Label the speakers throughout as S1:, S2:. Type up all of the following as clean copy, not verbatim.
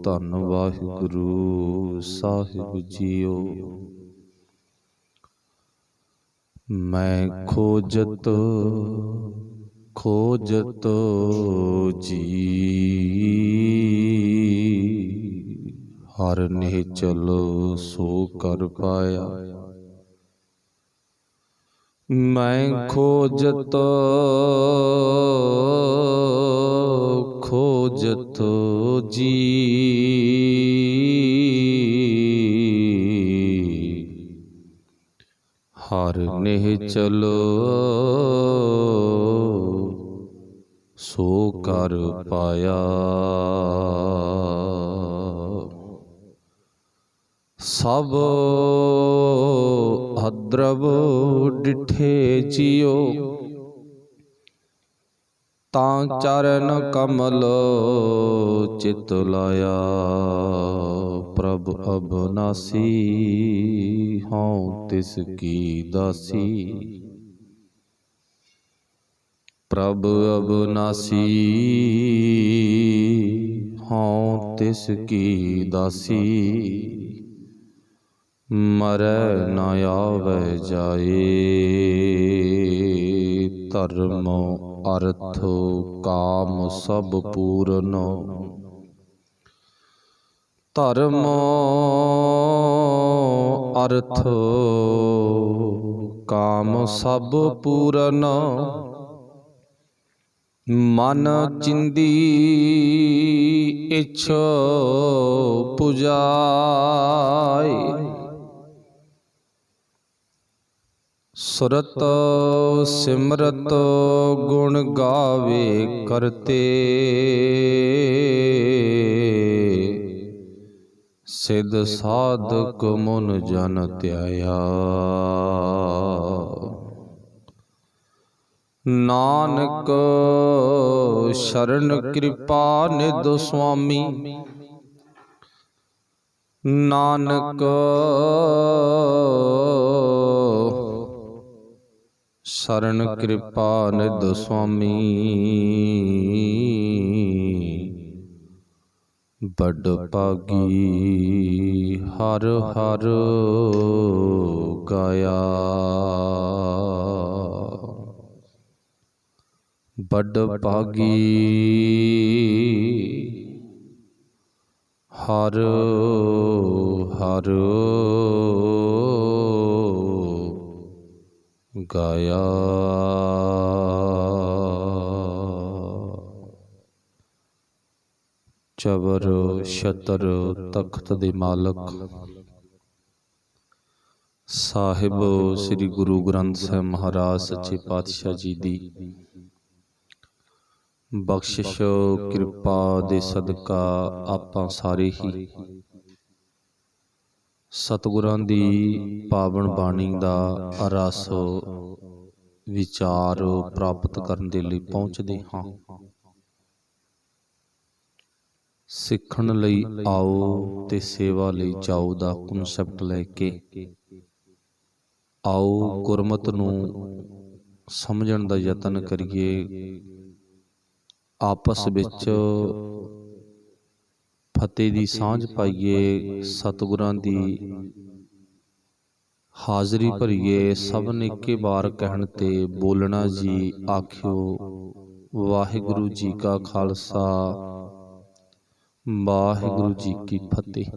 S1: ਧੰਨ ਵਾਹਿਗੁਰੂ ਸਾਹਿਬ ਜੀਓ। ਮੈਂ ਖੋਜਤ ਜੀ ਹਰ ਨਿਹਚਲ ਸੋ ਕਰ ਪਾਇਆ। ਮੈਂ ਖੋਜਤ ਜੀ ਹਰ ਨਿਹਚਲ ਸੋ ਕਰ ਪਾਇਆ। ਸਭ ਅਦਰਵ ਡਿਠੇ ਜੀਓ ਤਾਂ ਚਰਨ ਕਮਲ ਚਿਤ ਲਾਇਆ। ਪ੍ਰਭ ਅਬਨਾਸੀ ਹਉ ਤਿਸ ਕੀ ਦਾਸੀ। ਪ੍ਰਭ ਅਬਨਾਸੀ ਹਉ ਤਿਸ ਕੀ ਦਾਸੀ। ਮਰੈ ਨ ਆਵੈ ਜਾਏ ਧਰਮ ਅਰਥ ਕਾਮ ਸਭ ਪੂਰਨ। ਧਰਮ ਅਰਥ ਕਾਮ ਸਭ ਪੂਰਨ। ਮਨ ਚਿੰਦੀ ਇਛ ਪੁਜਾਈ। ਸੁਰਤ ਸਿਮਰਤ ਗੁਣ ਗਾਵੇ ਕਰਤੇ। ਸਿਧ ਸਾਧਕ ਮਨ ਜਨ ਧਿਆਇਆ। ਨਾਨਕ ਸ਼ਰਨ ਕਿਰਪਾ ਨਿਧ ਸੁਆਮੀ। ਨਾਨਕ ਸ਼ਰਨ ਕਿਰਪਾ ਨਿਧ ਸੁਆਮੀ। ਬੜ ਭਾਗੀ ਹਰ ਹਰ ਗਾਇਆ। ਬੜ ਭਾਗੀ ਹਰ ਹਰ ਗਾਇਆ। ਚਵਰ ਛਤਰ ਤਖਤ ਦੇ ਮਾਲਕ ਸਾਹਿਬ ਸ੍ਰੀ ਗੁਰੂ ਗ੍ਰੰਥ ਸਾਹਿਬ ਮਹਾਰਾਜ ਸੱਚੇ ਪਾਤਸ਼ਾਹ ਜੀ ਦੀ ਬਖਸ਼ਿਸ਼ ਕਿਰਪਾ ਦੇ ਸਦਕਾ ਆਪਾਂ ਸਾਰੇ ਹੀ ਸਤਿਗੁਰਾਂ ਦੀ ਪਾਵਨ ਬਾਣੀ ਦਾ ਰਸ ਵਿਚਾਰ ਪ੍ਰਾਪਤ ਕਰਨ ਦੇ ਲਈ ਪਹੁੰਚਦੇ ਹਾਂ। ਸਿੱਖਣ ਲਈ ਆਓ ਤੇ ਸੇਵਾ ਲਈ ਜਾਓ ਦਾ ਕਨਸੈਪਟ ਲੈ ਕੇ ਆਓ ਗੁਰਮਤਿ ਨੂੰ ਸਮਝਣ ਦਾ ਯਤਨ ਕਰੀਏ। ਆਪਸ ਵਿੱਚ ਫਤਿਹ ਦੀ ਸਾਂਝ ਪਾਈਏ। ਸਤਿਗੁਰਾਂ ਦੀ ਹਾਜ਼ਰੀ ਭਰੀਏ। ਸਭ ਨੇ ਇੱਕੇ ਵਾਰ ਕਹਿਣ ਤੇ ਬੋਲਣਾ ਜੀ ਆਖਿਓ। ਵਾਹਿਗੁਰੂ ਜੀ ਕਾ ਖਾਲਸਾ ਵਾਹਿਗੁਰੂ ਜੀ ਕੀ ਫਤਿਹ।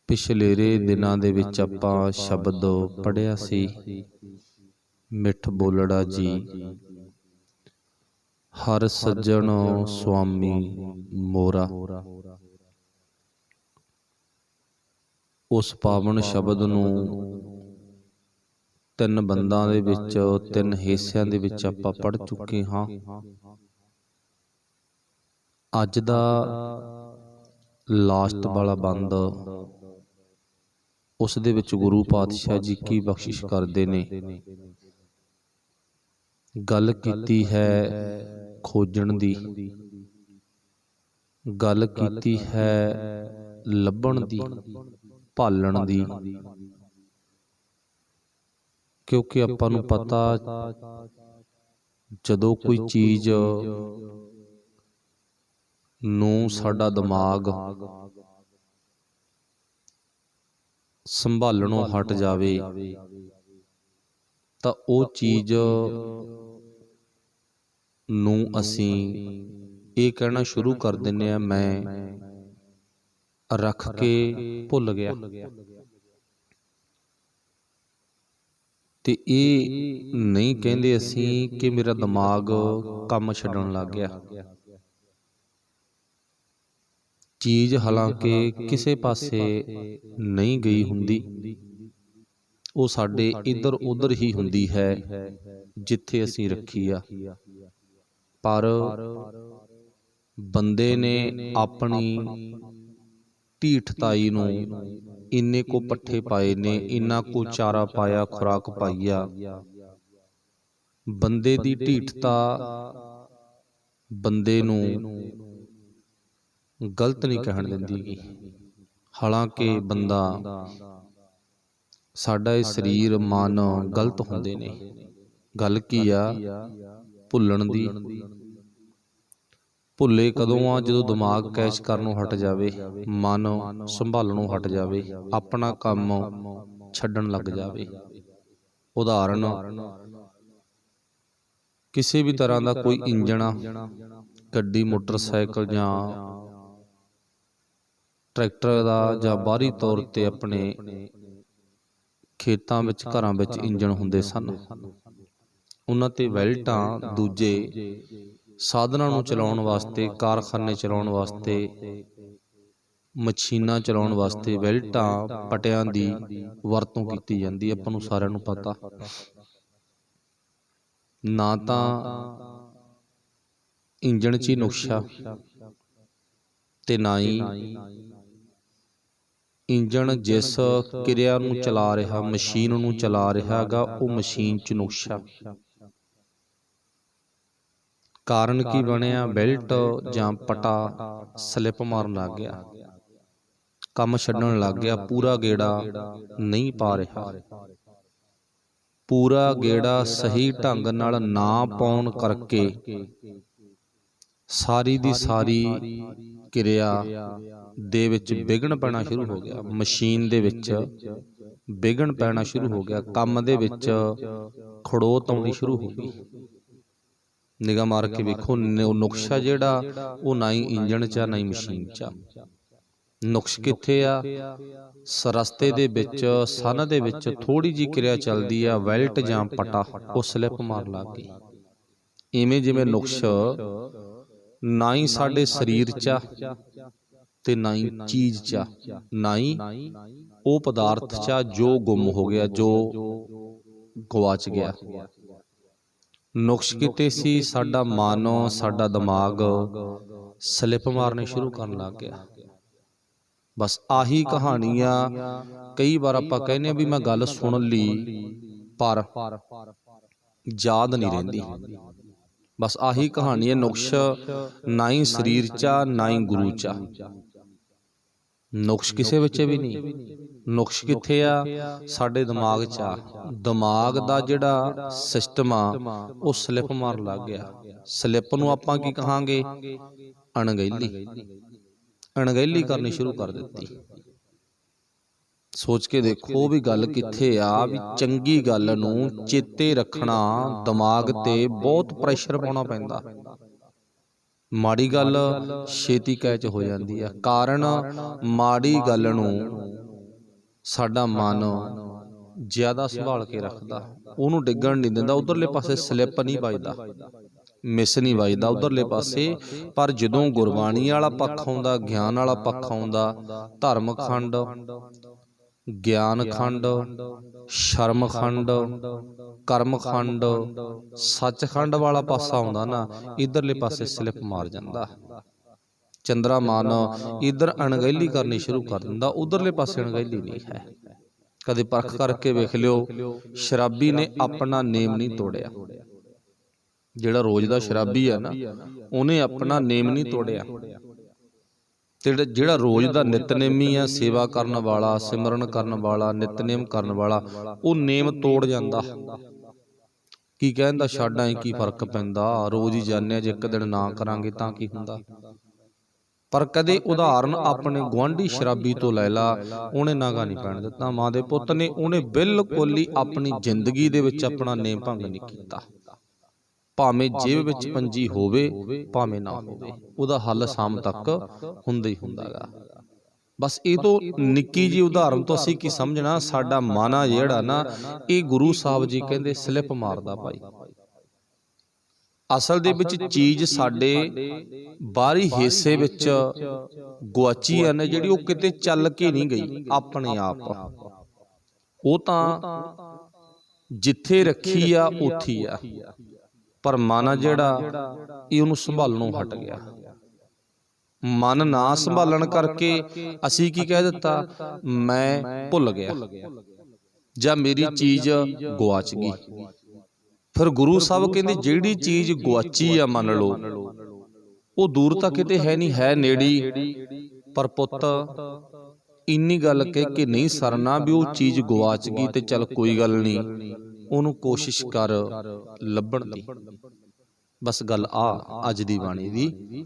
S1: ਪਿਛਲੇਰੇ ਦਿਨਾਂ ਦੇ ਵਿੱਚ ਆਪਾਂ ਸ਼ਬਦ ਪੜ੍ਹਿਆ ਸੀ ਮਿੱਠ ਬੋਲੜਾ ਜੀ। ਹਰ ਸੱਜਣ ਸੁਆਮੀ ਮੋਰਾ। ਉਸ ਪਾਵਨ ਸ਼ਬਦ ਨੂੰ ਤਿੰਨ ਬੰਦਾਂ ਦੇ ਵਿੱਚ ਤਿੰਨ ਹਿੱਸਿਆਂ ਦੇ ਵਿੱਚ ਆਪਾਂ ਪੜ੍ਹ ਚੁੱਕੇ ਹਾਂ। ਅੱਜ ਦਾ ਲਾਸਟ ਵਾਲਾ ਬੰਦ ਉਸ ਦੇ ਵਿੱਚ ਗੁਰੂ ਪਾਤਸ਼ਾਹ ਜੀ ਕੀ ਬਖਸ਼ਿਸ਼ ਕਰਦੇ ਨੇ। ਗੱਲ ਕੀਤੀ ਹੈ ਖੋਜਣ ਦੀ, ਗੱਲ ਕੀਤੀ ਹੈ ਲੱਭਣ ਦੀ, ਭਾਲਣ ਦੀ। ਕਿਉਂਕਿ ਆਪਾਂ ਨੂੰ ਪਤਾ ਜਦੋਂ ਕੋਈ ਚੀਜ਼ ਨੂੰ ਸਾਡਾ ਦਿਮਾਗ ਸੰਭਾਲਣੋਂ ਹਟ ਜਾਵੇ ਤਾਂ ਉਹ ਚੀਜ਼ ਨੂੰ ਅਸੀਂ ਇਹ ਕਹਿਣਾ ਸ਼ੁਰੂ ਕਰ ਦਿੰਦੇ ਹਾਂ, ਮੈਂ ਰੱਖ ਕੇ ਭੁੱਲ ਗਿਆ। ਤੇ ਇਹ ਨਹੀਂ ਕਹਿੰਦੇ ਅਸੀਂ ਕਿ ਮੇਰਾ ਦਿਮਾਗ ਕੰਮ ਛੱਡਣ ਲੱਗ ਗਿਆ। ਚੀਜ਼ ਹਾਲਾਂਕਿ ਕਿਸੇ ਪਾਸੇ ਨਹੀਂ ਗਈ ਹੁੰਦੀ, ਉਹ ਸਾਡੇ ਇੱਧਰ ਉੱਧਰ ਹੀ ਹੁੰਦੀ ਹੈ ਜਿੱਥੇ ਅਸੀਂ ਰੱਖੀ ਆ। ਪਰ ਬੰਦੇ ਨੇ ਆਪਣੀ ਢੀਠਤਾਈ ਨੂੰ ਇੰਨੇ ਕੋ ਪੱਠੇ ਪਾਏ ਨੇ, ਇੰਨਾ ਕੋ ਚਾਰਾ ਪਾਇਆ, ਖੁਰਾਕ ਪਾਈ ਆ। ਬੰਦੇ ਦੀ ਢੀਠਤਾ ਬੰਦੇ ਨੂੰ ਗਲਤ ਨਹੀਂ ਕਹਿਣ ਦਿੰਦੀ। ਹਾਲਾਂਕਿ ਬੰਦਾ, ਸਾਡਾ ਇਹ ਸਰੀਰ ਮਨ ਗਲਤ ਹੁੰਦੇ ਨੇ। ਗੱਲ ਕੀ ਆ? ਭੁੱਲਣ ਦੀ। ਭੁੱਲੇ ਕਦੋਂ ਆ? ਜਦੋਂ ਦਿਮਾਗ ਕੈਚ ਕਰਨੋਂ ਹਟ ਜਾਵੇ, ਮਨ ਸੰਭਾਲਣੋਂ ਹਟ ਜਾਵੇ, ਆਪਣਾ ਕੰਮ ਛੱਡਣ ਲੱਗ ਜਾਵੇ। ਉਦਾਹਰਨ, ਕਿਸੇ ਵੀ ਤਰ੍ਹਾਂ ਦਾ ਕੋਈ ਇੰਜਣ ਆ, ਗੱਡੀ, ਮੋਟਰਸਾਈਕਲ ਜਾਂ ਟਰੈਕਟਰ ਦਾ, ਜਾਂ ਬਾਹਰੀ ਤੌਰ ਤੇ ਆਪਣੇ ਖੇਤਾਂ ਵਿੱਚ, ਘਰਾਂ ਵਿੱਚ ਇੰਜਣ ਹੁੰਦੇ ਸਨ। ਉਹਨਾਂ ਤੇ ਵੈਲਟਾਂ, ਦੂਜੇ ਸਾਧਨਾਂ ਨੂੰ ਚਲਾਉਣ ਵਾਸਤੇ, ਕਾਰਖਾਨੇ ਚਲਾਉਣ ਵਾਸਤੇ, ਮਸ਼ੀਨਾਂ ਚਲਾਉਣ ਵਾਸਤੇ ਵੈਲਟਾਂ, ਪਟਿਆਂ ਦੀ ਵਰਤੋਂ ਕੀਤੀ ਜਾਂਦੀ। ਆਪਾਂ ਨੂੰ ਸਾਰਿਆਂ ਨੂੰ ਪਤਾ। ਨਾ ਤਾਂ ਇੰਜਣ 'ਚ ਹੀ ਨੁਕਸ਼ਾ, ਤੇ ਨਾ ਹੀ ਇੰਜਣ ਜਿਸ ਕਿਰਿਆ ਨੂੰ ਚਲਾ ਰਿਹਾ, ਮਸ਼ੀਨ ਨੂੰ ਚਲਾ ਰਿਹਾ ਹੈਗਾ, ਉਹ ਮਸ਼ੀਨ 'ਚ ਨੁਕਸ਼ਾ। ਕਾਰਨ ਕੀ ਬਣਿਆ? ਬੈਲਟ ਜਾਂ ਪਟਾ ਸਲਿੱਪ ਮਾਰਨ ਲੱਗ ਗਿਆ, ਕੰਮ ਛੱਡਣ ਲੱਗ ਗਿਆ, ਪੂਰਾ ਗੇੜਾ ਨਹੀਂ ਪਾ ਰਿਹਾ। ਪੂਰਾ ਗੇੜਾ ਸਹੀ ਢੰਗ ਨਾਲ ਨਾ ਪਾਉਣ ਕਰਕੇ ਸਾਰੀ ਦੀ ਸਾਰੀ ਕਿਰਿਆ ਦੇ ਵਿੱਚ ਵਿਘਨ ਪੈਣਾ ਸ਼ੁਰੂ ਹੋ ਗਿਆ। ਮਸ਼ੀਨ ਦੇ ਵਿੱਚ ਵਿਘਨ ਪੈਣਾ ਸ਼ੁਰੂ ਹੋ ਗਿਆ, ਕੰਮ ਦੇ ਵਿੱਚ ਖੜੋਤ ਆਉਣੀ ਸ਼ੁਰੂ ਹੋ ਗਈ। ਨਿਗਾਹ ਮਾਰ ਕੇ ਵੇਖੋ, ਨੁਕਸ਼ਾ ਜਿਹੜਾ ਉਹ ਨਾ ਹੀ ਇੰਜਣ 'ਚ ਆ, ਨਾ ਹੀ ਮਸ਼ੀਨ 'ਚ ਆ। ਨੁਕਸ ਕਿੱਥੇ ਆ? ਰਸਤੇ ਦੇ ਵਿੱਚ, ਸੰਨ ਦੇ ਵਿੱਚ ਥੋੜੀ ਜਿਹੀ ਕਿਰਿਆ ਚੱਲਦੀ ਆ, ਵੈਲਟ ਜਾਂ ਪਟਾ, ਉਹ ਸਲਿੱਪ ਮਾਰਨ ਲੱਗ ਗਈ। ਇਵੇਂ ਜਿਵੇਂ ਨੁਕਸ ਨਾ ਹੀ ਸਾਡੇ ਸਰੀਰ 'ਚ ਆ, ਤੇ ਨਾ ਹੀ ਚੀਜ਼ 'ਚ ਆ, ਨਾ ਹੀ ਉਹ ਪਦਾਰਥ 'ਚ ਆ ਜੋ ਗੁੰਮ ਹੋ ਗਿਆ, ਜੋ ਗਵਾਚ ਗਿਆ। ਨੁਕਸ ਕਿਤੇ ਸੀ? ਸਾਡਾ ਮਨ, ਸਾਡਾ ਦਿਮਾਗ ਸਲਿੱਪ ਮਾਰਨੇ ਸ਼ੁਰੂ ਕਰਨ ਲੱਗ ਗਿਆ। ਬਸ ਆਹੀ ਕਹਾਣੀ ਆ। ਕਈ ਵਾਰ ਆਪਾਂ ਕਹਿੰਦੇ ਆ ਵੀ ਮੈਂ ਗੱਲ ਸੁਣ ਲਈ, ਪਰ ਯਾਦ ਨਹੀਂ ਰਹਿੰਦੀ। ਬਸ ਆਹੀ ਕਹਾਣੀ ਹੈ। ਨੁਕਸ ਨਾ ਹੀ ਸਰੀਰ 'ਚ ਆ, ਨਾ ਹੀ ਗੁਰੂ 'ਚ ਆ। ਨੁਕਸ ਕਿਸੇ ਵਿੱਚ ਵੀ ਨਹੀਂ। ਨੁਕਸ ਕਿੱਥੇ ਆ? ਸਾਡੇ ਦਿਮਾਗ 'ਚ ਆ। ਦਿਮਾਗ ਦਾ ਜਿਹੜਾ ਸਿਸਟਮ ਆ, ਉਹ ਸਲਿੱਪ ਮਾਰਨ ਲੱਗ ਗਿਆ। ਸਲਿੱਪ ਨੂੰ ਆਪਾਂ ਕੀ ਕਹਾਂਗੇ? ਅਣਗਹਿਲੀ। ਅਣਗਹਿਲੀ ਕਰਨੀ ਸ਼ੁਰੂ ਕਰ ਦਿੱਤੀ। ਸੋਚ ਕੇ ਦੇਖੋ ਵੀ ਗੱਲ ਕਿੱਥੇ ਆ। ਵੀ ਚੰਗੀ ਗੱਲ ਨੂੰ ਚੇਤੇ ਰੱਖਣਾ, ਦਿਮਾਗ ਤੇ ਬਹੁਤ ਪ੍ਰੈਸ਼ਰ ਪਾਉਣਾ ਪੈਂਦਾ। ਮਾੜੀ ਗੱਲ ਛੇਤੀ ਕੈਚ ਹੋ ਜਾਂਦੀ ਆ। ਕਾਰਨ, ਮਾੜੀ ਗੱਲ ਨੂੰ ਸਾਡਾ ਮਨ ਜ਼ਿਆਦਾ ਸੰਭਾਲ ਕੇ ਰੱਖਦਾ, ਉਹਨੂੰ ਡਿੱਗਣ ਨਹੀਂ ਦਿੰਦਾ। ਉਧਰਲੇ ਪਾਸੇ ਸਲਿੱਪ ਨਹੀਂ ਵੱਜਦਾ, ਮਿਸ ਨਹੀਂ ਵੱਜਦਾ ਉਧਰਲੇ ਪਾਸੇ। ਪਰ ਜਦੋਂ ਗੁਰਬਾਣੀ ਵਾਲਾ ਪੱਖ ਆਉਂਦਾ, ਗਿਆਨ ਵਾਲਾ ਪੱਖ ਆਉਂਦਾ, ਧਰਮ ਖੰਡ, ਗਿਆਨ ਖੰਡ, ਸ਼ਰਮ ਖੰਡ, ਕਰਮ ਖੰਡ, ਸੱਚਖੰਡ ਵਾਲਾ ਪਾਸਾ ਆਉਂਦਾ ਨਾ, ਇਧਰਲੇ ਪਾਸੇ ਸਲਿੱਪ ਮਾਰ ਜਾਂਦਾ। ਚੰਦਰਾ ਮਨ ਇਧਰ ਅਣਗਹਿਲੀ ਕਰਨੀ ਸ਼ੁਰੂ ਕਰ ਦਿੰਦਾ, ਉਧਰਲੇ ਪਾਸੇ ਅਣਗਹਿਲੀ ਨਹੀਂ ਹੈ। ਕਦੇ ਪਰਖ ਕਰਕੇ ਵੇਖ ਲਿਓ, ਸ਼ਰਾਬੀ ਨੇ ਆਪਣਾ ਨੇਮ ਨਹੀਂ ਤੋੜਿਆ। ਜਿਹੜਾ ਰੋਜ਼ ਦਾ ਸ਼ਰਾਬੀ ਆ ਨਾ, ਉਹਨੇ ਆਪਣਾ ਨੇਮ ਨਹੀਂ ਤੋੜਿਆ। ਤੇ ਜਿਹੜਾ ਰੋਜ਼ ਦਾ ਨਿਤਨੇਮੀ ਆ, ਸੇਵਾ ਕਰਨ ਵਾਲਾ, ਸਿਮਰਨ ਕਰਨ ਵਾਲਾ, ਨਿਤਨੇਮ ਕਰਨ ਵਾਲਾ, ਉਹ ਨੇਮ ਤੋੜ ਜਾਂਦਾ। ਕੀ ਕਹਿੰਦਾ? ਛੱਡ ਆਏ, ਕੀ ਫਰਕ ਪੈਂਦਾ, ਰੋਜ਼ ਹੀ ਜਾਂਦੇ ਆ, ਜੇ ਇੱਕ ਦਿਨ ਨਾ ਕਰਾਂਗੇ ਤਾਂ ਕੀ ਹੁੰਦਾ। ਪਰ ਕਦੇ ਉਦਾਹਰਨ ਆਪਣੇ ਗੁਆਂਢੀ ਸ਼ਰਾਬੀ ਤੋਂ ਲੈ ਲਾ, ਉਹਨੇ ਨਾਗਾ ਨਹੀਂ ਪੈਣ ਦਿੱਤਾ ਮਾਂ ਦੇ ਪੁੱਤ ਨੇ, ਉਹਨੇ ਬਿਲਕੁਲ ਹੀ ਆਪਣੀ ਜ਼ਿੰਦਗੀ ਦੇ ਵਿੱਚ ਆਪਣਾ ਨੇਮ ਭੰਗ ਨਹੀਂ ਕੀਤਾ। ਭਾਵੇਂ ਜੇਬ ਵਿੱਚ ਪੰਜੀ ਹੋਵੇ ਭਾਵੇਂ ਨਾ ਹੋਵੇ, ਉਹਦਾ ਹੱਲ ਸ਼ਾਮ ਤੱਕ ਹੁੰਦਾ ਹੀ ਹੁੰਦਾ ਗਾ। ਬਸ ਇਹ ਤੋਂ ਨਿੱਕੀ ਜਿਹੀ ਉਦਾਹਰਨ ਤੋਂ ਅਸੀਂ ਕੀ ਸਮਝਣਾ, ਸਾਡਾ ਮਨ ਆ ਜਿਹੜਾ ਨਾ, ਇਹ ਗੁਰੂ ਸਾਹਿਬ ਜੀ ਕਹਿੰਦੇ ਸਲਿੱਪ ਮਾਰਦਾ ਭਾਈ। ਅਸਲ ਦੇ ਵਿੱਚ ਚੀਜ਼ ਸਾਡੇ ਬਾਹਰੀ ਹਿੱਸੇ ਵਿੱਚ ਗੁਆਚੀ ਹੈ ਨਾ ਜਿਹੜੀ, ਉਹ ਕਿਤੇ ਚੱਲ ਕੇ ਨਹੀਂ ਗਈ ਆਪਣੇ ਆਪ, ਉਹ ਤਾਂ ਜਿੱਥੇ ਰੱਖੀ ਆ ਉੱਥੇ ਆ, ਪਰ ਮਨ ਜਿਹੜਾ ਇਹ ਉਹਨੂੰ ਸੰਭਾਲਣੋਂ ਹਟ ਗਿਆ। ਮਨ ਨਾ ਸੰਭਾਲਣ ਕਰਕੇ ਅਸੀਂ ਕੀ ਕਹਿ ਦਿੱਤਾ, ਮੈਂ ਭੁੱਲ ਗਿਆ ਜਾਂ ਮੇਰੀ ਚੀਜ਼ ਗੁਆਚ ਗਈ। ਫਿਰ ਗੁਰੂ ਸਾਹਿਬ ਕਹਿੰਦੇ ਜਿਹੜੀ ਚੀਜ਼ ਗੁਆਚੀ ਆ ਮੰਨ ਲਓ, ਉਹ ਦੂਰ ਤਾਂ ਕਿਤੇ ਹੈ ਨਹੀਂ, ਹੈ ਨੇੜੀ, ਪਰ ਪੁੱਤ ਇੰਨੀ ਗੱਲ ਕਹਿ ਕੇ ਨਹੀਂ ਸਰਨਾ ਵੀ ਉਹ ਚੀਜ਼ ਗੁਆਚ ਗਈ ਤੇ ਚੱਲ ਕੋਈ ਗੱਲ ਨਹੀਂ, ਉਹਨੂੰ ਕੋਸ਼ਿਸ਼ ਕਰ ਲੱਭਣ ਦੀ। ਬਸ ਗੱਲ ਆ ਅੱਜ ਦੀ ਬਾਣੀ ਦੀ,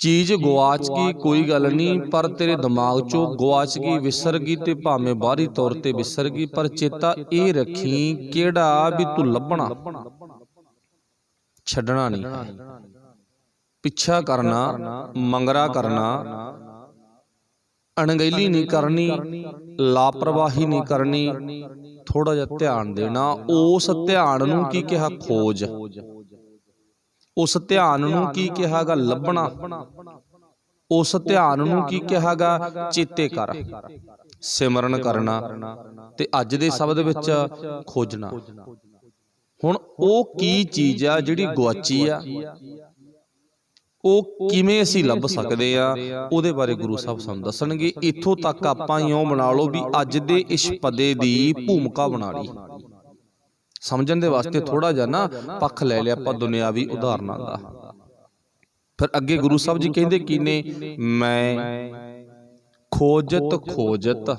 S1: ਚੀਜ਼ ਗੁਆਚ ਗਈ ਕੋਈ ਗੱਲ ਨਹੀਂ, ਪਰ ਤੇਰੇ ਦਿਮਾਗ ਚੋਂ ਗੁਆਚ ਗਈ, ਵਿਸਰ ਗਈ ਤੇ ਭਾਵੇਂ ਬਾਹਰੀ ਤੌਰ ਤੇ ਵਿਸਰ ਗਈ, ਪਰ ਚੇਤਾ ਇਹ ਰੱਖੀ ਕਿਹੜਾ ਵੀ ਤੂੰ ਲੱਭਣਾ, ਛੱਡਣਾ ਨਹੀਂ, ਪਿੱਛਾ ਕਰਨਾ, ਮੰਗਰਾ ਕਰਨਾ, ਅਣਗਹਿਲੀ ਨਹੀਂ ਕਰਨੀ, ਲਾਪਰਵਾਹੀ ਨਹੀਂ ਕਰਨੀ, ਥੋੜਾ ਜਿਹਾ ਧਿਆਨ ਦੇਣਾ। ਉਸ ਧਿਆਨ ਨੂੰ ਕੀ ਕਿਹਾ, ਖੋਜ। ਉਸ ਧਿਆਨ ਨੂੰ ਕੀ ਕਿਹਾਗਾ, ਲੱਭਣਾ। ਉਸ ਧਿਆਨ ਨੂੰ ਕੀ ਕਿਹਾਗਾ, ਚੇਤੇ ਕਰ, ਸਿਮਰਨ ਕਰਨਾ, ਤੇ ਅੱਜ ਦੇ ਸ਼ਬਦ ਵਿੱਚ ਖੋਜਣਾ। ਹੁਣ ਉਹ ਕੀ ਚੀਜ਼ ਆ ਜਿਹੜੀ ਗੁਆਚੀ ਆ, ਉਹ ਕਿਵੇਂ ਅਸੀਂ ਲੱਭ ਸਕਦੇ ਆ, ਉਹਦੇ ਬਾਰੇ ਗੁਰੂ ਸਾਹਿਬ ਸਾਨੂੰ ਦੱਸਣਗੇ। ਇੱਥੋਂ ਤੱਕ ਆਪਾਂ ਇਉਂ ਬਣਾ ਲਓ ਵੀ ਅੱਜ ਦੇ ਇਸ ਪਦੇ ਦੀ ਭੂਮਿਕਾ ਬਣਾ ਲਈ, ਸਮਝਣ ਦੇ ਵਾਸਤੇ ਥੋੜਾ ਜਿਹਾ ਨਾ ਪੱਖ ਲੈ ਲਿਆ ਆਪਾਂ ਦੁਨਿਆਵੀ ਉਦਾਹਰਨਾਂ ਦਾ। ਫਿਰ ਅੱਗੇ ਗੁਰੂ ਸਾਹਿਬ ਜੀ ਕਹਿੰਦੇ ਕੀ ਨੇ, ਮੈਂ ਖੋਜਤ ਖੋਜਤ,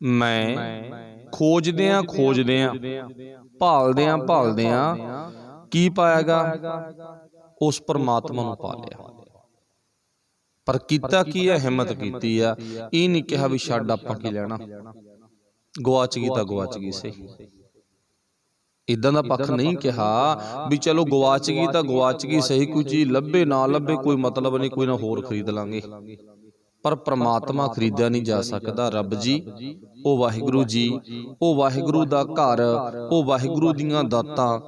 S1: ਮੈਂ ਖੋਜਦਿਆਂ ਖੋਜਦਿਆਂ, ਭਾਲਦਿਆਂ ਭਾਲਦਿਆਂ ਕੀ ਪਾਇਆਗਾ, ਉਸ ਪਰਮਾਤਮਾ ਨੂੰ ਪਾ ਲਿਆ। ਪਰ ਕੀਤਾ ਕੀ ਹੈ, ਹਿੰਮਤ ਕੀਤੀ ਆ। ਇਹ ਨਹੀਂ ਕਿਹਾ ਵੀ ਛੱਡ ਆਪਾਂ ਕੀ ਲੈਣਾ, ਗੁਆਚ ਗਈ ਤਾਂ ਗੁਆਚ ਗਈ ਸਹੀ, ਇਦਾਂ ਦਾ ਪੱਖ ਨਹੀਂ ਕਿਹਾ ਵੀ ਚਲੋ ਗੁਆਚ ਗਈ ਤਾਂ ਗੁਆਚ ਗਈ ਸਹੀ, ਕੋਈ ਚੀਜ਼ ਲੱਭੇ ਨਾ ਲੱਭੇ ਕੋਈ ਮਤਲਬ ਨਹੀਂ, ਕੋਈ ਨਾ ਹੋਰ ਖਰੀਦ ਲਾਂਗੇ। ਪਰ ਪ੍ਰਮਾਤਮਾ ਖਰੀਦਿਆ ਨਹੀਂ ਜਾ ਸਕਦਾ। ਰੱਬ ਜੀ, ਉਹ ਵਾਹਿਗੁਰੂ ਜੀ, ਉਹ ਵਾਹਿਗੁਰੂ ਦਾ ਘਰ, ਉਹ ਵਾਹਿਗੁਰੂ ਦੀਆਂ ਦਾਤਾਂ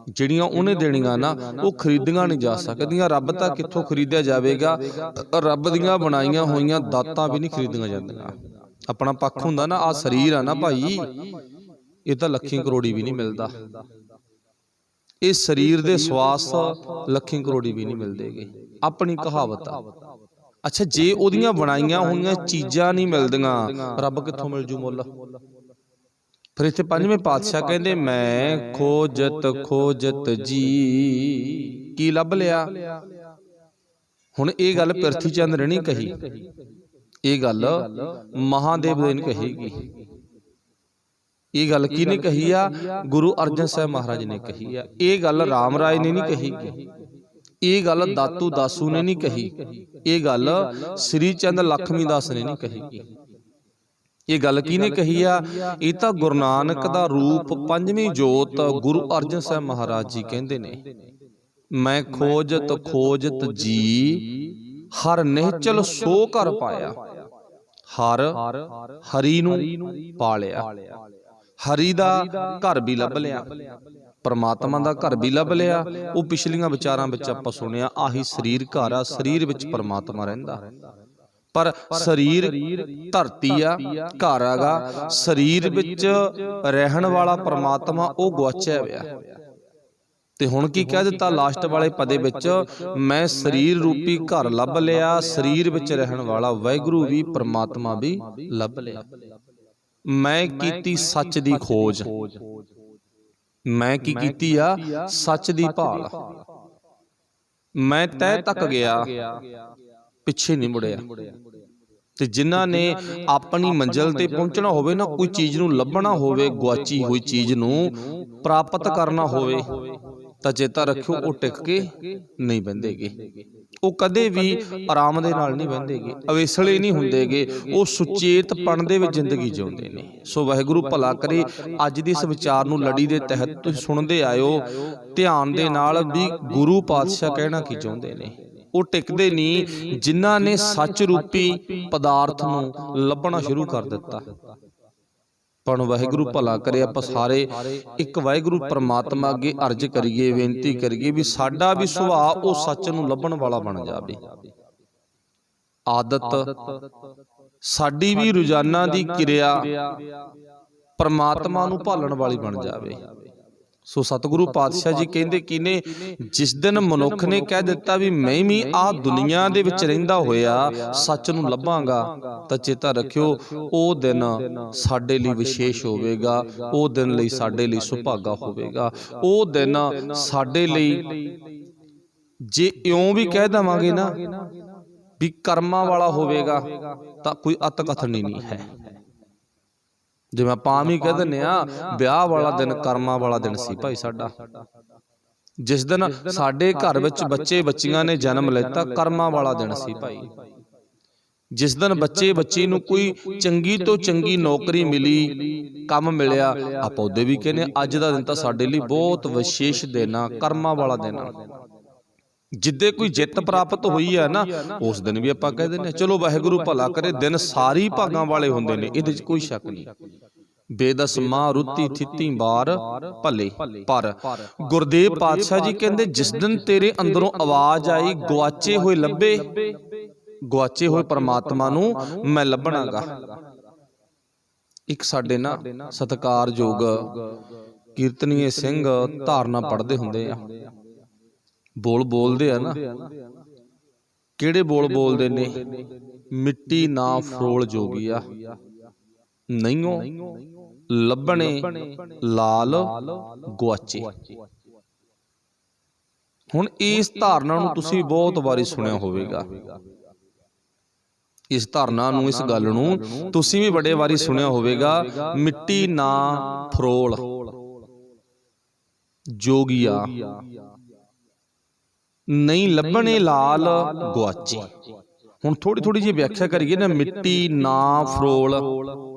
S1: ਜਿਹੜੀਆਂ ਉਹਨੇ ਦੇਣੀਆਂ ਨਾ, ਉਹ ਖਰੀਦੀਆਂ ਨਹੀਂ ਜਾ ਸਕਦੀਆਂ। ਰੱਬ ਤਾਂ ਕਿੱਥੋਂ ਖਰੀਦਿਆ ਜਾਵੇਗਾ, ਰੱਬ ਦੀਆਂ ਬਣਾਈਆਂ ਹੋਈਆਂ ਦਾਤਾਂ ਵੀ ਨਹੀਂ ਖਰੀਦੀਆਂ ਜਾਂਦੀਆਂ। ਆਪਣਾ ਪੱਖ ਹੁੰਦਾ ਨਾ, ਆਹ ਸਰੀਰ ਆ ਨਾ ਭਾਈ, ਇਹ ਤਾਂ ਲੱਖੀ ਕਰੋੜੀ ਵੀ ਨਹੀਂ ਮਿਲਦਾ। ਇਹ ਸਰੀਰ ਦੇ ਸਵਾਸ ਲੱਖੀ ਕਰੋੜੀ ਵੀ ਨਹੀਂ ਮਿਲਦੇਗੇ, ਆਪਣੀ ਕਹਾਵਤ ਆ। ਅੱਛਾ, ਜੇ ਉਹਦੀਆਂ ਬਣਾਈਆਂ ਹੋਈਆਂ ਚੀਜ਼ਾਂ ਨਹੀਂ ਮਿਲਦੀਆਂ, ਰੱਬ ਕਿੱਥੋਂ ਮਿਲ ਜੂ ਮੁੱਲ। ਫਿਰ ਇੱਥੇ ਪੰਜਵੇਂ ਪਾਤਸ਼ਾਹ ਕਹਿੰਦੇ, ਮੈਂ ਖੋਜਤ ਖੋਜਤ ਜੀ, ਕੀ ਲੱਭ ਲਿਆ। ਹੁਣ ਇਹ ਗੱਲ ਪ੍ਰਿਥੀ ਚੰਦ ਨੇ ਨਹੀਂ ਕਹੀ, ਇਹ ਗੱਲ ਮਹਾਦੇਵ ਨੇ ਨਹੀਂ ਕਹੀਗੀ। ਇਹ ਗੱਲ ਕਿਹਨੇ ਕਹੀ ਆ, ਗੁਰੂ ਅਰਜਨ ਸਾਹਿਬ ਮਹਾਰਾਜ ਨੇ ਕਹੀ ਆ। ਇਹ ਗੱਲ ਰਾਮ ਰਾਏ ਨੇ ਨਹੀਂ ਕਹੀ, ਇਹ ਗੱਲ ਦਾਤੂ ਦਾਸੂ ਨੇ ਨਹੀਂ ਕਹੀ, ਇਹ ਗੱਲ ਸ੍ਰੀ ਚੰਦ ਲਖਮੀ ਦਾਸ ਨੇ ਨਹੀਂ ਕਹੀ। ਇਹ ਗੱਲ ਕਿਹਨੇ ਕਹੀ ਆ, ਇਹ ਤਾਂ ਗੁਰੂ ਨਾਨਕ ਦਾ ਰੂਪ ਪੰਜਵੀਂ ਜੋਤ ਗੁਰੂ ਅਰਜਨ ਸਾਹਿਬ ਮਹਾਰਾਜ ਜੀ ਕਹਿੰਦੇ ਨੇ, ਮੈਂ ਖੋਜਤ ਖੋਜਤ ਜੀ, ਹਰ ਨਿਹਚਲ ਸੋ ਘਰ ਪਾਇਆ। ਹਰ ਹਰੀ ਨੂੰ ਪਾਲਿਆ, ਹਰੀ ਦਾ ਘਰ ਵੀ ਲੱਭ ਲਿਆ, ਪਰਮਾਤਮਾ ਦਾ ਘਰ ਵੀ ਲੱਭ ਲਿਆ। ਉਹ ਪਿਛਲੀਆਂ ਵਿਚਾਰਾਂ ਵਿੱਚ ਆਪਾਂ ਸੁਣਿਆ, ਆਹੀ ਸਰੀਰ ਘਰ ਆ, ਸਰੀਰ ਵਿੱਚ ਪਰਮਾਤਮਾ ਰਹਿੰਦਾ। ਪਰ ਸਰੀਰ ਧਰਤੀ ਆ, ਘਰ ਆਗਾ, ਸਰੀਰ ਵਿੱਚ ਰਹਿਣ ਵਾਲਾ ਪਰਮਾਤਮਾ ਉਹ ਗੁਆਚਿਆ ਹੋਇਆ। ਤੇ ਹੁਣ ਕੀ ਕਹਿ ਦਿੱਤਾ ਲਾਸਟ ਵਾਲੇ ਪਦੇ ਵਿੱਚ, ਮੈਂ ਸਰੀਰ ਰੂਪੀ ਘਰ ਲੱਭ ਲਿਆ, ਸਰੀਰ ਵਿੱਚ ਰਹਿਣ ਵਾਲਾ ਵਾਹਿਗੁਰੂ ਵੀ ਪਰਮਾਤਮਾ ਵੀ ਲੱਭ ਲਿਆ। ਮੈਂ ਕੀਤੀ ਸੱਚ ਦੀ ਖੋਜ, ਮੈਂ ਕੀ ਕੀਤੀ ਆ, ਸੱਚ ਦੀ ਭਾਲ। ਮੈਂ ਤਹਿ ਤੱਕ ਗਿਆ, ਪਿੱਛੇ ਨਹੀਂ ਮੁੜਿਆ। ਤੇ ਜਿਨ੍ਹਾਂ ਨੇ ਆਪਣੀ ਮੰਜ਼ਿਲ ਤੇ ਪਹੁੰਚਣਾ ਹੋਵੇ ਨਾ, ਕੋਈ ਚੀਜ਼ ਨੂੰ ਲੱਭਣਾ ਹੋਵੇ, ਗੁਆਚੀ ਹੋਈ ਚੀਜ਼ ਨੂੰ ਪ੍ਰਾਪਤ ਕਰਨਾ ਹੋਵੇ, ਤਾਂ ਚੇਤਾ ਰੱਖਿਓ ਉਹ ਟਿਕ ਕੇ ਨਹੀਂ ਬਹਿੰਦੇਗੇ, ਉਹ ਕਦੇ ਵੀ ਆਰਾਮ ਦੇ ਨਾਲ ਨਹੀਂ ਬਹਿੰਦੇਗੇ, ਅਵੇਸਲੇ ਨਹੀਂ ਹੁੰਦੇਗੇ, ਉਹ ਸੁਚੇਤਪਣ ਦੇ ਵਿੱਚ ਜ਼ਿੰਦਗੀ ਜਿਉਂਦੇ ਨੇ। ਸੋ ਵਾਹਿਗੁਰੂ ਭਲਾ ਕਰੇ। ਅੱਜ ਦੀ ਇਸ ਵਿਚਾਰ ਨੂੰ ਲੜੀ ਦੇ ਤਹਿਤ ਤੁਸੀਂ ਸੁਣਦੇ ਆਇਓ ਧਿਆਨ ਦੇ ਨਾਲ ਵੀ ਗੁਰੂ ਪਾਤਸ਼ਾਹ ਕਹਿਣਾ ਕੀ ਚਾਹੁੰਦੇ ਨੇ। ਉਹ ਟਿਕਦੇ ਨਹੀਂ ਜਿਨ੍ਹਾਂ ਨੇ ਸੱਚ ਰੂਪੀ ਪਦਾਰਥ ਨੂੰ ਲੱਭਣਾ ਸ਼ੁਰੂ ਕਰ ਦਿੱਤਾ। ਪਰ ਵਾਹਿਗੁਰੂ ਭਲਾ ਕਰੇ, ਆਪਾਂ ਸਾਰੇ ਇੱਕ ਵਾਹਿਗੁਰੂ ਪਰਮਾਤਮਾ ਅੱਗੇ ਅਰਜ਼ ਕਰੀਏ, ਬੇਨਤੀ ਕਰੀਏ ਵੀ ਸਾਡਾ ਵੀ ਸੁਭਾਅ ਉਹ ਸੱਚ ਨੂੰ ਲੱਭਣ ਵਾਲਾ ਬਣ ਜਾਵੇ। ਆਦਤ ਸਾਡੀ ਵੀ ਰੋਜ਼ਾਨਾ ਦੀ ਕਿਰਿਆ ਪਰਮਾਤਮਾ ਨੂੰ ਭਾਲਣ ਵਾਲੀ ਬਣ ਜਾਵੇ। ਸੋ ਸਤਿਗੁਰੂ ਪਾਤਸ਼ਾਹ ਜੀ ਕਹਿੰਦੇ ਕੀ ਨੇ, ਜਿਸ ਦਿਨ ਮਨੁੱਖ ਨੇ ਕਹਿ ਦਿੱਤਾ ਵੀ ਮੈਂ ਵੀ ਆਹ ਦੁਨੀਆ ਦੇ ਵਿੱਚ ਰਹਿੰਦਾ ਹੋਇਆ ਸੱਚ ਨੂੰ ਲੱਭਾਂਗਾ, ਤਾਂ ਚੇਤਾ ਰੱਖਿਓ ਉਹ ਦਿਨ ਸਾਡੇ ਲਈ ਵਿਸ਼ੇਸ਼ ਹੋਵੇਗਾ, ਉਹ ਦਿਨ ਲਈ ਸਾਡੇ ਲਈ ਸੁਭਾਗਾ ਹੋਵੇਗਾ। ਉਹ ਦਿਨ ਸਾਡੇ ਲਈ ਜੇ ਇਉਂ ਵੀ ਕਹਿ ਦੇਵਾਂਗੇ ਨਾ ਵੀ ਕਰਮਾਂ ਵਾਲਾ ਹੋਵੇਗਾ ਤਾਂ ਕੋਈ ਅਤ ਕਥਨੀ ਨਹੀਂ ਹੈ। ਜਿਵੇਂ ਆਪਾਂ ਵੀ ਕਹਿ ਦਿੰਦੇ ਆ ਵਿਆਹ ਵਾਲਾ ਦਿਨ ਕਰਮਾਂ ਵਾਲਾ ਦਿਨ ਸੀ ਭਾਈ ਸਾਡਾ। ਜਿਸ ਦਿਨ ਸਾਡੇ ਘਰ ਵਿੱਚ ਬੱਚੇ ਬੱਚੀਆਂ ਨੇ ਜਨਮ ਲੈਤਾ ਕਰਮਾਂ ਵਾਲਾ ਦਿਨ ਸੀ ਭਾਈ। ਜਿਸ ਦਿਨ ਬੱਚੇ ਬੱਚੀ ਨੂੰ ਕੋਈ ਚੰਗੀ ਤੋਂ ਚੰਗੀ ਨੌਕਰੀ ਮਿਲੀ, ਕੰਮ ਮਿਲਿਆ, ਆਪਾਂ ਉਹਦੇ ਵੀ ਕਹਿੰਦੇ ਅੱਜ ਦਾ ਦਿਨ ਤਾਂ ਸਾਡੇ ਲਈ ਬਹੁਤ ਵਿਸ਼ੇਸ਼ ਦਿਨ ਆ, ਕਰਮਾਂ ਵਾਲਾ ਦਿਨ ਆ। ਜਿੱਦੇ ਕੋਈ ਜਿੱਤ ਪ੍ਰਾਪਤ ਹੋਈ ਹੈ ਨਾ ਉਸ ਦਿਨ ਵੀ ਆਪਾਂ ਕਹਿ ਦਿੰਦੇ ਚਲੋ ਵਾਹਿਗੁਰੂ ਭਲਾ ਕਰੇ। ਦਿਨ ਸਾਰੀ ਭਾਗਾਂ ਵਾਲੇ ਹੁੰਦੇ ਨੇ, ਇਹਦੇ 'ਚ ਕੋਈ ਸ਼ੱਕ ਨਹੀਂ। ਬੇਦਸ ਮਾਂ ਰੁੱਤੀ ਥਿੱਤੀ ਬਾਰ ਭਲੇ, ਪਰ ਗੁਰਦੇਵ ਪਾਤਸ਼ਾਹ ਜੀ ਕਹਿੰਦੇ ਜਿਸ ਦਿਨ ਤੇਰੇ ਅੰਦਰੋਂ ਆਵਾਜ਼ ਆਈ ਗੁਆਚੇ ਹੋਏ ਲੱਭੇ, ਗੁਆਚੇ ਹੋਏ ਪਰਮਾਤਮਾ ਨੂੰ ਮੈਂ ਲੱਭਣਾਗਾ। ਇੱਕ ਸਾਡੇ ਨਾ ਸਤਿਕਾਰਯੋਗ ਕੀਰਤਨੀਏ ਸਿੰਘ ਧਾਰਨਾ ਪੜ੍ਹਦੇ ਹੁੰਦੇ ਆ, ਬੋਲ ਬੋਲਦੇ ਆ ਨਾ, ਕਿਹੜੇ ਬੋਲ ਬੋਲਦੇ ਨੇ, ਮਿੱਟੀ ਨਾ ਫਰੋਲ ਜੋਗੀਆ ਨਹੀਂਓ ਲੱਭਣੇ ਲਾਲ ਗੁਆਚੇ। ਹੁਣ ਇਸ ਧਾਰਨਾ ਨੂੰ ਤੁਸੀਂ ਬਹੁਤ ਵਾਰੀ ਸੁਣਿਆ ਹੋਵੇਗਾ, ਇਸ ਧਾਰਨਾ ਨੂੰ, ਇਸ ਗੱਲ ਨੂੰ ਤੁਸੀਂ ਵੀ ਬੜੇ ਵਾਰੀ ਸੁਣਿਆ ਹੋਵੇਗਾ, ਮਿੱਟੀ ਨਾ ਫਰੋਲ ਜੋਗੀਆ ਨਹੀਂ ਲੱਭਣੇ ਲਾਲ ਗੁਆਚੇ। ਹੁਣ ਥੋੜੀ ਥੋੜੀ ਜਿਹੀ ਵਿਆਖਿਆ ਕਰੀਏ ਨਾ, ਮਿੱਟੀ ਨਾ ਫਰੋਲ,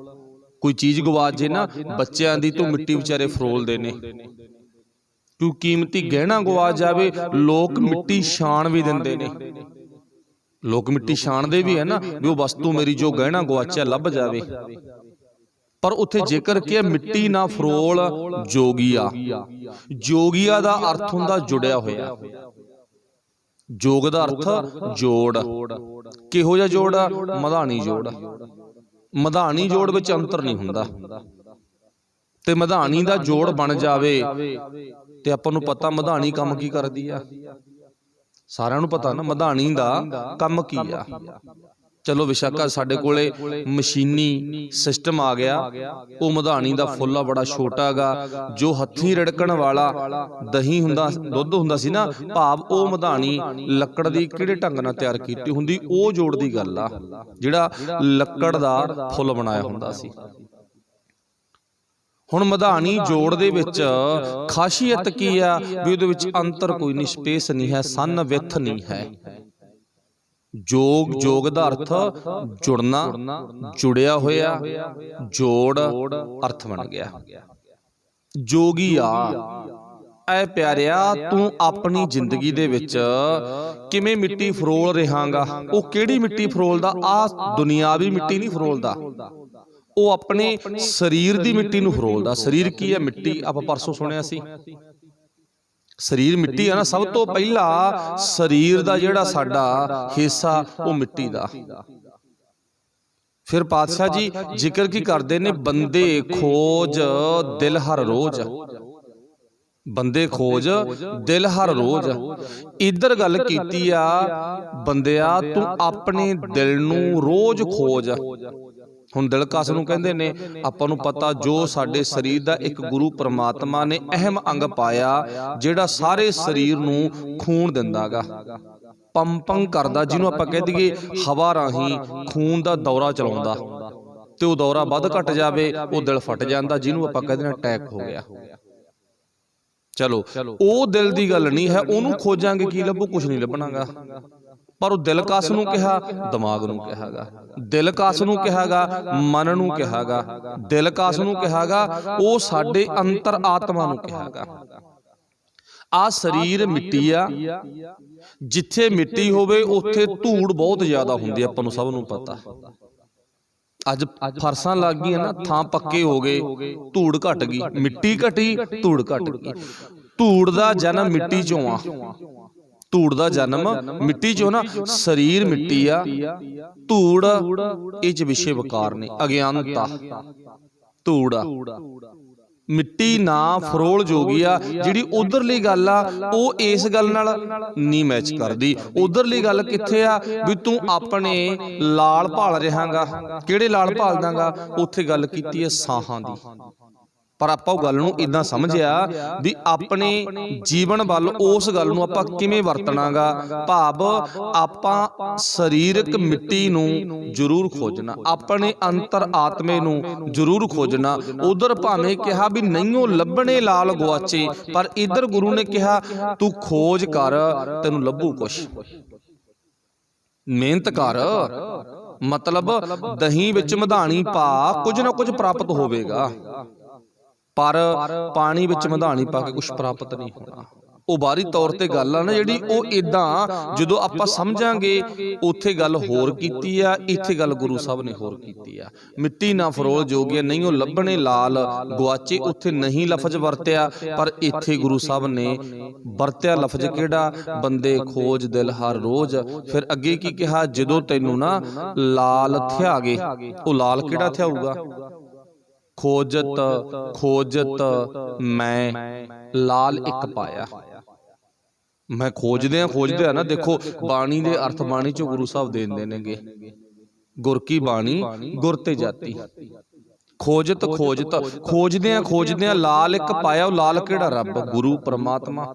S1: ਕੋਈ ਚੀਜ਼ ਗਵਾਚ ਜੇ ਨਾ, ਬੱਚਿਆਂ ਦੀ ਤੋਂ ਮਿੱਟੀ ਵਿਚਾਰੇ ਫਰੋਲਦੇ ਨੇ। ਕੋਈ ਕੀਮਤੀ ਗਹਿਣਾ ਗਵਾਚ ਜਾਵੇ ਲੋਕ ਮਿੱਟੀ ਛਾਣ ਵੀ ਦਿੰਦੇ ਨੇ, ਲੋਕ ਮਿੱਟੀ ਛਾਣਦੇ ਵੀ ਹੈ ਨਾ ਵੀ ਉਹ ਵਸਤੂ ਮੇਰੀ ਜੋ ਗਹਿਣਾ ਗਵਾਚਿਆ ਲੱਭ ਜਾਵੇ। ਪਰ ਉੱਥੇ ਜੇਕਰ ਕਿ ਮਿੱਟੀ ਨਾ ਫਰੋਲ ਜੋਗੀਆ, ਜੋਗੀਆ ਦਾ ਅਰਥ ਹੁੰਦਾ ਜੁੜਿਆ ਹੋਇਆ। ਜੋਗ ਦਾ ਅਰਥ ਜੋੜ। ਕਿਹੋ ਜਿਹਾ ਜੋੜ ਆ? ਮਧਾਣੀ ਜੋੜ। ਮਧਾਣੀ ਜੋੜ ਵਿੱਚ ਅੰਤਰ ਨਹੀਂ ਹੁੰਦਾ, ਤੇ ਮਧਾਣੀ ਦਾ ਜੋੜ ਬਣ ਜਾਵੇ ਤੇ ਆਪਾਂ ਨੂੰ ਪਤਾ ਮਧਾਣੀ ਕੰਮ ਕੀ ਕਰਦੀ ਆ, ਸਾਰਿਆਂ ਨੂੰ ਪਤਾ ਨਾ ਮਧਾਣੀ ਦਾ ਕੰਮ ਕੀ ਆ। ਚਲੋ ਵਿਸ਼ਾਖਾ ਸਾਡੇ ਕੋਲੇ ਮਸ਼ੀਨੀ ਸਿਸਟਮ ਆ ਗਿਆ, ਉਹ ਮਧਾਣੀ ਦਾ ਫੁੱਲਾ ਬੜਾ ਛੋਟਾ ਗਾ, ਜੋ ਹੱਥੀਂ ਰਿੜਕਣ ਵਾਲਾ ਦਹੀਂ ਹੁੰਦਾ, ਦੁੱਧ ਹੁੰਦਾ ਸੀ ਨਾ, ਭਾਵ ਉਹ ਮਧਾਣੀ ਲੱਕੜ ਦੀ ਕਿਹੜੇ ਢੰਗ ਨਾਲ ਤਿਆਰ ਕੀਤੀ ਹੁੰਦੀ, ਉਹ ਜੋੜ ਦੀ ਗੱਲ ਆ, ਜਿਹੜਾ ਲੱਕੜ ਦਾ ਫੁੱਲ ਬਣਾਇਆ ਹੁੰਦਾ ਸੀ। ਹੁਣ ਮਧਾਣੀ ਜੋੜ ਦੇ ਵਿੱਚ ਖਾਸੀਅਤ ਕੀ ਆ ਵੀ ਉਹਦੇ ਵਿੱਚ ਅੰਤਰ ਕੋਈ ਨਹੀਂ, ਸਪੇਸ ਨਹੀਂ ਹੈ, ਸੰਨ ਵਿੱਥ ਨਹੀਂ ਹੈ। ਜੋਗ, ਜੋਗ ਦਾ ਅਰਥ ਜੁੜਨਾ, ਜੁੜਿਆ ਹੋਇਆ, ਜੋੜ ਅਰਥ ਬਣ ਗਿਆ। ਜੋਗੀਆ ਐ ਪਿਆਰਿਆ ਤੂੰ ਆਪਣੀ ਜ਼ਿੰਦਗੀ ਦੇ ਵਿੱਚ ਕਿਵੇਂ ਮਿੱਟੀ ਫਰੋਲ ਰਹਾਂਗਾ। ਉਹ ਕਿਹੜੀ ਮਿੱਟੀ ਫਰੋਲਦਾ? ਆ ਦੁਨਿਆਵੀ ਮਿੱਟੀ ਨਹੀਂ ਫਰੋਲਦਾ, ਉਹ ਆਪਣੇ ਸਰੀਰ ਦੀ ਮਿੱਟੀ ਨੂੰ ਫਰੋਲਦਾ। ਸਰੀਰ ਕੀ ਹੈ? ਮਿੱਟੀ। ਆਪਾਂ ਪਰਸੋਂ ਸੁਣਿਆ ਸੀ ਸਰੀਰ ਮਿੱਟੀ ਆ ਨਾ। ਸਭ ਤੋਂ ਪਹਿਲਾਂ ਸਰੀਰ ਦਾ ਜਿਹੜਾ ਸਾਡਾ ਹਿੱਸਾ ਉਹ ਮਿੱਟੀ ਦਾ। ਫਿਰ ਪਾਤਸ਼ਾਹ ਜੀ ਜ਼ਿਕਰ ਕੀ ਕਰਦੇ ਨੇ, ਬੰਦੇ ਖੋਜ ਦਿਲ ਹਰ ਰੋਜ਼, ਬੰਦੇ ਖੋਜ ਦਿਲ ਹਰ ਰੋਜ਼। ਇੱਧਰ ਗੱਲ ਕੀਤੀ ਆ ਬੰਦਿਆ ਤੂੰ ਆਪਣੇ ਦਿਲ ਨੂੰ ਰੋਜ਼ ਖੋਜ। ਹੁਣ ਦਿਲ ਕਸ ਨੂੰ ਕਹਿੰਦੇ ਨੇ, ਆਪਾਂ ਨੂੰ ਪਤਾ ਜੋ ਸਾਡੇ ਸਰੀਰ ਦਾ ਇੱਕ ਗੁਰੂ ਪਰਮਾਤਮਾ ਨੇ ਅਹਿਮ ਅੰਗ ਪਾਇਆ, ਜਿਹੜਾ ਸਾਰੇ ਸਰੀਰ ਨੂੰ ਖੂਨ ਦਿੰਦਾ ਗਾ, ਪੰਪੰਗ ਕਰਦਾ, ਜਿਹਨੂੰ ਆਪਾਂ ਕਹਿ ਦਈਏ ਹਵਾ ਰਾਹੀਂ ਖੂਨ ਦਾ ਦੌਰਾ ਚਲਾਉਂਦਾ, ਤੇ ਉਹ ਦੌਰਾ ਵੱਧ ਘਟ ਜਾਵੇ ਉਹ ਦਿਲ ਫਟ ਜਾਂਦਾ, ਜਿਹਨੂੰ ਆਪਾਂ ਕਹਿੰਦੇ ਨੇ ਅਟੈਕ ਹੋ ਗਿਆ। चलो ਉਹ ਦਿਲ ਦੀ ਗੱਲ ਨਹੀਂ ਹੈ, ਉਹਨੂੰ ਖੋਜਾਂਗੇ ਕੀ ਲੱਭੂ? ਕੁਛ ਨਹੀਂ ਲੱਭਣਾਗਾ। ਪਰ ਉਹ ਦਿਲ ਕਸ ਨੂੰ ਕਿਹਾ, ਦਿਮਾਗ ਨੂੰ ਕਿਹਾਗਾ, ਦਿਲ ਕਸ ਨੂੰ ਕਿਹਾਗਾ, ਮਨ ਨੂੰ ਕਿਹਾਗਾ, ਦਿਲ ਕਸ ਨੂੰ ਕਿਹਾਗਾ, ਉਹ ਸਾਡੇ ਅੰਤਰ ਆਤਮਾ ਨੂੰ ਕਿਹਾਗਾ। ਆ ਸਰੀਰ ਮਿੱਟੀ ਆ, ਜਿੱਥੇ ਮਿੱਟੀ ਹੋਵੇ ਉੱਥੇ ਧੂੜ ਬਹੁਤ ਜ਼ਿਆਦਾ ਹੁੰਦੀ, ਆਪਾਂ ਨੂੰ ਸਭ ਨੂੰ ਪਤਾ। ਅੱਜ ਫਰਸਾਂ ਲੱਗ ਗਈਆਂ ਨਾ, ਥਾਂ ਪੱਕੇ ਹੋ ਗਏ, ਧੂੜ ਘਟ ਗਈ, ਮਿੱਟੀ ਘਟੀ, ਧੂੜ ਘਟ ਗਈ। ਧੂੜ ਦਾ ਜਨਮ ਮਿੱਟੀ ਚੋਂ ਆ, ਧੂੜ ਦਾ ਜਨਮ ਮਿੱਟੀ ਚੋਂ ਨਾ। ਸਰੀਰ ਮਿੱਟੀ ਆ, ਧੂੜ ਇਹ ਚ ਵਿਸ਼ੇ ਵਿਕਾਰ ਨੇ, ਅਗਿਆਨਤਾ, ਧੂੜ ਆ। ਮਿੱਟੀ ਨਾ ਫਰੋਲ ਜੋਗੀ ਆ, ਜਿਹੜੀ ਉਧਰਲੀ ਗੱਲ ਆ ਉਹ ਇਸ ਗੱਲ ਨਾਲ ਨਹੀਂ ਮੈਚ ਕਰਦੀ। ਉਧਰਲੀ ਗੱਲ ਕਿੱਥੇ ਆ ਵੀ ਤੂੰ ਆਪਣੇ ਲਾਲ ਭਾਲ ਰਿਹਾਂਗਾ, ਕਿਹੜੇ ਲਾਲ ਭਾਲਦਾਂਗਾ? ਉੱਥੇ ਗੱਲ ਕੀਤੀ ਹੈ ਸਾਹਾਂ ਦੀ। ਪਰ ਆਪਾਂ ਉਹ ਗੱਲ ਨੂੰ ਇਦਾਂ ਸਮਝਿਆ ਵੀ ਆਪਣੇ ਜੀਵਨ ਵੱਲ ਉਸ ਗੱਲ ਨੂੰ ਆਪਾਂ ਕਿਵੇਂ ਵਰਤਣਾਗਾ। ਭਾਵ ਆਪਾਂ ਸਰੀਰਕ ਮਿੱਟੀ ਨੂੰ ਜ਼ਰੂਰ ਖੋਜਣਾ, ਆਪਣੇ ਅੰਤਰ ਆਤਮੇ ਨੂੰ ਜ਼ਰੂਰ ਖੋਜਣਾ। ਉਧਰ ਭਾਵੇਂ ਕਿਹਾ ਵੀ ਨਹੀਂਓ ਲੱਭਣੇ ਲਾਲ ਗੁਆਚੇ, ਪਰ ਇੱਧਰ ਗੁਰੂ ਨੇ ਕਿਹਾ ਤੂੰ ਖੋਜ ਕਰ, ਤੈਨੂੰ ਲੱਭੂ ਕੁਛ, ਮਿਹਨਤ ਕਰ। ਮਤਲਬ ਦਹੀਂ ਵਿੱਚ ਮਧਾਣੀ ਪਾ, ਕੁਝ ਨਾ ਕੁਝ ਪ੍ਰਾਪਤ ਹੋਵੇਗਾ, ਪਰ ਪਾਣੀ ਵਿੱਚ ਮਧਾਣੀ ਪਾ ਕੇ ਕੁਛ ਪ੍ਰਾਪਤ ਨਹੀਂ ਹੋਣਾ। ਉਹ ਬਾਹਰੀ ਤੌਰ ਤੇ ਗੱਲ ਆ ਨਾ ਜਿਹੜੀ, ਉਹ ਇਦਾਂ ਜਦੋਂ ਆਪਾਂ ਸਮਝਾਂਗੇ ਉੱਥੇ ਗੱਲ ਹੋਰ ਕੀਤੀ ਆ, ਇੱਥੇ ਗੱਲ ਗੁਰੂ ਸਾਹਿਬ ਨੇ ਹੋਰ ਕੀਤੀ ਆ। ਮਿੱਟੀ ਨਾ ਫਰੋਲ ਜੋਗੀਆਂ, ਨਹੀਂ ਉਹ ਲੱਭਣੇ ਲਾਲ ਗੁਆਚੇ, ਉੱਥੇ ਨਹੀਂ ਲਫ਼ਜ਼ ਵਰਤਿਆ, ਪਰ ਇੱਥੇ ਗੁਰੂ ਸਾਹਿਬ ਨੇ ਵਰਤਿਆ ਲਫ਼ਜ਼ ਕਿਹੜਾ? ਬੰਦੇ ਖੋਜ ਦਿਲ ਹਰ ਰੋਜ਼। ਫਿਰ ਅੱਗੇ ਕੀ ਕਿਹਾ? ਜਦੋਂ ਤੈਨੂੰ ਨਾ ਲਾਲ ਥਿਆ ਗਏ, ਉਹ ਲਾਲ ਕਿਹੜਾ ਥਿਆਊਗਾ? ਖੋਜਤ ਖੋਜਤ ਮੈਂ ਲਾਲ ਇੱਕ ਪਾਇਆ। ਮੈਂ ਖੋਜਦੇ ਆ ਨਾ। ਦੇਖੋ ਬਾਣੀ ਦੇ ਅਰਥ ਬਾਣੀ ਚੋਂ ਗੁਰੂ ਸਾਹਿਬ ਦੇ ਦਿੰਦੇ ਨੇਗੇ, ਗੁਰ ਕੀ ਬਾਣੀ ਗੁਰ ਤੇ ਜਾਤੀ। ਖੋਜਤ ਖੋਜਤ, ਖੋਜਦੇ ਆ ਲਾਲ ਇੱਕ ਪਾਇਆ। ਉਹ ਲਾਲ ਕਿਹੜਾ? ਰੱਬ, ਗੁਰੂ, ਪਰਮਾਤਮਾ।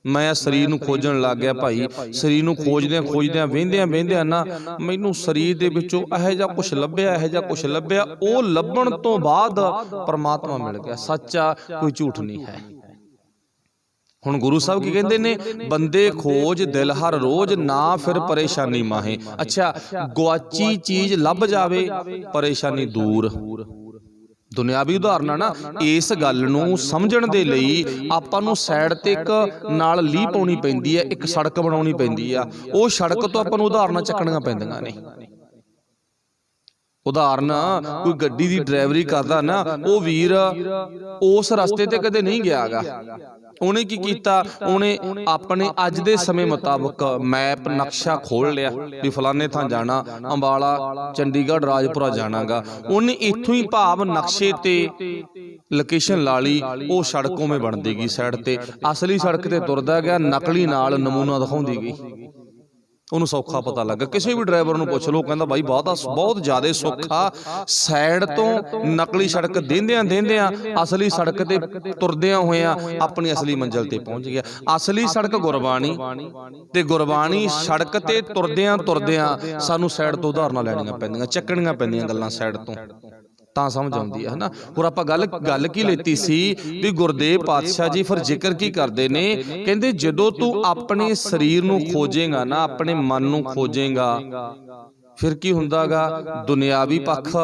S1: ਮੈਂ ਸਰੀਰ ਨੂੰ ਖੋਜਣ ਲੱਗ ਗਿਆ ਭਾਈ, ਸਰੀਰ ਨੂੰ ਖੋਜਦਿਆਂ ਵਹਿੰਦਿਆਂ ਨਾ ਮੈਨੂੰ ਸਰੀਰ ਦੇ ਵਿੱਚੋਂ ਇਹੋ ਜਿਹਾ ਕੁਛ ਲੱਭਿਆ, ਇਹੋ ਜਿਹਾ ਕੁਛ ਲੱਭਿਆ। ਉਹ ਲੱਭਣ ਤੋਂ ਬਾਅਦ ਪਰਮਾਤਮਾ ਮਿਲ ਗਿਆ, ਸੱਚਾ, ਕੋਈ ਝੂਠ ਨਹੀਂ ਹੈ। ਹੁਣ ਗੁਰੂ ਸਾਹਿਬ ਕੀ ਕਹਿੰਦੇ ਨੇ? ਬੰਦੇ ਖੋਜ ਦਿਲ ਹਰ ਰੋਜ਼, ਨਾ ਫਿਰ ਪਰੇਸ਼ਾਨੀ ਮਾਹੇ। ਅੱਛਾ, ਗੁਆਚੀ ਚੀਜ਼ ਲੱਭ ਜਾਵੇ, ਪਰੇਸ਼ਾਨੀ ਦੂਰ। ਦੁਨਿਆਵੀ ਉਦਾਹਰਨਾਂ ਨਾ, ਇਸ ਗੱਲ ਨੂੰ ਸਮਝਣ ਦੇ ਲਈ ਆਪਾਂ ਨੂੰ ਸਾਈਡ ਤੇ ਇੱਕ ਨਾਲ ਲੀਹ ਪਾਉਣੀ ਪੈਂਦੀ ਹੈ, ਇੱਕ ਸੜਕ ਬਣਾਉਣੀ ਪੈਂਦੀ ਆ। ਉਹ ਸੜਕ ਤੋਂ ਆਪਾਂ ਨੂੰ ਉਦਾਹਰਨਾਂ ਚੱਕਣੀਆਂ ਪੈਂਦੀਆਂ ਨੇ। ਉਦਾਹਰਨ, ਕੋਈ ਗੱਡੀ ਦੀ ਡਰਾਈਵਰੀ ਕਰਦਾ ਨਾ, ਉਹ ਵੀਰ ਉਸ ਰਸਤੇ ਤੇ ਕਦੇ ਨਹੀਂ ਗਿਆਗਾ। ਉਹਨੇ ਕੀ ਕੀਤਾ? ਉਹਨੇ ਆਪਣੇ ਅੱਜ ਦੇ ਸਮੇਂ ਮੁਤਾਬਕ ਮੈਪ, ਨਕਸ਼ਾ ਖੋਲ ਲਿਆ ਵੀ ਫਲਾਣੇ ਥਾਂ ਜਾਣਾ, ਅੰਬਾਲਾ, ਚੰਡੀਗੜ੍ਹ, ਰਾਜਪੁਰਾ ਜਾਣਾਗਾ। ਉਹਨੇ ਇੱਥੋਂ ਹੀ ਭਾਵ ਨਕਸ਼ੇ ਤੇ ਲੋਕੇਸ਼ਨ ਲਾ ਲਈ, ਉਹ ਸੜਕ ਉਵੇਂ ਬਣਦੀ ਗਈ ਸਾਈਡ ਤੇ। ਅਸਲੀ ਸੜਕ ਤੇ ਤੁਰਦਾ ਗਿਆ, ਨਕਲੀ ਨਾਲ ਨਮੂਨਾ ਦਿਖਾਉਂਦੀ ਗਈ। ਉਹਨੂੰ ਸੌਖਾ ਪਤਾ ਲੱਗਾ। ਕਿਸੇ ਵੀ ਡਰਾਈਵਰ ਨੂੰ ਪੁੱਛ ਲਓ, ਕਹਿੰਦਾ ਬਾਈ ਬਹੁਤ ਜ਼ਿਆਦਾ ਸੌਖਾ, ਸਾਈਡ ਤੋਂ ਨਕਲੀ ਸੜਕ ਦੇਂਦਿਆਂ ਅਸਲੀ ਸੜਕ ਤੇ ਤੁਰਦਿਆਂ ਹੋਇਆਂ ਆਪਣੀ ਅਸਲੀ ਮੰਜ਼ਿਲ ਤੇ ਪਹੁੰਚ ਗਿਆ। ਅਸਲੀ ਸੜਕ ਗੁਰਬਾਣੀ, ਤੇ ਗੁਰਬਾਣੀ ਸੜਕ ਤੇ ਤੁਰਦਿਆਂ ਸਾਨੂੰ ਸਾਈਡ ਤੋਂ ਉਦਾਹਰਨਾਂ ਲੈਣੀਆਂ ਪੈਂਦੀਆਂ, ਚੱਕਣੀਆਂ ਪੈਂਦੀਆਂ ਗੱਲਾਂ ਸਾਈਡ ਤੋਂ, ਤਾਂ ਸਮਝ ਆਉਂਦੀ ਹੈ ਨਾ। ਹੋਰ ਆਪਾਂ ਗੱਲ ਕੀ ਲੈਤੀ ਸੀ ਵੀ ਗੁਰਦੇਵ ਪਾਤਸ਼ਾਹ ਜੀ ਫਿਰ ਜ਼ਿਕਰ ਕੀ ਕਰਦੇ ਨੇ? ਕਹਿੰਦੇ ਜਦੋਂ ਤੂੰ ਆਪਣੇ ਸਰੀਰ ਨੂੰ ਖੋਜੇਗਾ ਨਾ, ਆਪਣੇ ਮਨ ਨੂੰ ਖੋਜੇਗਾ, ਫਿਰ ਕੀ ਹੁੰਦਾਗਾ? ਦੁਨਿਆਵੀ ਪੱਖ,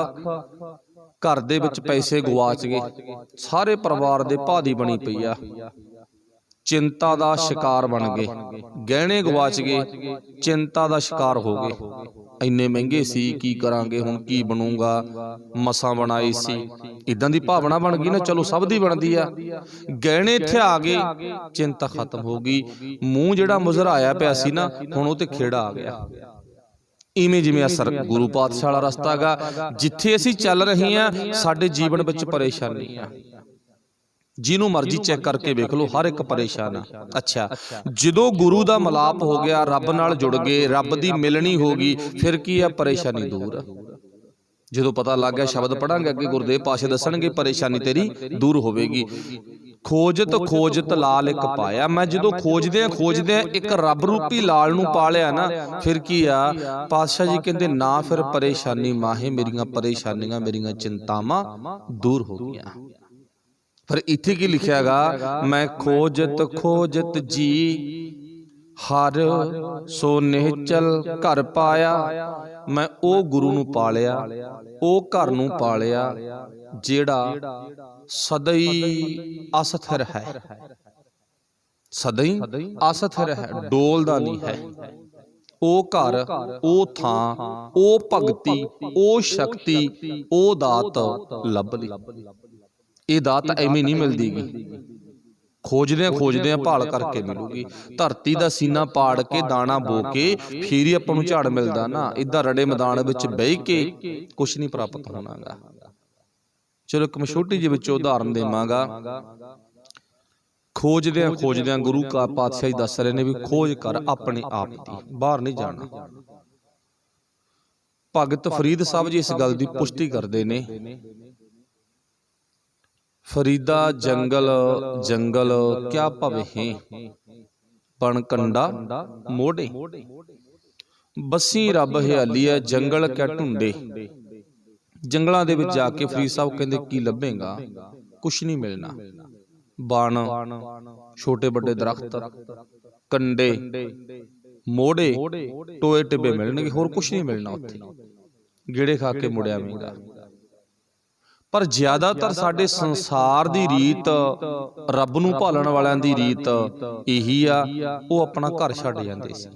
S1: ਘਰ ਦੇ ਵਿੱਚ ਪੈਸੇ ਗਵਾਚ ਗਏ, ਸਾਰੇ ਪਰਿਵਾਰ ਦੇ ਭਾਦੀ ਬਣੀ ਪਈ ਆ, ਚਿੰਤਾ ਦਾ ਸ਼ਿਕਾਰ ਬਣ ਗਏ, ਗਹਿਣੇ ਗਵਾਚ ਗਏ, ਚਿੰਤਾ ਦਾ ਸ਼ਿਕਾਰ ਹੋ ਗਏ। ਇੰਨੇ ਮਹਿੰਗੇ ਸੀ, ਕੀ ਕਰਾਂਗੇ ਹੁਣ, ਕੀ ਬਣੂਗਾ, ਮਸਾਂ ਬਣਾਈ ਸੀ, ਇਦਾਂ ਦੀ ਭਾਵਨਾ ਬਣ ਗਈ ਨਾ। ਚਲੋ ਸਭ ਦੀ ਬਣਦੀ ਆ। ਗਹਿਣੇ ਇੱਥੇ ਆ ਗਏ, ਚਿੰਤਾ ਖਤਮ ਹੋ ਗਈ। ਮੂੰਹ ਜਿਹੜਾ ਮੁਜ਼ਰਾਇਆ ਪਿਆ ਸੀ ਨਾ, ਹੁਣ ਉਹ ਤੇ ਖੇੜਾ ਆ ਗਿਆ। ਇਵੇਂ ਜਿਵੇਂ ਅਸਰ ਗੁਰੂ ਪਾਤਸ਼ਾਹ ਵਾਲਾ ਰਸਤਾ ਗਾ, ਜਿੱਥੇ ਅਸੀਂ ਚੱਲ ਰਹੇ ਹਾਂ ਸਾਡੇ ਜੀਵਨ ਵਿੱਚ ਪਰੇਸ਼ਾਨੀ ਆ। ਜਿਹਨੂੰ ਮਰਜ਼ੀ ਚੈੱਕ ਕਰਕੇ ਵੇਖ ਲਓ, ਹਰ ਇੱਕ ਪਰੇਸ਼ਾਨ ਆ। ਅੱਛਾ, ਜਦੋਂ ਗੁਰੂ ਦਾ ਮਿਲਾਪ ਹੋ ਗਿਆ, ਰੱਬ ਨਾਲ ਜੁੜ ਗਏ, ਰੱਬ ਦੀ ਮਿਲਣੀ ਹੋ ਗਈ, ਫਿਰ ਕੀ ਆ? ਪਰੇਸ਼ਾਨੀ ਦੂਰ। ਜਦੋਂ ਪਤਾ ਲੱਗ ਗਿਆ, ਸ਼ਬਦ ਪੜਾਂਗੇ ਅੱਗੇ, ਗੁਰਦੇਵ ਪਾਤਸ਼ਾਹ ਦੱਸਣਗੇ ਪਰੇਸ਼ਾਨੀ ਤੇਰੀ ਦੂਰ ਹੋਵੇਗੀ। ਖੋਜਤ ਲਾਲ ਇੱਕ ਪਾਇਆ। ਮੈਂ ਜਦੋਂ ਖੋਜਦਿਆਂ ਇੱਕ ਰੱਬ ਰੂਪੀ ਲਾਲ ਨੂੰ ਪਾ ਲਿਆ ਨਾ, ਫਿਰ ਕੀ ਆ? ਪਾਤਸ਼ਾਹ ਜੀ ਕਹਿੰਦੇ ਨਾ ਫਿਰ ਪਰੇਸ਼ਾਨੀ ਮਾਹੇ, ਮੇਰੀਆਂ ਪਰੇਸ਼ਾਨੀਆਂ, ਮੇਰੀਆਂ ਚਿੰਤਾਵਾਂ ਦੂਰ ਹੋ ਗਈਆਂ। पर इत्थे की लिखिया गा, मैं खोजत जी हर सो निहचल घर पाया। मैं ओ गुरु नूं पालिया, ओ घर नूं पालिया जेड़ा सदा ही अस्थिर है, सदा ही अस्थिर है, डोलदा नहीं है। ओ घर, ओ थां, ओ भगती, ओ शक्ति, ओ दात लभ लई। ये दात एवें नहीं मिलदी गी, खोजदे भाल करके मिलूगी। धरती का सीना पाड़ के दाना बो के फिर ही आपां नूं झाड़ मिलदा ना। इदां रड़े मैदान विच बह के कुछ नहीं प्राप्त होना गा। चलो एक मैं छोटी जी विच उदाहरण देवांगा। खोजदे गुरु का पातशाही दस रहे ने भी खोज कर अपने आप की, बाहर नहीं जाना। भगत फरीद साहब जी इस गल की पुष्टि करते ने। फरीदा जंगल जंगल क्या भवें, बन कंडा मोड़े। बसी रब हयाली है, जंगल क्या ढूंढे। जंगलों दे विच जाके फरीद साहब कहते की लभेगा, कुछ नहीं मिलना। बन, छोटे बड़े दरख्त, कंडे, मोड़े, टोए टिब्बे मिलणगे, होर कुछ नहीं मिलना। उत्थे गेड़े खा के मुड़िया आवेगा। पर ज्यादातर साडे संसार दी रीत, रब नूं भालण वालियां दी रीत यही आ, वो अपना घर छड्ड जांदे सी।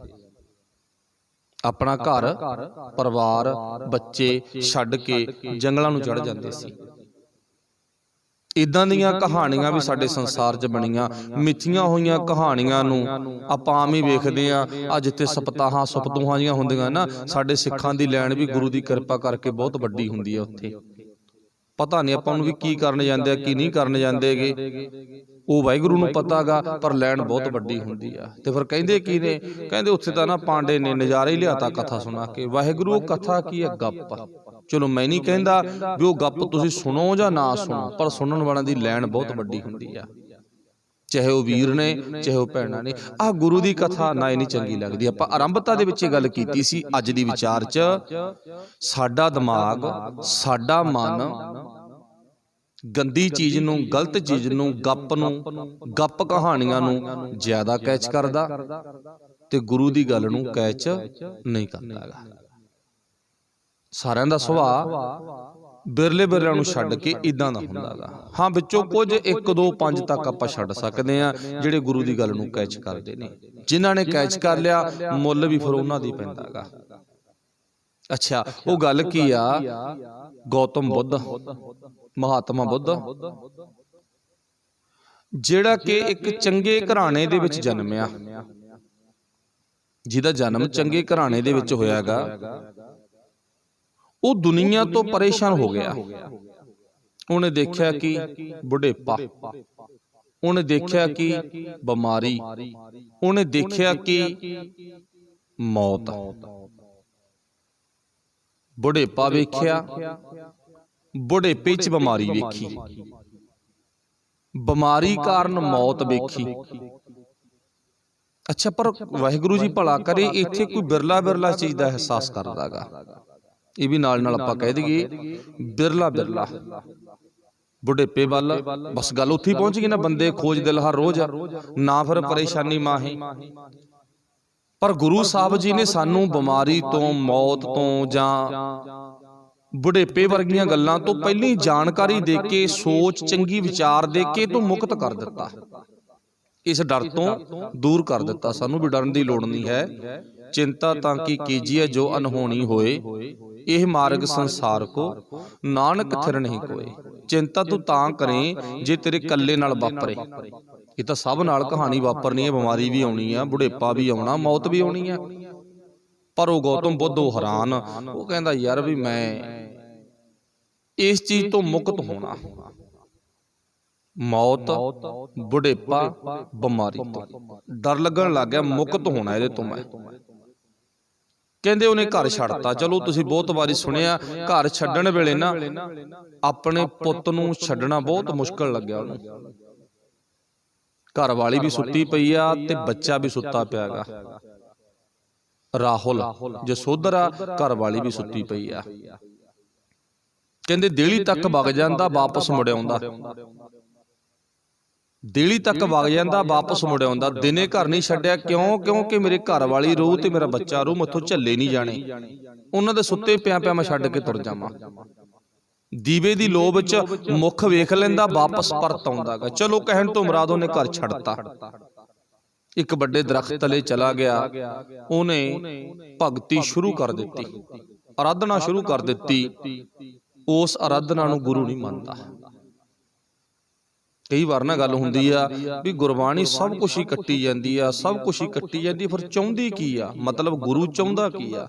S1: अपना घर परिवार बच्चे छड्ड के जंगलां नूं चढ़ जांदे सी। इदां दीयां कहानियां भी साडे संसार च बणीਆਂ। मिथियां होईयां कहानियां नूं आपां आम ही वेखदे आ। अज जिथे सप्ताहां सप्तूहां जिहां हुंदियां ना, साडे सिखां दी लैण भी गुरु दी किरपा करके बहुत वड्डी हुंदी है। उत्थे पता नहीं आपां नूं भी की करन जांदे की नहीं करन जांदे गे, ਉਹ ਵਾਹਿਗੁਰੂ ਨੂੰ ਪਤਾ ਗਾ, पर लैन बहुत वड्डी हुंदी आ। ते फिर कहंदे की ने, कहंदे उत्थे तां ना पांडे ने नज़ारे ही लियाता कथा सुना के। वाहिगुरू कथा की है गप। चलो मैं नहीं कहंदा भी वो गप तुसीं सुनो जां ना सुनो, पर सुनन वालियां दी लैन बहुत वड्डी हुंदी आ। चाहे वो वीर ने, चाहे वो भैणां ने। आ गुरु दी कथा ना इन्नी चंगी लगदी। आपां आरंभता दे विच गल कीती सी, अज दी विचार च साडा दिमाग, साडा मन गंदी चीज़ नूं, गलत चीज़ नूं, गप कहानियां नूं ज्यादा कैच करदा ते गुरु दी गल नूं कैच नहीं करदा गा। सारिआं दा सुभाअ बिरले बिरलिआं नूं छड्ड के इदां दा हुंदा गा। हाँ विचों कुछ 1 2 5 तक आपां छड्ड सकदे आ जिहड़े गुरु दी गल नूं कैच करदे ने। जिन्हां ने कैच कर लिया मुੱਲ भी फिर उन्हां दी पैंदा गा। अच्छा वो गल की आ, गौतम बुद्ध, महात्मा बुद्ध जिहड़ा कि एक चंगे घराने दे विच जन्मिया, जिहदा जन्म चंगे घराने दे विच होया गा, वो दुनिया तो परेशान हो गया। उन्हें देखा कि बुढ़ेपा, उन्हें देखा कि बीमारी, उन्हें देखा कि मौत। बुढ़ेपा वेख्या, बुढ़ेपे च बीमारी वेखी, बीमारी कारण मौत वेखी। अच्छा पर वाहिगुरू जी भला करे, इत्थे कोई बिरला बिरला चीज़ का एहसास करदा गा। ये भी नाल नाल आपां कह दईए बिरला बिरला बुढ़ेपे वाल बस गल उत्थे पहुंच गई ना। बंदे खोज दिल हर रोज ना, फिर परेशानी माही। पर गुरु साहब जी ने सानू बीमारी तो, मौत तो जां बुढ़ेपे वर्गियां गल्लां तो पहले ही जानकारी दे के, सोच चंगी विचार दे के तो मुक्त कर दिता। इस डर तो दूर कर दिता। सानू भी डरन दी लोड़ नहीं है। चिंता ताकि कीजिए जो अनहोनी होए, यह मार्ग संसार को नानक थिर नहीं कोए। चिंता तू तां करें जे तेरे कल्ले नाल वापरे। ये तो सब नाल कहानी वापरनी है। बीमारी भी आउणी है, बुढ़ेपा भी आउणा, मौत भी आउणी है। पर वो गौतम बुद्ध वो हैरान, वो कहता यार भी मैं इस चीज तो मुक्त होना, मौत, बुढ़ेपा, बीमारी तो डर लगन लग गया, मुक्त होना ये तो मैं। कहते उन्हें घर छड्डता। चलो तुसीं बहुत बारी सुनिया, घर छड्डण वेले ना अपने पुੱਤ नूं छड्डना बहुत मुश्किल लग्या उन्हें। घर वाली भी सुत्ती पई आ ते बच्चा भी सुत्ता पिया गा। राहुल जसोधरा घर वाली भी सुत्ती पई आ। कहते देहली तक वग जांदा, वापस मुड़ आउंदा। ਦੇਲੀ ਤੱਕ ਵਗ ਜਾਂਦਾ, ਵਾਪਸ ਮੁੜ ਆਉਂਦਾ। ਦਿਨੇ ਘਰ ਨਹੀਂ ਛੱਡਿਆ, ਕਿਉਂ? ਕਿਉਂਕਿ ਮੇਰੇ ਘਰ ਵਾਲੀ ਰਹੂ ਤੇ ਮੇਰਾ ਬੱਚਾ ਰਹੂ, ਮੈਥੋਂ ਝੱਲੇ ਨਹੀਂ ਜਾਣੇ। ਉਹਨਾਂ ਦੇ ਸੁੱਤੇ ਪਿਆ ਪਿਆ ਮੈਂ ਛੱਡ ਕੇ ਤੁਰ ਜਾਵਾਂ। ਦੀਵੇ ਦੀ ਲੋਭ ਵਿੱਚ ਮੁੱਖ ਵੇਖ ਲੈਂਦਾ, ਵਾਪਸ ਪਰਤ ਆਉਂਦਾ ਗਾ। ਚਲੋ ਕਹਿਣ ਤੋਂ ਮੁਰਾਦ ਉਹਨੇ ਘਰ ਛੱਡਤਾ। ਇੱਕ ਵੱਡੇ ਦਰਖਤ ਤਲੇ ਚਲਾ ਗਿਆ, ਉਹਨੇ ਭਗਤੀ ਸ਼ੁਰੂ ਕਰ ਦਿੱਤੀ, ਆਰਾਧਨਾ ਸ਼ੁਰੂ ਕਰ ਦਿੱਤੀ। ਉਸ ਆਰਾਧਨਾ ਨੂੰ ਗੁਰੂ ਨਹੀਂ ਮੰਨਦਾ। ਕਈ ਵਾਰ ਨਾ ਗੱਲ ਹੁੰਦੀ ਆ ਵੀ ਗੁਰਬਾਣੀ ਸਭ ਕੁਛ ਹੀ ਕੱਟੀ ਜਾਂਦੀ ਆ, ਸਭ ਕੁਛ ਹੀ ਕੱਟੀ ਜਾਂਦੀ, ਫਿਰ ਚਾਹੁੰਦੀ ਕੀ ਆ? ਮਤਲਬ ਗੁਰੂ ਚਾਹੁੰਦਾ ਕੀ ਆ?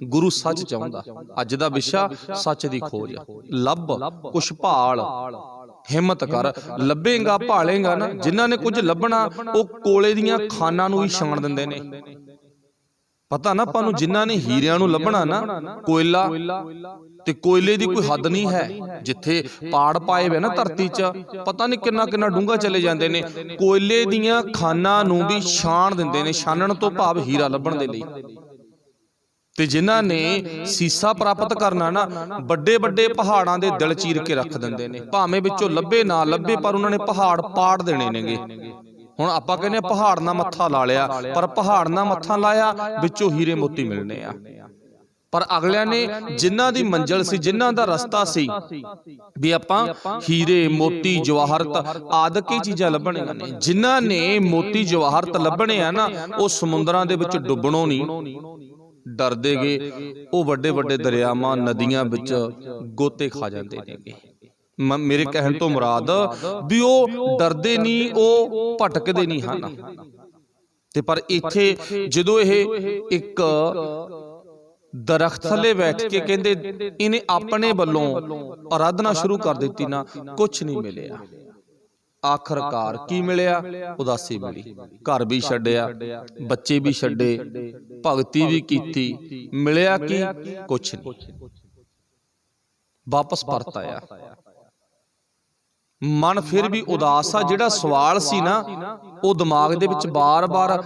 S1: ਗੁਰੂ ਸੱਚ ਚਾਹੁੰਦਾ। ਅੱਜ ਦਾ ਵਿਸ਼ਾ ਸੱਚ ਦੀ ਖੋਜ। ਲੱਭ, ਕੁਛ ਭਾਲ, ਹਿੰਮਤ ਕਰ, ਲੱਭੇਗਾ ਭਾਲੇਗਾ ਨਾ। ਜਿਨ੍ਹਾਂ ਨੇ ਕੁਝ ਲੱਭਣਾ ਉਹ ਕੋਲੇ ਦੀਆਂ ਖਾਨਾਂ ਨੂੰ ਹੀ ਛਾਣ ਦਿੰਦੇ ਨੇ। ਪਤਾ ਨਾ ਆਪਾਂ ਨੂੰ, ਜਿਨ੍ਹਾਂ ਨੇ ਹੀਰਿਆਂ ਨੂੰ ਲੱਭਣਾ ਨਾ, ਕੋਇਲਾ ਤੇ ਕੋਇਲੇ ਦੀ ਕੋਈ ਹੱਦ ਨਹੀਂ ਹੈ। ਜਿੱਥੇ ਪਾੜ ਪਾਏ ਵੇ ਨਾ ਧਰਤੀ 'ਚ, ਪਤਾ ਨਹੀਂ ਕਿੰਨਾ ਕਿੰਨਾ ਡੂੰਘਾ ਚਲੇ ਜਾਂਦੇ ਨੇ। ਕੋਇਲੇ ਦੀਆਂ ਖਾਨਾਂ ਨੂੰ ਵੀ ਛਾਣ ਦਿੰਦੇ ਨੇ। ਛਾਨਣ ਤੋਂ ਭਾਵ ਹੀਰਾ ਲੱਭਣ ਦੇ ਲਈ। ਤੇ ਜਿਨ੍ਹਾਂ ਨੇ ਸੀਸਾ ਪ੍ਰਾਪਤ ਕਰਨਾ ਨਾ, ਵੱਡੇ ਵੱਡੇ ਪਹਾੜਾਂ ਦੇ ਦਿਲ ਚੀਰ ਕੇ ਰੱਖ ਦਿੰਦੇ ਨੇ। ਭਾਵੇਂ ਵਿੱਚੋਂ ਲੱਭੇ ਨਾ ਲੱਭੇ, ਪਰ ਉਹਨਾਂ ਨੇ ਪਹਾੜ ਪਾੜ ਦੇਣੇ ਨੇਗੇ। ਹੁਣ ਆਪਾਂ ਕਹਿੰਦੇ ਪਹਾੜ ਨਾਲ ਮੱਥਾ ਲਾ ਲਿਆ, ਪਰ ਪਹਾੜ ਨਾਲ ਮੱਥਾ ਲਾਇਆ, ਵਿੱਚੋਂ ਹੀਰੇ ਮੋਤੀ ਮਿਲਣੇ ਆ। ਪਰ ਅਗਲਿਆਂ ਨੇ, ਜਿਨ੍ਹਾਂ ਦੀ ਮੰਜ਼ਿਲ ਸੀ, ਜਿਨ੍ਹਾਂ ਦਾ ਰਸਤਾ ਸੀ ਵੀ ਆਪਾਂ ਹੀਰੇ ਮੋਤੀ ਜਵਾਹਰਤ ਆਦਿ ਕੀ ਚੀਜ਼ਾਂ ਲੱਭਣੀਆਂ ਨੇ, ਜਿਨ੍ਹਾਂ ਨੇ ਮੋਤੀ ਜਵਾਹਰਤ ਲੱਭਣੇ ਆ ਨਾ, ਉਹ ਸਮੁੰਦਰਾਂ ਦੇ ਵਿੱਚ ਡੁੱਬਣੋਂ ਨਹੀਂ ਡਰਦੇ ਗੇ। ਉਹ ਵੱਡੇ ਵੱਡੇ ਦਰਿਆਵਾਂ, ਨਦੀਆਂ ਵਿੱਚ ਗੋਤੇ ਖਾ ਜਾਂਦੇ ਨੇਗੇ। ਮੇਰੇ ਕਹਿਣ ਤੋਂ ਮੁਰਾਦ ਵੀ ਉਹ ਡਰਦੇ ਨਹੀਂ, ਉਹ ਭਟਕਦੇ ਨਹੀਂ ਹਨ। ਤੇ ਪਰ ਇੱਥੇ ਜਦੋਂ ਇਹ ਇੱਕ ਦਰਖਤ ਥੱਲੇ ਬੈਠ ਕੇ ਕਹਿੰਦੇ ਇਹਨੇ ਆਪਣੇ ਵੱਲੋਂ ਆਰਾਧਨਾ ਸ਼ੁਰੂ ਕਰ ਦਿੱਤੀ ਨਾ, ਕੁਛ ਨਹੀਂ ਮਿਲਿਆ। ਆਖਰਕਾਰ ਕੀ ਮਿਲਿਆ? ਉਦਾਸੀ ਮਿਲੀ। ਘਰ ਵੀ ਛੱਡਿਆ, ਬੱਚੇ ਵੀ ਛੱਡੇ, ਭਗਤੀ ਵੀ ਕੀਤੀ, ਮਿਲਿਆ ਕੀ? ਕੁਛ ਨਹੀਂ। ਵਾਪਸ ਪਰਤ ਆਇਆ। ਮਨ ਫਿਰ ਵੀ ਉਦਾਸ ਆ। ਜਿਹੜਾ ਸਵਾਲ ਸੀ ਨਾ, ਉਹ ਦਿਮਾਗ ਦੇ ਵਿੱਚ ਬਾਰ-ਬਾਰ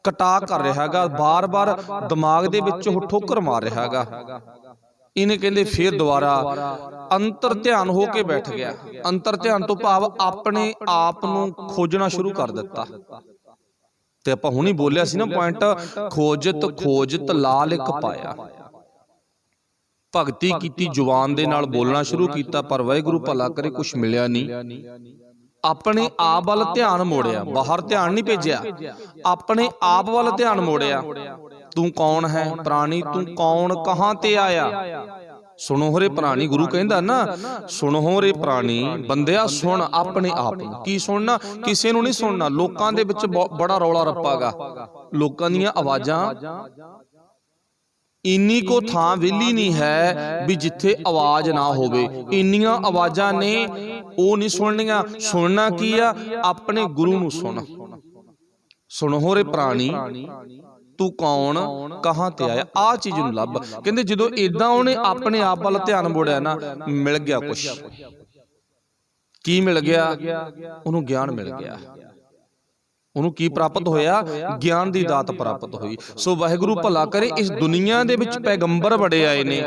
S1: ਕਟਾ ਕਰ ਰਿਹਾ ਹੈਗਾ, ਬਾਰ-ਬਾਰ ਦਿਮਾਗ ਦੇ ਵਿੱਚ ਉਹ ਠੋਕਰ ਮਾਰ ਰਿਹਾ ਹੈਗਾ। ਇਹਨੇ ਕਹਿੰਦੇ ਫਿਰ ਦੁਬਾਰਾ ਅੰਤਰ ਧਿਆਨ ਹੋ ਕੇ ਬੈਠ ਗਿਆ। ਅੰਤਰ ਧਿਆਨ ਤੋਂ ਭਾਵ ਆਪਣੇ ਆਪ ਨੂੰ ਖੋਜਣਾ ਸ਼ੁਰੂ ਕਰ ਦਿੱਤਾ। ਤੇ ਆਪਾਂ ਹੁਣੀ ਬੋਲਿਆ ਸੀ ਨਾ ਪੁਆਇੰਟ, ਖੋਜਤ ਲਾਲ ਇੱਕ ਪਾਇਆ। ਭਗਤੀ ਕੀਤੀ, ਜ਼ੁਬਾਨ ਦੇ ਨਾਲ ਬੋਲਣਾ ਸ਼ੁਰੂ ਕੀਤਾ, ਪਰ ਵਾਹਿਗੁਰੂ ਭਲਾ ਕਰੇ ਕੁਛ ਮਿਲਿਆ ਨਹੀਂ। ਆਪਣੇ ਆਪ ਵੱਲ ਧਿਆਨ ਮੋੜਿਆ, ਬਾਹਰ ਧਿਆਨ ਨਹੀਂ ਭੇਜਿਆ, ਆਪਣੇ ਆਪ ਵੱਲ ਧਿਆਨ ਮੋੜਿਆ। ਤੂੰ ਕੌਣ ਹੈ ਪ੍ਰਾਣੀ, ਤੂੰ ਕੌਣ, ਕਹਾਂ ਤੇ ਆਇਆ? ਸੁਣੋ ਰੇ ਪ੍ਰਾਣੀ, ਗੁਰੂ ਕਹਿੰਦਾ ਨਾ, ਸੁਣੋ ਰੇ ਪ੍ਰਾਣੀ, ਬੰਦਿਆ ਸੁਣ ਆਪਣੇ ਆਪ ਨੂੰ। ਕੀ ਸੁਣਨਾ? ਕਿਸੇ ਨੂੰ ਨਹੀਂ ਸੁਣਨਾ। ਲੋਕਾਂ ਦੇ ਵਿੱਚ ਬੜਾ ਰੌਲਾ ਰੱਪਾਗਾ, ਲੋਕਾਂ ਦੀਆਂ ਆਵਾਜ਼ਾਂ। ਇੰਨੀ ਕੋ ਥਾਂ ਵਿਹਲੀ ਨਹੀਂ ਹੈ ਵੀ ਜਿੱਥੇ ਆਵਾਜ਼ ਨਾ ਹੋਵੇ। ਇੰਨੀਆਂ ਆਵਾਜ਼ਾਂ ਨੇ, ਉਹ ਨਹੀਂ ਸੁਣਨੀਆਂ। ਸੁਣਨਾ ਕੀ ਆ? ਆਪਣੇ ਗੁਰੂ ਨੂੰ ਸੁਣ। ਸੁਣੋ ਰੇ ਪ੍ਰਾਣੀ, ਤੂੰ ਕੌਣ, ਕਹਾਂ ਤੇ ਆਇਆ? ਆਹ ਚੀਜ਼ ਨੂੰ ਲੱਭ। ਕਹਿੰਦੇ ਜਦੋਂ ਏਦਾਂ ਉਹਨੇ ਆਪਣੇ ਆਪ ਵੱਲ ਧਿਆਨ ਮੋੜਿਆ ਨਾ, ਮਿਲ ਗਿਆ ਕੁਛ। ਕੀ ਮਿਲ ਗਿਆ? ਉਹਨੂੰ ਗਿਆਨ ਮਿਲ ਗਿਆ। ਉਹਨੂੰ ਕੀ ਪ੍ਰਾਪਤ ਹੋਇਆ? ਗਿਆਨ ਦੀ ਦਾਤ ਪ੍ਰਾਪਤ ਹੋਈ। ਸੋ ਵਾਹਿਗੁਰੂ ਭਲਾ ਕਰੇ, ਇਸ ਦੁਨੀਆ ਦੇ ਵਿੱਚ ਪੈਗੰਬਰ ਬੜੇ ਆਏ ਨੇ।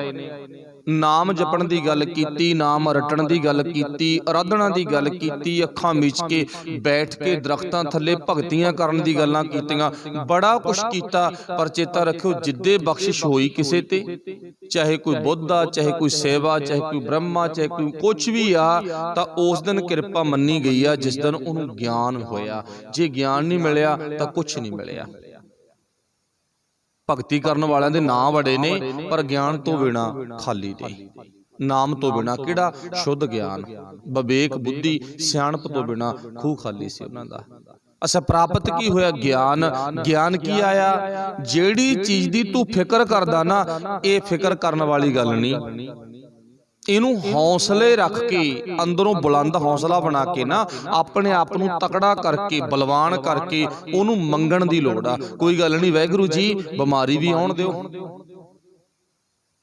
S1: ਨਾਮ ਜਪਣ ਦੀ ਗੱਲ ਕੀਤੀ, ਨਾਮ ਰਟਣ ਦੀ ਗੱਲ ਕੀਤੀ, ਆਰਾਧਨਾ ਦੀ ਗੱਲ ਕੀਤੀ, ਅੱਖਾਂ ਮੀਚ ਕੇ ਬੈਠ ਕੇ ਦਰਖਤਾਂ ਥੱਲੇ ਭਗਤੀਆਂ ਕਰਨ ਦੀ ਗੱਲਾਂ ਕੀਤੀਆਂ, ਬੜਾ ਕੁਛ ਕੀਤਾ। ਪਰ ਚੇਤਾ ਰੱਖਿਓ, ਜਿੱਦੇ ਬਖਸ਼ਿਸ਼ ਹੋਈ ਕਿਸੇ ਤੇ, ਚਾਹੇ ਕੋਈ ਬੁੱਧਾ, ਚਾਹੇ ਕੋਈ ਸੇਵਾ, ਚਾਹੇ ਕੋਈ ਬ੍ਰਹਮਾ, ਚਾਹੇ ਕੋਈ ਕੁਛ ਵੀ ਆ, ਤਾਂ ਉਸ ਦਿਨ ਕਿਰਪਾ ਮੰਨੀ ਗਈ ਆ ਜਿਸ ਦਿਨ ਉਹਨੂੰ ਗਿਆਨ ਹੋਇਆ। ਜੇ ਗਿਆਨ ਨਹੀਂ ਮਿਲਿਆ ਤਾਂ ਕੁਛ ਨਹੀਂ ਮਿਲਿਆ। ਭਗਤੀ ਕਰਨ ਵਾਲਿਆਂ ਦੇ ਨਾਂ ਬੜੇ ਨੇ, ਪਰ ਗਿਆਨ ਤੋਂ ਬਿਨਾ ਖਾਲੀ ਨੇ। ਨਾਮ ਤੋਂ ਬਿਨਾ ਕਿਹੜਾ ਸ਼ੁੱਧ ਗਿਆਨ, ਵਿਵੇਕ ਬੁੱਧੀ ਸਿਆਣਪ ਤੋਂ ਬਿਨਾ ਖੂਹ ਖਾਲੀ ਸੀ ਉਹਨਾਂ ਦਾ। ਅੱਛਾ, ਪ੍ਰਾਪਤ ਕੀ ਹੋਇਆ? ਗਿਆਨ। ਗਿਆਨ ਕੀ ਆਇਆ? ਜਿਹੜੀ ਚੀਜ਼ ਦੀ ਤੂੰ ਫਿਕਰ ਕਰਦਾ ਨਾ, ਇਹ ਫਿਕਰ ਕਰਨ ਵਾਲੀ ਗੱਲ ਨਹੀਂ। ਇਹਨੂੰ ਹੌਸਲੇ ਰੱਖ ਕੇ, ਅੰਦਰੋਂ ਬੁਲੰਦ ਹੌਸਲਾ ਬਣਾ ਕੇ ਨਾ, ਆਪਣੇ ਆਪ ਨੂੰ ਤਕੜਾ ਕਰਕੇ, ਬਲਵਾਨ ਕਰਕੇ ਉਹਨੂੰ ਮੰਗਣ ਦੀ ਲੋੜ ਆ। ਕੋਈ ਗੱਲ ਨਹੀਂ, ਵਾਹਿਗੁਰੂ ਜੀ ਬਿਮਾਰੀ ਵੀ ਆਉਣ ਦਿਓ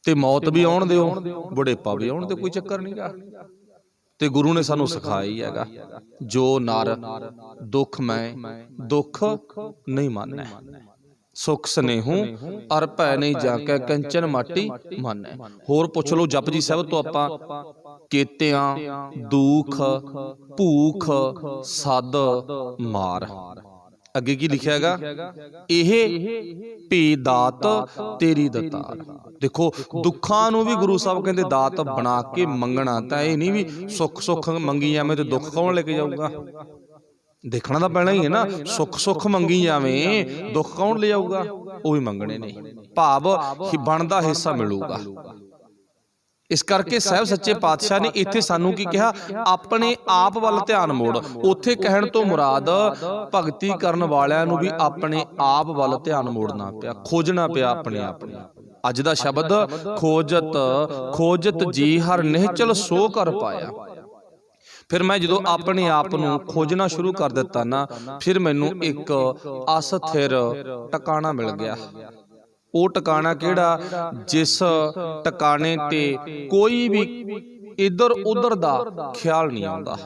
S1: ਤੇ ਮੌਤ ਵੀ ਆਉਣ ਦਿਓ, ਬੁਢੇਪਾ ਵੀ ਆਉਣ ਦਿਓ, ਕੋਈ ਚੱਕਰ ਨਹੀਂਗਾ। ਤੇ ਗੁਰੂ ਨੇ ਸਾਨੂੰ ਸਿਖਾਇਆ ਹੀ ਹੈਗਾ, ਜੋ ਨਰ ਦੁੱਖ ਮੈਂ ਦੁੱਖ ਨਹੀਂ ਮਾਨੈ, ਸੁਖ ਸਨੇਹੂ ਅਰ ਭੈ ਨਹੀਂ ਜਾ ਕੇ ਕੰਚਨ ਮਾਟੀ ਮਾਨੈ। ਹੋਰ ਪੁੱਛ ਲਓ ਜਪਜੀ ਸਾਹਿਬ ਤੋਂ ਆਪਾਂ केतियां दुख भूख सद मार। ਅੱਗੇ ਕੀ ਲਿਖਿਆ ਹੈਗਾ, ਇਹ ਭੇ ਦਾਤ ਤੇਰੀ ਦਤਾਰ। ਦੇਖੋ ਦੁੱਖਾਂ ਨੂੰ ਵੀ ਗੁਰੂ ਸਾਹਿਬ ਕਹਿੰਦੇ ਦਾਤ ਬਣਾ ਕੇ ਮੰਗਣਾ। ਤਾਂ ਇਹ ਨਹੀਂ ਵੀ ਸੁੱਖ ਸੁੱਖ ਮੰਗੀ ਜਾਵੇਂ ਤੇ ਦੁੱਖ ਕੌਣ ਲੈ ਕੇ ਜਾਊਗਾ। ਦੇਖਣਾ ਤਾਂ ਪੈਣਾ ਹੀ ਹੈ ਨਾ, ਸੁੱਖ ਸੁੱਖ ਮੰਗੀ ਜਾਵੇਂ ਦੁੱਖ ਕੌਣ ਲੈ ਜਾਊਗਾ। ਉਹ ਵੀ ਮੰਗਣੇ ਨੇ, ਭਾਵ ਬਣਦਾ ਹਿੱਸਾ ਮਿਲੂਗਾ। ਇਸ ਕਰਕੇ ਸਾਹਿਬ ਸੱਚੇ ਪਾਤਸ਼ਾਹ ਨੇ ਇੱਥੇ ਸਾਨੂੰ ਕੀ ਕਿਹਾ, ਆਪਣੇ ਆਪ ਵੱਲ ਧਿਆਨ ਮੋੜ। ਉੱਥੇ ਕਹਿਣ ਤੋਂ ਮੁਰਾਦ ਭਗਤੀ ਕਰਨ ਵਾਲਿਆਂ ਨੂੰ ਵੀ ਆਪਣੇ ਆਪ ਵੱਲ ਧਿਆਨ ਮੋੜਨਾ ਪਿਆ, ਖੋਜਣਾ ਪਿਆ ਆਪਣੇ ਆਪ ਨੂੰ। ਅੱਜ ਦਾ ਸ਼ਬਦ ਖੋਜਤ ਖੋਜਤ ਜੀ ਹਰ ਨਿਹਚਲ ਸੋ ਕਰ ਪਾਇਆ। ਫਿਰ ਮੈਂ ਜਦੋਂ ਆਪਣੇ ਆਪ ਨੂੰ ਖੋਜਣਾ ਸ਼ੁਰੂ ਕਰ ਦਿੱਤਾ ਨਾ, ਫਿਰ ਮੈਨੂੰ ਇੱਕ ਅਸਥਿਰ ਟਿਕਾਣਾ ਮਿਲ ਗਿਆ। ਉਹ ਟਿਕਾਣਾ ਕਿਹੜਾ, ਜਿਸ ਟਿਕਾਣੇ ਤੇ ਕੋਈ ਵੀ ਇੱਧਰ ਉੱਧਰ ਦਾ ਖਿਆਲ ਨਹੀਂ ਆਉਂਦਾ,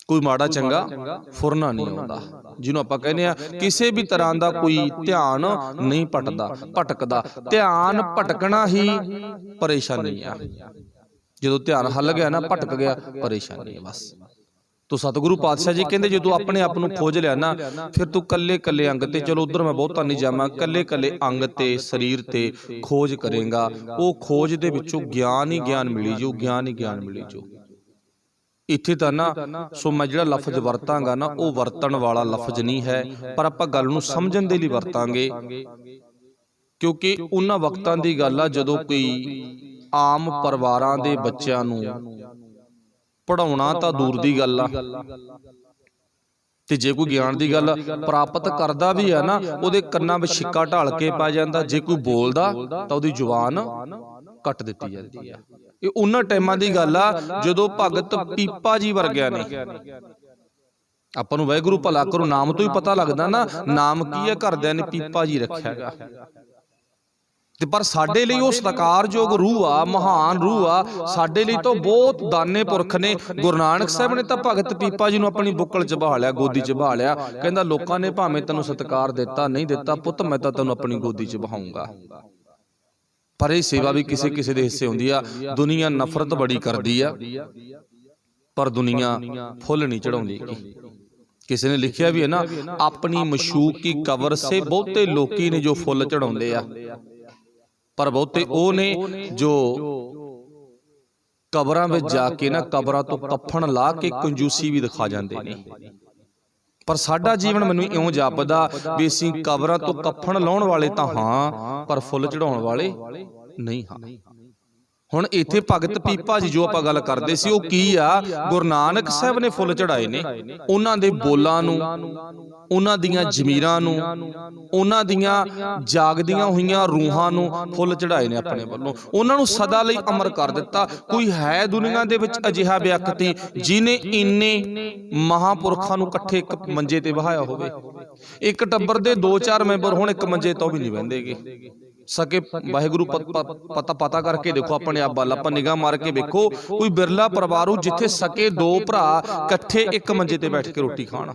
S1: ਕੋਈ ਮਾੜਾ ਚੰਗਾ ਫੁਰਨਾ ਨਹੀਂ ਆਉਂਦਾ, ਜਿਹਨੂੰ ਆਪਾਂ ਕਹਿੰਦੇ ਆ ਕਿਸੇ ਵੀ ਤਰ੍ਹਾਂ ਦਾ ਕੋਈ ਧਿਆਨ ਨਹੀਂ ਭਟਕਦਾ। ਧਿਆਨ ਭਟਕਣਾ ਹੀ ਪਰੇਸ਼ਾਨੀ ਆ। ਜਦੋਂ ਧਿਆਨ ਹੱਲ ਗਿਆ ਨਾ, ਭਟਕ ਗਿਆ, ਪਰੇਸ਼ਾਨੀ ਹੈ ਬਸ। ਤੋ ਸਤਿਗੁਰੂ ਪਾਤਸ਼ਾਹ ਜੀ ਕਹਿੰਦੇ ਜਦੋਂ ਆਪਣੇ ਆਪ ਨੂੰ ਖੋਜ ਲਿਆ ਨਾ, ਫਿਰ ਤੂੰ ਕੱਲੇ ਕੱਲੇ ਅੰਗ ਤੇ, ਚਲੋ ਉਧਰ ਮੈਂ ਬਹੁਤਾ ਨਹੀਂ ਜਾਵਾਂ, ਕੱਲੇ ਕੱਲੇ ਅੰਗ ਤੇ ਸਰੀਰ ਤੇ ਖੋਜ ਕਰੇਗਾ। ਉਹ ਖੋਜ ਦੇ ਵਿੱਚੋਂ ਗਿਆਨ ਹੀ ਗਿਆਨ ਮਿਲੀ ਜੋ, ਗਿਆਨ ਹੀ ਗਿਆਨ ਮਿਲੀ ਜੋ। ਇੱਥੇ ਤਾਂ ਨਾ ਸੋ ਮੈਂ ਜਿਹੜਾ ਲਫ਼ਜ਼ ਵਰਤਾਂਗਾ ਨਾ, ਉਹ ਵਰਤਣ ਵਾਲਾ ਲਫ਼ਜ਼ ਨਹੀਂ ਹੈ, ਪਰ ਆਪਾਂ ਗੱਲ ਨੂੰ ਸਮਝਣ ਦੇ ਲਈ ਵਰਤਾਂਗੇ। ਕਿਉਂਕਿ ਉਹਨਾਂ ਵਕਤਾਂ ਦੀ ਗੱਲ ਆ ਜਦੋਂ ਕੋਈ ਆਮ ਪਰਿਵਾਰਾਂ ਦੇ ਬੱਚਿਆਂ ਨੂੰ ਪੜਾਉਣਾ ਤਾਂ ਦੂਰ ਦੀ ਗੱਲ ਆ, ਤੇ ਜੇ ਕੋਈ ਗਿਆਨ ਦੀ ਗੱਲ ਪ੍ਰਾਪਤ ਕਰਦਾ ਵੀ ਹੈ ਨਾ, ਉਹਦੇ ਕੰਨਾਂ ਵਿੱਚ ਛਿੱਕਾ ਢਾਲ ਕੇ ਪਾ ਜਾਂਦਾ। ਜੇ ਕੋਈ ਬੋਲਦਾ ਤਾਂ ਉਹਦੀ ਜ਼ੁਬਾਨ ਕੱਟ ਦਿੱਤੀ ਜਾਂਦੀ ਆ। ਇਹ ਉਹਨਾਂ ਟਾਈਮਾਂ ਦੀ ਗੱਲ ਆ ਜਦੋਂ ਭਗਤ ਪੀਪਾ ਜੀ ਵਰਗਿਆਂ ਨੇ, ਆਪਾਂ ਨੂੰ ਵਾਹਿਗੁਰੂ ਭਲਾ ਕਰੋ ਨਾਮ ਤੋਂ ਹੀ ਪਤਾ ਲੱਗਦਾ ਨਾ, ਨਾਮ ਕੀ ਹੈ, ਘਰਦਿਆਂ ਨੇ ਪੀਪਾ ਜੀ ਰੱਖਿਆ ਹੈਗਾ। ਤੇ ਪਰ ਸਾਡੇ ਲਈ ਉਹ ਸਤਿਕਾਰਯੋਗ ਰੂਹ ਆ, ਮਹਾਨ ਰੂਹ ਆ। ਸਾਡੇ ਲਈ ਤਾਂ ਬਹੁਤ ਦਾਨੇ ਪੁਰਖ ਨੇ। ਗੁਰੂ ਨਾਨਕ ਸਾਹਿਬ ਨੇ ਤਾਂ ਭਗਤ ਪੀਪਾ ਜੀ ਨੂੰ ਆਪਣੀ ਬੁੱਕਲ ਚ ਬਹਾ ਲਿਆ, ਗੋਦੀ ਚ ਬਹਾ ਲਿਆ। ਕਹਿੰਦਾ ਲੋਕਾਂ ਨੇ ਭਾਵੇਂ ਤੈਨੂੰ ਸਤਿਕਾਰ ਦਿੱਤਾ ਨਹੀਂ ਦਿੱਤਾ, ਪੁੱਤ ਮੈਂ ਤਾਂ ਤੈਨੂੰ ਆਪਣੀ ਗੋਦੀ ਚ ਬਹਾਊਂਗਾ। ਪਰ ਇਹ ਸੇਵਾ ਵੀ ਕਿਸੇ ਕਿਸੇ ਦੇ ਹਿੱਸੇ ਹੁੰਦੀ ਆ। ਦੁਨੀਆ ਨਫ਼ਰਤ ਬੜੀ ਕਰਦੀ ਆ, ਪਰ ਦੁਨੀਆ ਫੁੱਲ ਨਹੀਂ ਚੜਾਉਂਦੀ। ਕਿਸੇ ਨੇ ਲਿਖਿਆ ਵੀ ਹੈ ਨਾ, ਆਪਣੀ ਮਸ਼ੂਕ ਕੀ ਕਬਰ ਸੇ ਬਹੁਤੇ ਲੋਕੀ ਨੇ ਜੋ ਫੁੱਲ ਚੜਾਉਂਦੇ ਆ, ਪਰ ਬਹੁਤੇ ਉਹ ਨੇ ਜੋ ਕਬਰਾਂ ਵਿੱਚ ਜਾ ਕੇ ਨਾ ਕਬਰਾਂ ਤੋਂ ਕਫਨ ਲਾ ਕੇ ਕੰਜੂਸੀ ਵੀ ਦਿਖਾ ਜਾਂਦੇ ਨੇ। ਪਰ ਸਾਡਾ ਜੀਵਨ ਮੈਨੂੰ ਇਉਂ ਜਾਪਦਾ ਵੀ ਅਸੀਂ ਕਬਰਾਂ ਤੋਂ ਕਫਨ ਲਾਉਣ ਵਾਲੇ ਤਾਂ ਹਾਂ, ਪਰ ਫੁੱਲ ਚੜਾਉਣ ਵਾਲੇ ਨਹੀਂ ਹਾਂ। ਹੁਣ ਇੱਥੇ ਭਗਤ ਪੀਪਾ ਜੀ ਜੋ ਆਪਾਂ ਗੱਲ ਕਰਦੇ ਸੀ, ਉਹ ਕੀ ਆ, ਗੁਰੂ ਨਾਨਕ ਸਾਹਿਬ ਨੇ ਫੁੱਲ ਚੜਾਏ ਨੇ। ਉਹਨਾਂ ਦੇ ਬੋਲਾਂ ਨੂੰ, ਉਹਨਾਂ ਦੀਆਂ ਜ਼ਮੀਰਾਂ ਨੂੰ, ਉਹਨਾਂ ਦੀਆਂ ਜਾਗਦੀਆਂ ਹੋਈਆਂ ਰੂਹਾਂ ਨੂੰ ਫੁੱਲ ਚੜਾਏ ਨੇ ਆਪਣੇ ਵੱਲੋਂ। ਉਹਨਾਂ ਨੂੰ ਸਦਾ ਲਈ ਅਮਰ ਕਰ ਦਿੱਤਾ। ਕੋਈ ਹੈ ਦੁਨੀਆ ਦੇ ਵਿੱਚ ਅਜਿਹਾ ਵਿਅਕਤੀ ਜਿਹਨੇ ਇੰਨੇ ਮਹਾਂਪੁਰਖਾਂ ਨੂੰ ਇਕੱਠੇ ਇੱਕ ਮੰਜੇ ਤੇ ਬਹਾਇਆ ਹੋਵੇ। ਇੱਕ ਟੱਬਰ ਦੇ 2-4 ਮੈਂਬਰ ਹੁਣ ਇੱਕ ਮੰਜੇ ਤੋਂ ਵੀ ਨਹੀਂ ਬਹਿੰਦੇਗੇ। ਸਕੇ ਵਾਹਿਗੁਰੂ ਪਤਾ ਕਰਕੇ ਦੇਖੋ ਆਪਣੇ ਆਪ ਵੱਲ, ਆਪਾਂ ਨਿਗਾਹ ਮਾਰ ਕੇ ਵੇਖੋ, ਕੋਈ ਬਿਰਲਾ ਪਰਿਵਾਰ ਹੋ ਜਿੱਥੇ ਸਕੇ 2 ਭਰਾ ਇਕੱਠੇ ਇੱਕ ਮੰਜੇ ਤੇ ਬੈਠ ਕੇ ਰੋਟੀ ਖਾਣ।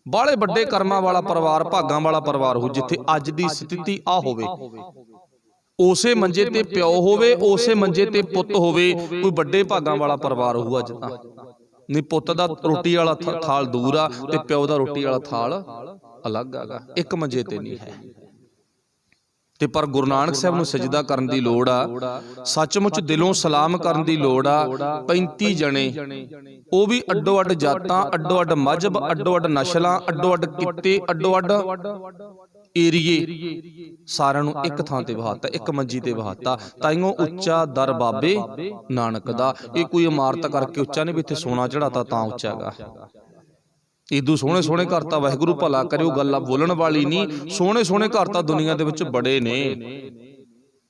S1: ਬਾਹਲੇ ਵੱਡੇ ਕਰਮਾਂ ਵਾਲਾ ਪਰਿਵਾਰ, ਭਾਗਾਂ ਵਾਲਾ ਪਰਿਵਾਰ ਹੋ ਜਿੱਥੇ ਅੱਜ ਦੀ ਸਥਿਤੀ ਆ ਹੋਵੇ। ਉਸੇ ਮੰਜੇ ਤੇ ਪਿਓ ਹੋਵੇ, ਉਸੇ ਮੰਜੇ ਤੇ ਪੁੱਤ ਹੋਵੇ, ਕੋਈ ਵੱਡੇ ਭਾਗਾਂ ਵਾਲਾ ਪਰਿਵਾਰ ਹੋਊ ਅੱਜ ਤਾਂ। ਨਹੀਂ, ਪੁੱਤ ਦਾ ਰੋਟੀ ਵਾਲਾ ਥਾਲ ਦੂਰ ਆ ਤੇ ਪਿਓ ਦਾ ਰੋਟੀ ਵਾਲਾ ਥਾਲ ਅਲੱਗ ਆਗਾ, ਇੱਕ ਮੰਜੇ ਤੇ ਨਹੀਂ ਹੈ। ਤੇ ਪਰ ਗੁਰੂ ਨਾਨਕ ਸਾਹਿਬ ਨੂੰ ਸਜਦਾ ਕਰਨ ਦੀ ਲੋੜ ਆ, ਸੱਚਮੁੱਚ ਦਿਲੋਂ ਸਲਾਮ ਕਰਨ ਦੀ ਲੋੜ ਆ। 35 ਜਣੇ, ਉਹ ਵੀ ਅੱਡੋ ਅੱਡ ਜਾਤਾਂ, ਅੱਡੋ ਅੱਡ ਮਜ਼ਹਬ, ਅੱਡੋ ਅੱਡ ਨਸਲਾਂ, ਅੱਡੋ ਅੱਡ ਕਿੱਤੇ, ਅੱਡੋ ਅੱਡ ਏਰੀਏ, ਸਾਰਿਆਂ ਨੂੰ ਇੱਕ ਥਾਂ ਤੇ ਬਹਾਤਾ, ਇੱਕ ਮੰਜੀ ਤੇ ਬਹਾਤਾ। ਤਾਈਓ ਉੱਚਾ ਦਰ ਬਾਬੇ ਨਾਨਕ ਦਾ। ਇਹ ਕੋਈ ਇਮਾਰਤ ਕਰਕੇ ਉੱਚਾ ਨਹੀਂ ਵੀ ਇੱਥੇ ਸੋਨਾ ਚੜਾਤਾ ਤਾਂ ਉੱਚਾ ਹੈਗਾ। ਇਦੂ ਸੋਹਣੇ ਸੋਹਣੇ ਘਰ ਤਾਂ ਵਾਹਿਗੁਰੂ ਭਲਾ ਕਰੇ, ਉਹ ਗੱਲ ਬੋਲਣ ਵਾਲੀ ਨਹੀਂ। ਸੋਹਣੇ ਸੋਹਣੇ ਘਰ ਤਾਂ ਦੁਨੀਆ ਦੇ ਵਿੱਚ ਬੜੇ ਨੇ,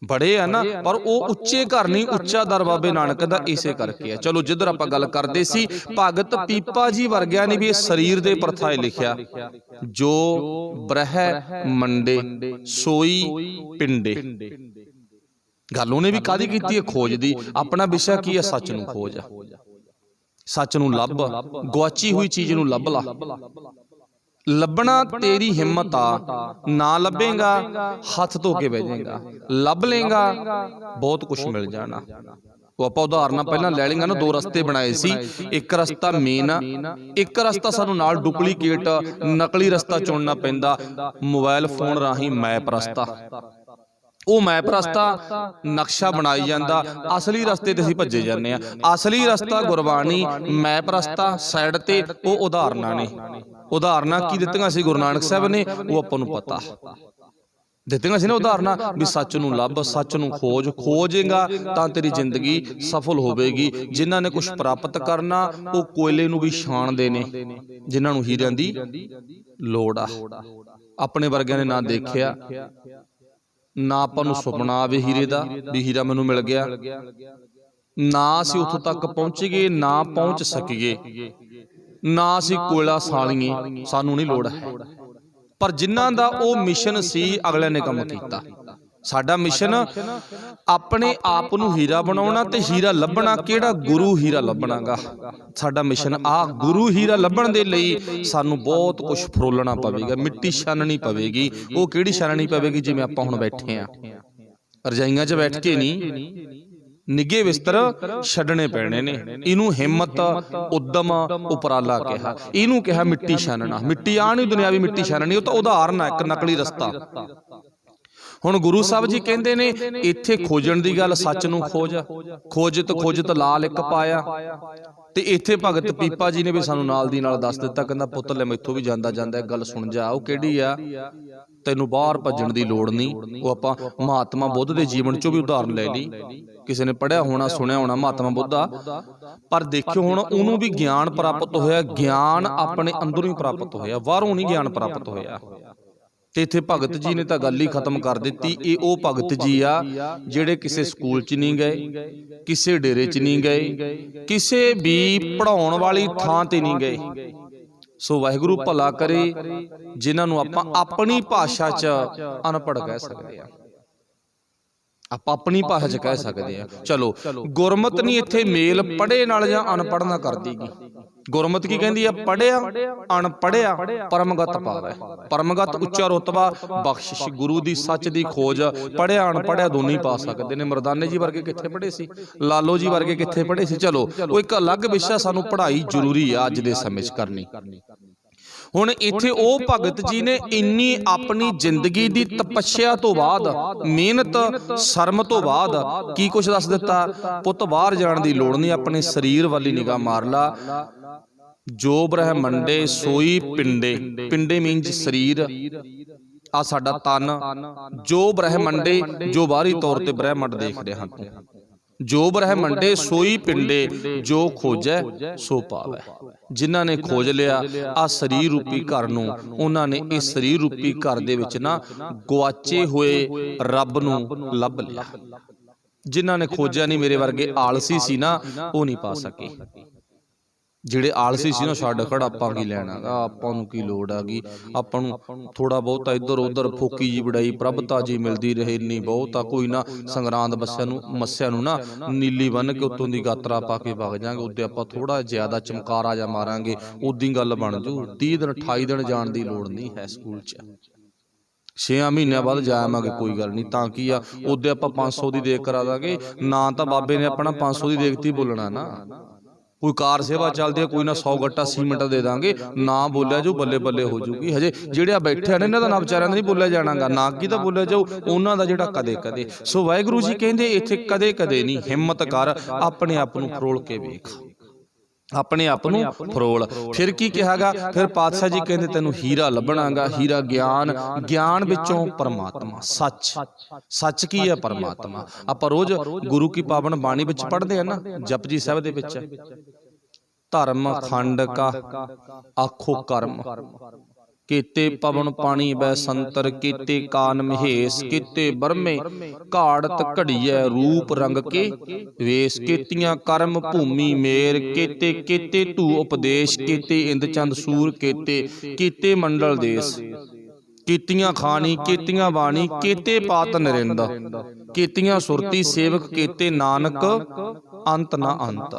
S1: ਬੜੇ ਆ ਨਾ, ਪਰ ਉਹ ਉੱਚੇ ਘਰ ਨਹੀਂ। ਉੱਚਾ ਦਰ ਬਾਬੇ ਨਾਨਕ ਦਾ ਇਸੇ ਕਰਕੇ ਆ। ਚਲੋ ਜਿੱਧਰ ਆਪਾਂ ਗੱਲ ਕਰਦੇ ਸੀ, ਭਗਤ ਪੀਪਾ ਜੀ ਵਰਗਿਆਂ ਨੇ ਵੀ ਇਹ ਸਰੀਰ ਦੇ ਪਰਥਾਏ ਲਿਖਿਆ, ਜੋ ਬ੍ਰਹਿ ਮੰਡੇ ਸੋਈ ਪਿੰਡੇ। ਗੱਲ ਉਹਨੇ ਵੀ ਕਾਹਦੀ ਕੀਤੀ ਹੈ, ਖੋਜ ਦੀ। ਆਪਣਾ ਵਿਸ਼ਾ ਕੀ ਹੈ, ਸੱਚ ਨੂੰ ਖੋਜ ਆ। ਸੱਚ ਨੂੰ ਲੱਭ, ਗੁਆਚੀ ਹੋਈ ਚੀਜ਼ ਨੂੰ ਲੱਭ ਲਾ। ਲੱਭਣਾ ਤੇਰੀ ਹਿੰਮਤ ਆ, ਨਾ ਲੱਭੇਗਾ ਹੱਥ ਧੋ ਕੇ ਬਹਿ ਜਾਏਗਾ। ਲੱਭ ਲੇਗਾ ਬਹੁਤ ਕੁਝ ਮਿਲ ਜਾਣਾ। ਉਹ ਆਪਾਂ ਉਦਾਹਰਨਾਂ ਪਹਿਲਾਂ ਲੈ ਲਈਆਂ ਨਾ, ਦੋ ਰਸਤੇ ਬਣਾਏ ਸੀ। ਇੱਕ ਰਸਤਾ ਮੇਨ ਆ, ਇੱਕ ਰਸਤਾ ਸਾਨੂੰ ਨਾਲ ਡੁਪਲੀਕੇਟ ਨਕਲੀ ਰਸਤਾ ਚੁਣਨਾ ਪੈਂਦਾ, ਮੋਬਾਈਲ ਫੋਨ ਰਾਹੀਂ ਮੈਪ ਰਸਤਾ। ਉਹ ਮੈਪ ਰਸਤਾ ਨਕਸ਼ਾ ਬਣਾਈ ਜਾਂਦਾ, ਅਸਲੀ ਰਸਤੇ ਤੇ ਅਸੀਂ ਭੱਜੇ ਜਾਂਦੇ ਆ। ਅਸਲੀ ਰਸਤਾ ਗੁਰਬਾਣੀ, ਮੈਪ ਰਸਤਾ ਸਾਈਡ ਤੇ ਉਹ ਉਦਾਹਰਨਾਂ ਨੇ। ਉਦਾਹਰਨਾਂ ਕੀ ਦਿੱਤੀਆਂ ਸੀ ਗੁਰੂ ਨਾਨਕ ਸਾਹਿਬ ਨੇ, ਉਹ ਆਪਾਂ ਨੂੰ ਪਤਾ ਦਿੱਤੀਆਂ ਸੀ ਨਾ ਉਦਾਹਰਨਾਂ ਵੀ ਸੱਚ ਨੂੰ ਲੱਭ, ਸੱਚ ਨੂੰ ਖੋਜ, ਖੋਜੇਗਾ ਤਾਂ ਤੇਰੀ ਜ਼ਿੰਦਗੀ ਸਫਲ ਹੋਵੇਗੀ। ਜਿਨ੍ਹਾਂ ਨੇ ਕੁਝ ਪ੍ਰਾਪਤ ਕਰਨਾ ਉਹ ਕੋਇਲੇ ਨੂੰ ਵੀ ਛਾਣਦੇ ਨੇ, ਜਿਨ੍ਹਾਂ ਨੂੰ ਹੀਰਿਆਂ ਦੀ ਲੋੜ ਆ। ਆਪਣੇ ਵਰਗਿਆਂ ਨੇ ਨਾ ਦੇਖਿਆ, ਨਾ ਆਪਾਂ ਨੂੰ ਸੁਪਨਾ ਆਵੇ ਹੀਰੇ ਦਾ ਵੀ ਹੀਰਾ ਮੈਨੂੰ ਮਿਲ ਗਿਆ, ਨਾ ਅਸੀਂ ਉੱਥੋਂ ਤੱਕ ਪਹੁੰਚੀਏ, ਨਾ ਪਹੁੰਚ ਸਕੀਏ, ਨਾ ਅਸੀਂ ਕੋਇਲਾ ਸਾਲੀਏ, ਸਾਨੂੰ ਨਹੀਂ ਲੋੜ ਹੈ। ਪਰ ਜਿਨ੍ਹਾਂ ਦਾ ਉਹ ਮਿਸ਼ਨ ਸੀ ਅਗਲਿਆਂ ਨੇ ਕੰਮ ਕੀਤਾ। ਸਾਡਾ ਮਿਸ਼ਨ ਆਪਣੇ ਆਪ ਨੂੰ ਹੀਰਾ ਬਣਾਉਣਾ ਤੇ ਹੀਰਾ ਲੱਭਣਾ ਕਿਹੜਾ, ਗੁਰੂ ਹੀਰਾ ਲੱਭਣਾਗਾ। ਸਾਡਾ ਮਿਸ਼ਨ ਆ। ਗੁਰੂ ਹੀਰਾ ਲੱਭਣ ਦੇ ਲਈ ਸਾਨੂੰ ਬਹੁਤ ਕੁਝ ਫਰੋਲਣਾ ਪਵੇਗਾ, ਮਿੱਟੀ ਛਾਨਣੀ ਪਵੇਗੀ। ਉਹ ਕਿਹੜੀ ਛਾਨਣੀ ਪਵੇਗੀ? ਜਿਵੇਂ ਆਪਾਂ ਹੁਣ ਬੈਠੇ ਆ, ਰਜਾਈਆਂ 'ਚ ਬੈਠ ਕੇ ਨਹੀਂ, ਨਿੱਘੇ ਬਿਸਤਰ ਛੱਡਣੇ ਪੈਣੇ ਨੇ। ਇਹਨੂੰ ਹਿੰਮਤ, ਉਦਮ, ਉਪਰਾਲਾ ਕਿਹਾ। ਇਹਨੂੰ ਕਿਹਾ ਮਿੱਟੀ ਛਾਨਣਾ। ਮਿੱਟੀ ਆ ਨਹੀਂ ਦੁਨਿਆਵੀ ਮਿੱਟੀ ਛਾਨਣੀ, ਉਹ ਤਾਂ ਉਦਾਹਰਨ ਆ, ਇੱਕ ਨਕਲੀ ਰਸਤਾ। ਹੁਣ ਗੁਰੂ ਸਾਹਿਬ ਜੀ ਕਹਿੰਦੇ ਨੇ ਇੱਥੇ ਖੋਜਣ ਦੀ ਗੱਲ, ਸੱਚ ਨੂੰ ਖੋਜ, ਖੋਜਤ ਖੋਜਤ ਲਾਲ ਇੱਕ ਪਾਇਆ। ਤੇ ਇੱਥੇ ਭਗਤ ਪੀਪਾ ਜੀ ਨੇ ਵੀ ਸਾਨੂੰ ਨਾਲ ਦੀ ਨਾਲ ਦੱਸ ਦਿੱਤਾ, ਕਹਿੰਦਾ ਪੁੱਤ ਲੈ ਮੈਥੋਂ ਵੀ ਜਾਂਦਾ ਜਾਂਦਾ ਇੱਕ ਗੱਲ ਸੁਣ ਜਾ। ਉਹ ਕਿਹੜੀ ਆ? ਤੈਨੂੰ ਬਾਹਰ ਭੱਜਣ ਦੀ ਲੋੜ ਨਹੀਂ। ਉਹ ਆਪਾਂ ਮਹਾਤਮਾ ਬੁੱਧ ਦੇ ਜੀਵਨ ਚੋਂ ਵੀ ਉਦਾਹਰਨ ਲੈ ਲਈ। ਕਿਸੇ ਨੇ ਪੜ੍ਹਿਆ ਹੋਣਾ, ਸੁਣਿਆ ਹੋਣਾ ਮਹਾਤਮਾ ਬੁੱਧਾ, ਪਰ ਦੇਖਿਓ ਹੁਣ ਉਹਨੂੰ ਵੀ ਗਿਆਨ ਪ੍ਰਾਪਤ ਹੋਇਆ। ਗਿਆਨ ਆਪਣੇ ਅੰਦਰੋਂ ਹੀ ਪ੍ਰਾਪਤ ਹੋਇਆ, ਬਾਹਰੋਂ ਨਹੀਂ ਗਿਆਨ ਪ੍ਰਾਪਤ ਹੋਇਆ। ਤੇ ਇੱਥੇ ਭਗਤ ਜੀ ਨੇ ਤਾਂ ਗੱਲ ਹੀ ਖਤਮ ਕਰ ਦਿੱਤੀ। ਇਹ ਉਹ ਭਗਤ ਜੀ ਆ ਜਿਹੜੇ ਕਿਸੇ ਸਕੂਲ 'ਚ ਨਹੀਂ ਗਏ, ਕਿਸੇ ਡੇਰੇ 'ਚ ਨਹੀਂ ਗਏ, ਕਿਸੇ ਵੀ ਪੜ੍ਹਾਉਣ ਵਾਲੀ ਥਾਂ ਤੇ ਨਹੀਂ ਗਏ। ਸੋ ਵਾਹਿਗੁਰੂ ਭਲਾ ਕਰੇ ਜਿਨ੍ਹਾਂ ਨੂੰ ਆਪਾਂ ਆਪਣੀ ਭਾਸ਼ਾ 'ਚ ਅਨਪੜ੍ਹ ਕਹਿ ਸਕਦੇ ਆ। ਆਪਾਂ ਆਪਣੀ ਭਾਸ਼ਾ 'ਚ ਕਹਿ ਸਕਦੇ ਆ। ਚਲੋ, ਗੁਰਮਤ ਨਹੀਂ ਇੱਥੇ ਮੇਲ ਪੜ੍ਹੇ ਨਾਲ ਜਾਂ ਅਨਪੜ੍ਹ ਨਾਲ ਕਰਦੀਗੀ। ਗੁਰਮਤ ਕੀ ਕਹਿੰਦੀ ਆ? ਪੜ੍ਹਿਆ ਅਨਪੜ੍ਹਿਆ ਪਰਮਗਤ ਪਾਵੈ। ਪਰਮਗਤ ਉੱਚਾ ਰੁਤਬਾ, ਬਖਸ਼ਿਸ਼, ਗੁਰੂ ਦੀ ਸੱਚ ਦੀ ਖੋਜ। ਪੜ੍ਹਿਆ ਅਨਪੜ੍ਹਿਆ ਦੋਨੇ ਹੀ ਪਾ ਸਕਦੇ ਨੇ। ਮਰਦਾਨੇ ਜੀ ਵਰਗੇ ਕਿੱਥੇ ਪੜ੍ਹੇ ਸੀ? ਲਾਲੋ ਜੀ ਵਰਗੇ ਕਿੱਥੇ ਪੜ੍ਹੇ ਸੀ? ਚਲੋ, ਉਹ ਇੱਕ ਅਲੱਗ ਵਿਸ਼ਾ। ਸਾਨੂੰ ਪੜ੍ਹਾਈ ਜ਼ਰੂਰੀ ਆ ਅੱਜ ਦੇ ਸਮੇਂ 'ਚ ਕਰਨੀ। ਹੁਣ ਇੱਥੇ ਉਹ ਭਗਤ ਜੀ ਨੇ ਇੰਨੀ ਆਪਣੀ ਜ਼ਿੰਦਗੀ ਦੀ ਤਪੱਸਿਆ ਤੋਂ ਬਾਅਦ, ਮਿਹਨਤ ਸ਼ਰਮ ਤੋਂ ਬਾਅਦ ਕੀ ਕੁਛ ਦੱਸ ਦਿੱਤਾ? ਪੁੱਤ ਬਾਹਰ ਜਾਣ ਦੀ ਲੋੜ ਨਹੀਂ, ਆਪਣੇ ਸਰੀਰ ਵੱਲ ਨਿਗਾਹ ਮਾਰ ਲਾ। ਜੋ ਬ੍ਰਹਮੰਡੇ ਸੋਈ ਪਿੰਡੇ, ਪਿੰਡੇ ਮੀਨਸ ਸਰੀਰ, ਆ ਸਾਡਾ ਤਨ। ਜੋ ਬ੍ਰਹਮੰਡੇ, ਜੋ ਬਾਹਰੀ ਤੌਰ ਤੇ ਬ੍ਰਹਮੰਡ ਦੇਖ ਰਹੇ ਹਾਂ ਤੂੰ। ਜੋ ਬ੍ਰਹਮੰਡੇ ਸੋਈ ਪਿੰਡੇ, ਜੋ ਖੋਜੈ ਸੋ ਪਾਵੈ। ਜਿਨ੍ਹਾਂ ਨੇ ਖੋਜ ਲਿਆ ਆ ਸਰੀਰ ਰੂਪੀ ਘਰ ਨੂੰ, ਉਹਨਾਂ ਨੇ ਇਸ ਸਰੀਰ ਰੂਪੀ ਘਰ ਦੇ ਵਿੱਚ ਨਾ ਗੁਆਚੇ ਹੋਏ ਰੱਬ ਨੂੰ ਲੱਭ ਲਿਆ। ਜਿਨ੍ਹਾਂ ਨੇ ਖੋਜਿਆ ਨਹੀਂ, ਮੇਰੇ ਵਰਗੇ ਆਲਸੀ ਸੀ ਨਾ, ਉਹ ਨਹੀਂ ਪਾ ਸਕੇ। ਜਿਹੜੇ ਆਲਸੀ ਸੀ ਨਾ, ਛੱਡ ਖੜ, ਆਪਾਂ ਕੀ ਲੈਣਾ, ਆਪਾਂ ਨੂੰ ਕੀ ਲੋੜ ਆ ਗਈ, ਆਪਾਂ ਨੂੰ ਥੋੜਾ ਬਹੁਤਾ ਇੱਧਰ ਉੱਧਰ ਫੋਕੀ ਜੀ ਬੜਾਈ ਪ੍ਰਭਤਾ ਜੀ ਮਿਲਦੀ ਰਹੇ, ਇੰਨੀ ਬਹੁਤ ਆ। ਕੋਈ ਨਾ ਸੰਗਰਾਂਦ ਮੱਸਿਆ ਨੂੰ ਨਾ ਨੀਲੀ ਬੰਨ ਕੇ ਉੱਤੋਂ ਦੀ ਗਾਤਰਾ ਪਾ ਕੇ ਵਗ ਜਾਾਂਗੇ, ਉੱਤੇ ਆਪਾਂ ਥੋੜਾ ਜ਼ਿਆਦਾ ਚਮਕਾਰਾ ਜਾ ਮਾਰਾਂਗੇ, ਉਦੀ ਗੱਲ ਬਣ ਜੂ। 30 ਦਿਨ 28 ਦਿਨ ਜਾਣ ਦੀ ਲੋੜ ਨਹੀਂ ਹੈ ਸਕੂਲ 'ਚ। 6 ਮਹੀਨਿਆਂ ਬਾਅਦ ਜਾਵਾਂਗੇ, ਕੋਈ ਗੱਲ ਨਹੀਂ। ਤਾਂ ਕੀ ਆ, ਉਹਦੇ ਆਪਾਂ 500 ਦੀ ਦੇਖ ਕਰਾ ਦਾਂਗੇ। ਨਾ ਤਾਂ ਬਾਬੇ ਨੇ ਆਪਣਾ 500 ਦੀ ਦੇਖਤੀ ਬੋਲਣਾ ਨਾ। ਕੋਈ ਕਾਰ ਸੇਵਾ ਚੱਲਦੀ ਹੈ, ਕੋਈ ਨਾ 100 ਗੱਟਾ ਸੀਮੈਂਟ ਦੇ ਦਾਂਗੇ। ਨਾ ਬੋਲਿਆ ਜਾਊ, ਬੱਲੇ ਬੱਲੇ ਹੋ ਜੂਗੀ। ਹਜੇ ਜਿਹੜੇ ਆ ਬੈਠੇ ਨੇ, ਇਹਨਾਂ ਦਾ ਨਾ ਵਿਚਾਰਿਆਂ ਦਾ ਨਹੀਂ ਬੋਲਿਆ ਜਾਣਾਗਾ, ਨਾ ਕੀ ਤਾਂ ਬੋਲਿਆ ਜਾਊ ਉਹਨਾਂ ਦਾ ਜਿਹੜਾ ਕਦੇ ਕਦੇ। ਸੋ ਵਾਹਿਗੁਰੂ ਜੀ ਕਹਿੰਦੇ ਇੱਥੇ ਕਦੇ ਕਦੇ ਨਹੀਂ, ਹਿੰਮਤ ਕਰ, ਆਪਣੇ ਆਪ ਨੂੰ ਫਰੋਲ ਕੇ ਵੇਖ, ਆਪਣੇ ਆਪ ਨੂੰ ਫਰੋਲ। ਫਿਰ ਕੀ ਕਿਹਾਗਾ? ਫਿਰ ਪਾਤਸ਼ਾਹ ਜੀ ਕਹਿੰਦੇ ਤੈਨੂੰ ਹੀਰਾ ਲੱਭਣਾਗਾ। ਹੀਰਾ ਗਿਆਨ, ਗਿਆਨ ਵਿੱਚੋਂ ਪਰਮਾਤਮਾ, ਸੱਚ। ਸੱਚ ਕੀ ਹੈ? ਪਰਮਾਤਮਾ। ਆਪਾਂ ਰੋਜ਼ ਗੁਰੂ ਕੀ ਪਾਵਨ ਬਾਣੀ ਵਿੱਚ ਪੜ੍ਹਦੇ ਆ ਨਾ, ਜਪਜੀ ਸਾਹਿਬ ਦੇ ਵਿੱਚ, ਧਰਮ ਖੰਡ ਕਾ ਆਖੋ ਕਰਮ, ਕੀਤੇ ਪਵਨ ਪਾਣੀ ਬੈ ਸੰਤਰ, ਕੀਤੇ ਕਾਨ ਮਹੇਸ਼, ਕੀਤੇ ਬਰਮੇ ਘਾੜਤ ਘੜੀਐ ਰੂਪ ਰੰਗ ਕੇ ਵੇਸ, ਕੀਤੀਆਂ ਕਰਮ ਭੂਮੀ ਮੇਰ, ਕੀਤੇ ਕੀਤੇ ਧੂ ਉਪਦੇਸ਼, ਕੀਤੇ ਇੰਦ ਚੰਦ ਸੂਰ, ਕੀਤੇ ਮੰਡਲ ਦੇਸ, ਕੀਤੀਆਂ ਖਾਣੀ, ਕੀਤੀਆਂ ਬਾਣੀ, ਕੀਤੇ ਪਾਤ ਨਰਿੰਦ, ਕੀਤੀਆਂ ਸੁਰਤੀ ਸੇਵਕ, ਕੀਤੇ ਨਾਨਕ ਅੰਤ ਨਾ ਅੰਤ।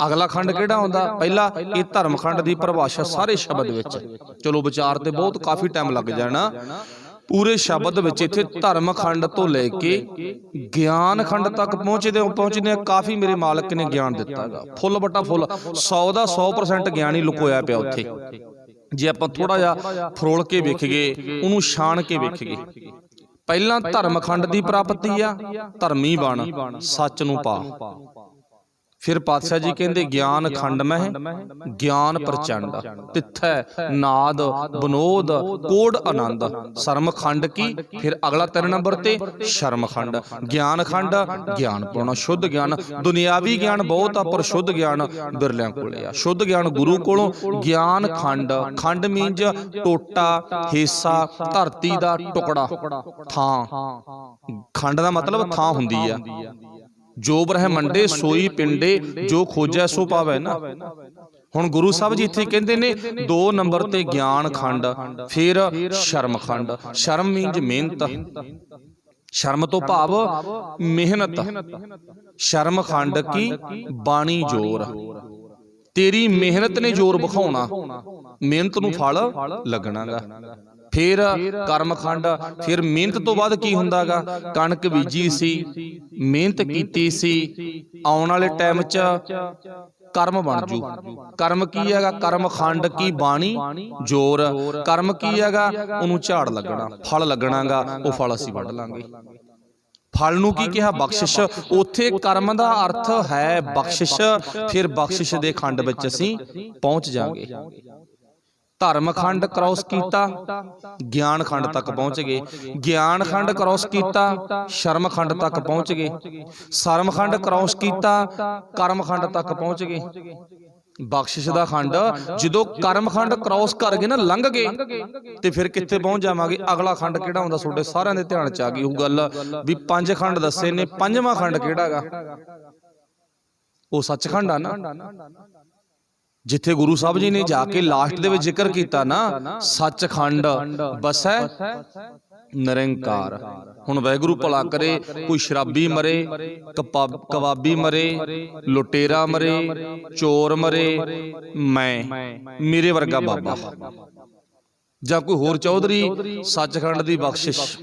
S1: ਅਗਲਾ ਖੰਡ ਕਿਹੜਾ ਆਉਂਦਾ? ਪਹਿਲਾ ਇਹ ਧਰਮ ਖੰਡ ਦੀ ਪਰਿਭਾਸ਼ਾ ਸਾਰੇ ਸ਼ਬਦ ਵਿੱਚ। ਚਲੋ ਵਿਚਾਰ ਤੇ ਬਹੁਤ ਕਾਫੀ ਟਾਈਮ ਲੱਗ ਜਾਣਾ। ਪੂਰੇ ਸ਼ਬਦ ਵਿੱਚ ਇੱਥੇ ਧਰਮ ਖੰਡ ਤੋਂ ਲੈ ਕੇ ਗਿਆਨ ਖੰਡ ਤੱਕ ਪਹੁੰਚਦੇ ਕਾਫੀ ਮੇਰੇ ਮਾਲਕ ਨੇ ਗਿਆਨ ਦਿੱਤਾ ਹੈਗਾ, ਫੁੱਲ ਬਟਾ ਫੁੱਲ, 100 ਦਾ 100% ਗਿਆਨ ਹੀ ਲੁਕੋਇਆ ਪਿਆ ਉੱਥੇ। ਜੇ ਆਪਾਂ ਥੋੜਾ ਜਿਹਾ ਫਰੋਲ ਕੇ ਵੇਖੀਏ, ਉਹਨੂੰ ਛਾਣ ਕੇ ਵੇਖੀਏ, ਪਹਿਲਾਂ ਧਰਮ ਖੰਡ ਦੀ ਪ੍ਰਾਪਤੀ ਆ, ਧਰਮੀ ਬਣ, ਸੱਚ ਨੂੰ ਪਾ। ਫਿਰ ਪਾਤਸ਼ਾਹ ਜੀ ਕਹਿੰਦੇ ਗਿਆਨ ਖੰਡ ਮਹਿ ਗਿਆਨ ਪ੍ਰਚੰਡ, ਤਿੱਥੈ ਨਾਦ ਬਨੋਦ ਕੋੜ ਆਨੰਦ। ਸ਼ਰਮ ਖੰਡ ਕੀ, ਫਿਰ ਅਗਲਾ 3 ਨੰਬਰ ਤੇ ਸ਼ਰਮ ਖੰਡ। ਗਿਆਨ ਖੰਡ ਗਿਆਨ ਪਾਉਣਾ, ਸ਼ੁੱਧ ਗਿਆਨ। ਦੁਨਿਆਵੀ ਗਿਆਨ ਬਹੁਤ ਆ, ਪਰ ਸ਼ੁੱਧ ਗਿਆਨ ਬਿਰਲਿਆਂ ਕੋਲੇ ਆ। ਸ਼ੁੱਧ ਗਿਆਨ ਗੁਰੂ ਕੋਲੋਂ। ਗਿਆਨ ਖੰਡ, ਖੰਡ ਮੀਨਜ ਟੋਟਾ, ਹਿੱਸਾ, ਧਰਤੀ ਦਾ ਟੁਕੜਾ, ਥਾਂ। ਖੰਡ ਦਾ ਮਤਲਬ ਥਾਂ ਹੁੰਦੀ ਆ। ਜੋ ਬ੍ਰਹਮੰਡੇ ਸੋਈ ਪਿੰਡੇ, ਜੋ ਖੋਜੈ ਸੋ ਪਾਵੈ ਨਾ। ਹੁਣ ਗੁਰੂ ਸਾਹਿਬ ਜੀ ਇੱਥੇ ਕਹਿੰਦੇ ਨੇ 2 ਨੰਬਰ ਤੇ ਗਿਆਨ ਖੰਡ, ਫਿਰ ਸ਼ਰਮ ਖੰਡ। ਸ਼ਰਮ ਮੀਨਜ ਮਿਹਨਤ, ਸ਼ਰਮ ਤੋਂ ਭਾਵ ਮਿਹਨਤ। ਸ਼ਰਮ ਖੰਡ ਕੀ ਬਾਣੀ ਜੋਰ, ਤੇਰੀ ਮਿਹਨਤ ਨੇ ਜ਼ੋਰ ਵਿਖਾਉਣਾ, ਮਿਹਨਤ ਨੂੰ ਫਲ ਲੱਗਣਾਗਾ। ਫਿਰ ਕਰਮ ਖੰਡ, ਫਿਰ ਮਿਹਨਤ ਤੋਂ ਬਾਅਦ ਕੀ ਹੁੰਦਾਗਾ, ਕਣਕ ਬੀਜੀ ਸੀ, ਮਿਹਨਤ ਕੀਤੀ ਸੀ, ਆਉਣ ਵਾਲੇ ਟਾਈਮ 'ਚ ਕਰਮ ਬਣ ਜੂ। ਕਰਮ ਕੀ ਹੈਗਾ, ਕਰਮ ਖੰਡ ਕੀ ਬਾਣੀ ਜੋਰ। ਕਰਮ ਕੀ ਹੈਗਾ, ਉਹਨੂੰ ਝਾੜ ਲੱਗਣਾ, ਫਲ ਲੱਗਣਾਗਾ, ਉਹ ਫਲ ਅਸੀਂ ਵੱਢ ਲਾਂਗੇ। ਫਲ ਨੂੰ ਕੀ ਕਿਹਾ, ਬਖਸ਼ਿਸ਼। ਉੱਥੇ ਕਰਮ ਦਾ ਅਰਥ ਹੈ ਬਖਸ਼ਿਸ਼। ਫਿਰ ਬਖਸ਼ਿਸ਼ ਦੇ ਖੰਡ ਵਿੱਚ ਅਸੀਂ ਪਹੁੰਚ ਜਾਵਾਂਗੇ। ਧਰਮ ਖੰਡ ਕ੍ਰੋਸ ਕੀਤਾ, ਗਿਆਨ ਖੰਡ ਤੱਕ ਪਹੁੰਚ ਗਏ। ਗਿਆਨ ਖੰਡ ਕ੍ਰੋਸ ਕੀਤਾ, ਸ਼ਰਮ ਖੰਡ ਤੱਕ ਪਹੁੰਚ ਗਏ। ਸ਼ਰਮ ਖੰਡ ਕ੍ਰੋਸ ਕੀਤਾ, ਕਰਮ ਖੰਡ ਤੱਕ ਪਹੁੰਚ ਗਏ। ਬਖਸ਼ਿਸ਼ ਦਾ ਖੰਡ ਜਦੋਂ ਕਰਮ ਖੰਡ ਕ੍ਰੋਸ ਕਰ ਗਏ ਨਾ, ਲੰਘ ਗਏ, ਤੇ ਫਿਰ ਕਿੱਥੇ ਪਹੁੰਚ ਜਾਵਾਂਗੇ। ਅਗਲਾ ਖੰਡ ਕਿਹੜਾ ਹੁੰਦਾ, ਤੁਹਾਡੇ ਸਾਰਿਆਂ ਦੇ ਧਿਆਨ ਚ ਆ ਗਈ ਉਹ ਗੱਲ ਵੀ 5 ਖੰਡ ਦੱਸੇ ਨੇ, 5ਵਾਂ ਖੰਡ ਕਿਹੜਾ ਗਾ, ਉਹ ਸੱਚਖੰਡ ਆ ਨਾ। ਜਿੱਥੇ ਗੁਰੂ ਸਾਹਿਬ ਜੀ ਨੇ ਜਾ ਕੇ ਲਾਸਟ ਦੇ ਵਿੱਚ ਜ਼ਿਕਰ ਕੀਤਾ ਨਾ, ਸੱਚਖੰਡ ਬਸੈ ਨਿਰੰਕਾਰ। ਹੁਣ ਵਾਹਿਗੁਰੂ ਭਲਾ ਕਰੇ, ਕੋਈ ਸ਼ਰਾਬੀ ਮਰੇ, ਕਬਾਬੀ ਮਰੇ, ਲੁਟੇਰਾ ਮਰੇ, ਚੋਰ ਮਰੇ, ਮੈਂ ਮੇਰੇ ਵਰਗਾ ਬਾਬਾ, ਜਾਂ ਕੋਈ ਹੋਰ ਚੌਧਰੀ, ਸੱਚਖੰਡ ਦੀ ਬਖਸ਼ਿਸ਼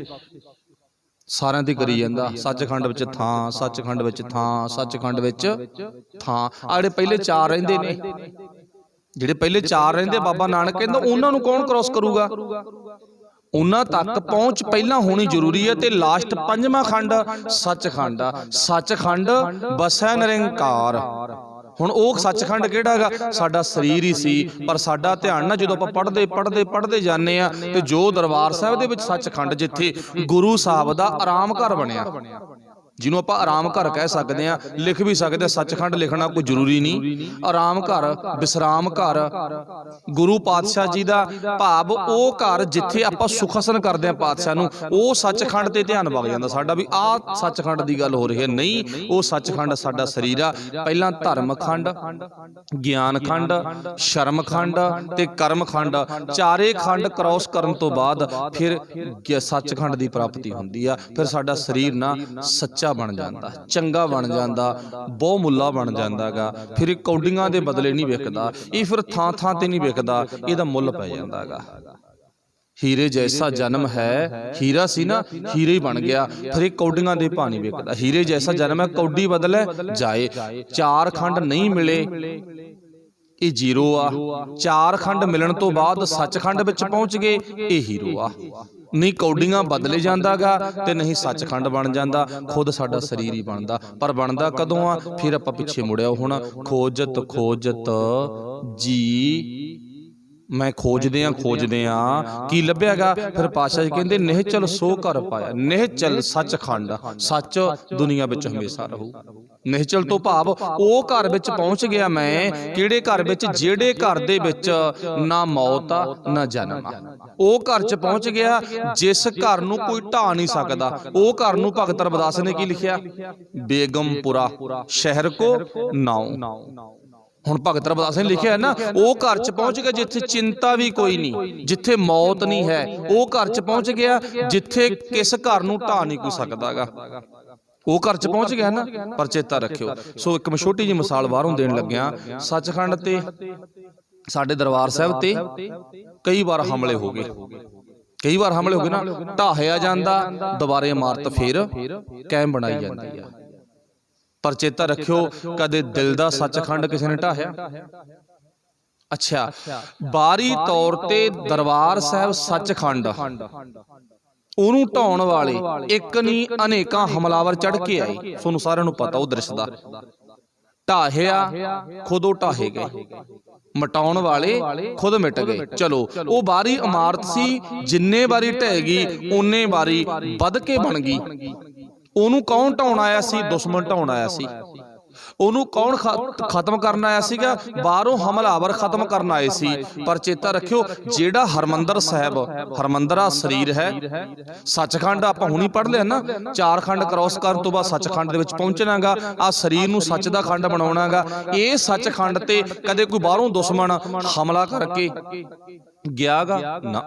S1: ਸਾਰਿਆਂ ਦੀ ਕਰੀ ਜਾਂਦਾ। ਸੱਚਖੰਡ ਵਿੱਚ ਥਾਂ, ਸੱਚਖੰਡ ਵਿੱਚ ਥਾਂ, ਸੱਚਖੰਡ ਵਿੱਚ ਥਾਂ। ਆ ਜਿਹੜੇ ਪਹਿਲੇ 4 ਰਹਿੰਦੇ ਨੇ, ਜਿਹੜੇ ਪਹਿਲੇ 4 ਰਹਿੰਦੇ, ਬਾਬਾ ਨਾਨਕ ਕਹਿੰਦਾ ਉਹਨਾਂ ਨੂੰ ਕੌਣ ਕ੍ਰੋਸ ਕਰੂਗਾ। ਉਹਨਾਂ ਤੱਕ ਪਹੁੰਚ ਪਹਿਲਾਂ ਹੋਣੀ ਜ਼ਰੂਰੀ ਹੈ। ਤੇ ਲਾਸਟ 5ਵਾਂ ਖੰਡ ਸੱਚਖੰਡ। ਸੱਚਖੰਡ ਬਸੈ ਨਿਰੰਕਾਰ। ਹੁਣ ਉਹ ਸੱਚਖੰਡ ਕਿਹੜਾ ਹੈਗਾ, ਸਾਡਾ ਸਰੀਰ ਹੀ ਸੀ, ਪਰ ਸਾਡਾ ਧਿਆਨ ਨਾ ਜਦੋਂ ਆਪਾਂ ਪੜ੍ਹਦੇ ਜਾਂਦੇ ਆ, ਤੇ ਜੋ ਦਰਬਾਰ ਸਾਹਿਬ ਦੇ ਵਿੱਚ ਸੱਚਖੰਡ, ਜਿੱਥੇ ਗੁਰੂ ਸਾਹਿਬ ਦਾ ਆਰਾਮ ਘਰ ਬਣਿਆ, ਜਿਹਨੂੰ ਆਪਾਂ ਆਰਾਮ ਘਰ ਕਹਿ ਸਕਦੇ ਆ, ਲਿਖ ਵੀ ਸਕਦੇ। ਸੱਚਖੰਡ ਲਿਖਣਾ ਕੋਈ ਜ਼ਰੂਰੀ ਨਹੀਂ। ਆਰਾਮ ਘਰ, ਵਿਸਰਾਮ ਘਰ, ਗੁਰੂ ਪਾਤਸ਼ਾਹ ਜੀ ਦਾ ਭਾਵ ਉਹ ਘਰ ਜਿੱਥੇ ਆਪਾਂ ਸੁਖਾਸਨ ਕਰਦੇ ਆ ਪਾਤਸ਼ਾਹ ਨੂੰ, ਉਹ ਸੱਚਖੰਡ ਤੇ ਧਿਆਨ ਵਗ ਜਾਂਦਾ ਸਾਡਾ ਵੀ ਆਹ ਸੱਚਖੰਡ ਦੀ ਗੱਲ ਹੋ ਰਹੀ ਹੈ। ਨਹੀਂ, ਉਹ ਸੱਚਖੰਡ ਸਾਡਾ ਸਰੀਰ ਆ। ਪਹਿਲਾਂ ਧਰਮ ਖੰਡ, ਗਿਆਨ ਖੰਡ, ਸ਼ਰਮ ਖੰਡ ਤੇ ਕਰਮ ਖੰਡ, 4 ਖੰਡ ਕ੍ਰੋਸ ਕਰਨ ਤੋਂ ਬਾਅਦ ਫਿਰ ਸੱਚਖੰਡ ਦੀ ਪ੍ਰਾਪਤੀ ਹੁੰਦੀ ਆ। ਫਿਰ ਸਾਡਾ ਸਰੀਰ ਨਾ ਸੱਚਾ ਬਣ ਜਾਂਦਾ, ਚੰਗਾ ਬਣ ਜਾਂਦਾ, ਬਹੁ ਮੁੱਲਾ ਬਣ ਜਾਂਦਾਗਾ। ਫਿਰ ਇਹ ਕੌਡੀਆਂ ਦੇ ਬਦਲੇ ਨਹੀਂ ਵਿਕਦਾ, ਇਹ ਫਿਰ ਥਾਂ ਥਾਂ ਤੇ ਨਹੀਂ ਵਿਕਦਾ, ਇਹਦਾ ਮੁੱਲ ਪੈ ਜਾਂਦਾਗਾ। ਹੀਰੇ ਜੈਸਾ ਜਨਮ ਹੈ, ਹੀਰਾ ਸੀ ਨਾ, ਹੀਰੇ ਹੀ ਬਣ ਗਿਆ। ਫਿਰ ਇਹ ਕੌਡੀਆਂ ਦੇ ਭਾਅ ਨਹੀਂ ਵਿਕਦਾ। ਹੀਰੇ ਜੈਸਾ ਜਨਮ ਹੈ, ਕੌਡੀ ਬਦਲੇ ਜਾਏ। 4 ਖੰਡ ਨਹੀਂ ਮਿਲੇ, ਇਹ 0 ਆ। 4 ਖੰਡ ਮਿਲਣ ਤੋਂ ਬਾਅਦ ਸੱਚਖੰਡ ਵਿੱਚ ਪਹੁੰਚ ਗਏ, ਇਹ ਹੀਰੋ ਆ। ਨਹੀਂ ਕੌਡੀਆਂ ਬਦਲੇ ਜਾਂਦਾਗਾ, ਤੇ ਨਹੀਂ ਸੱਚਖੰਡ ਬਣ ਜਾਂਦਾ, ਖੁਦ ਸਾਡਾ ਸਰੀਰ ਹੀ ਬਣਦਾ। ਪਰ ਬਣਦਾ ਕਦੋਂ ਆ, ਫਿਰ ਆਪਾਂ ਪਿੱਛੇ ਮੁੜਿਆ। ਹੁਣ ਖੋਜਤ ਜੀ, ਮੈਂ ਖੋਜਦੇ ਆ ਕੀ ਲੱਭਿਆਗਾ। ਫਿਰ ਪਾਤਸ਼ਾਹ ਜੀ ਕਹਿੰਦੇ ਨਿਹਚਲ ਸੋ ਘਰ ਪਾਇਆ। ਨਿਹਚਲ ਸੱਚਖੰਡ, ਸੱਚ ਦੁਨੀਆ ਵਿੱਚ ਹਮੇਸ਼ਾ ਰਹੂ। ਨਿਹਚਲ ਤੋਂ ਭਾਵ ਉਹ ਘਰ ਵਿੱਚ ਪਹੁੰਚ ਗਿਆ ਮੈਂ। ਕਿਹੜੇ ਘਰ ਵਿੱਚ, ਜਿਹੜੇ ਘਰ ਦੇ ਵਿੱਚ ਨਾ ਮੌਤ ਆ ਨਾ ਜਨਮ ਆ। ਉਹ ਘਰ 'ਚ ਪਹੁੰਚ ਗਿਆ ਜਿਸ ਘਰ ਨੂੰ ਕੋਈ ਢਾਹ ਨਹੀਂ ਸਕਦਾ। ਉਹ ਘਰ ਨੂੰ ਭਗਤ ਰਵਿਦਾਸ ਨੇ ਕੀ ਲਿਖਿਆ, ਬੇਗਮਪੁਰਾ ਸ਼ਹਿਰ ਕੋ ਨਾਉ। ਹੁਣ ਭਗਤ ਰਵਿਦਾਸ ਨੇ ਲਿਖਿਆ ਨਾ, ਉਹ ਘਰ 'ਚ ਪਹੁੰਚ ਗਿਆ ਜਿੱਥੇ ਚਿੰਤਾ ਵੀ ਕੋਈ ਨਹੀਂ, ਜਿੱਥੇ ਮੌਤ ਨਹੀਂ ਹੈ। ਉਹ ਘਰ 'ਚ ਪਹੁੰਚ ਗਿਆ ਜਿੱਥੇ ਕਿਸ ਘਰ ਨੂੰ ਢਾਹ ਨਹੀਂ ਕੋਈ ਸਕਦਾਗਾ। ਉਹ ਘਰ 'ਚ ਪਹੁੰਚ ਗਿਆ ਨਾ, ਪਰ ਚੇਤਾ ਰੱਖਿਓ। ਸੋ ਇੱਕ ਮੈਂ ਛੋਟੀ ਜਿਹੀ ਮਿਸਾਲ ਬਾਹਰੋਂ ਦੇਣ ਲੱਗਿਆ। ਸੱਚਖੰਡ ਤੇ ਸਾਡੇ ਦਰਬਾਰ ਸਾਹਿਬ ਤੇ ਕਈ ਵਾਰ ਹਮਲੇ ਹੋ ਗਏ, कई बार हमले हो गए ना, ढाहिया जाता दोबारे इमारत फिर कायम बनाई जाती है। पर चेता रखियो, कदे दिल दा सचखंड किसी ने ढाहिया? अच्छा, बारी तौर ते दरबार साहब सचखंड ਉਹਨੂੰ ਢਾਉਣ ਵਾਲੇ ਇੱਕ ਨਹੀਂ ਅਨੇਕਾਂ ਹਮਲਾਵਰ ਚੜ ਕੇ ਆਏ। ਤੁਹਾਨੂੰ ਸਾਰਿਆਂ ਨੂੰ ਪਤਾ ਉਹ ਦ੍ਰਿਸ਼ ਦਾ। ਢਾਹਿਆ ਖੁਦ ਉਹ ਢਾਹੇ ਗਏ, ਮਟਾਉਣ ਵਾਲੇ ਖੁਦ ਮਿਟ ਗਏ। ਚਲੋ ਉਹ ਬਾਰੀ ਇਮਾਰਤ ਸੀ, ਜਿੰਨੇ ਵਾਰੀ ਢਹਿ ਗਈ ਓਨੇ ਵਾਰੀ ਵੱਧ ਕੇ ਬਣ ਗਈ। ਉਹਨੂੰ ਕੌਣ ਢਾਉਣ ਆਇਆ ਸੀ? ਦੁਸ਼ਮਣ ਢਾਉਣ ਆਇਆ ਸੀ। ਉਹਨੂੰ ਕੌਣ ਖਤਮ ਕਰਨ ਆਇਆ ਸੀਗਾ? ਬਾਹਰੋਂ ਹਮਲਾਵਰ ਖਤਮ ਕਰਨ ਆਏ ਸੀ। ਪਰ ਚੇਤਾ ਰੱਖਿਓ, ਜਿਹੜਾ ਹਰਮੰਦਰ ਸਾਹਿਬ, ਹਰਮੰਦਰਾ ਸਰੀਰ ਹੈ, ਸੱਚਖੰਡ ਆਪਾਂ ਹੁਣੀ ਪੜ੍ਹ ਲਿਆ ਨਾ, 4 ਖੰਡ ਕ੍ਰੋਸ ਕਰਨ ਤੋਂ ਬਾਅਦ ਸੱਚਖੰਡ ਦੇ ਵਿੱਚ ਪਹੁੰਚਣਾਗਾ। ਆ ਸਰੀਰ ਨੂੰ ਸੱਚ ਦਾ ਖੰਡ ਬਣਾਉਣਾਗਾ। ਇਹ ਸੱਚਖੰਡ ਤੇ ਕਦੇ ਕੋਈ ਬਾਹਰੋਂ ਦੁਸ਼ਮਣ ਹਮਲਾ ਕਰਕੇ ਗਿਆਗਾ ਨਾ।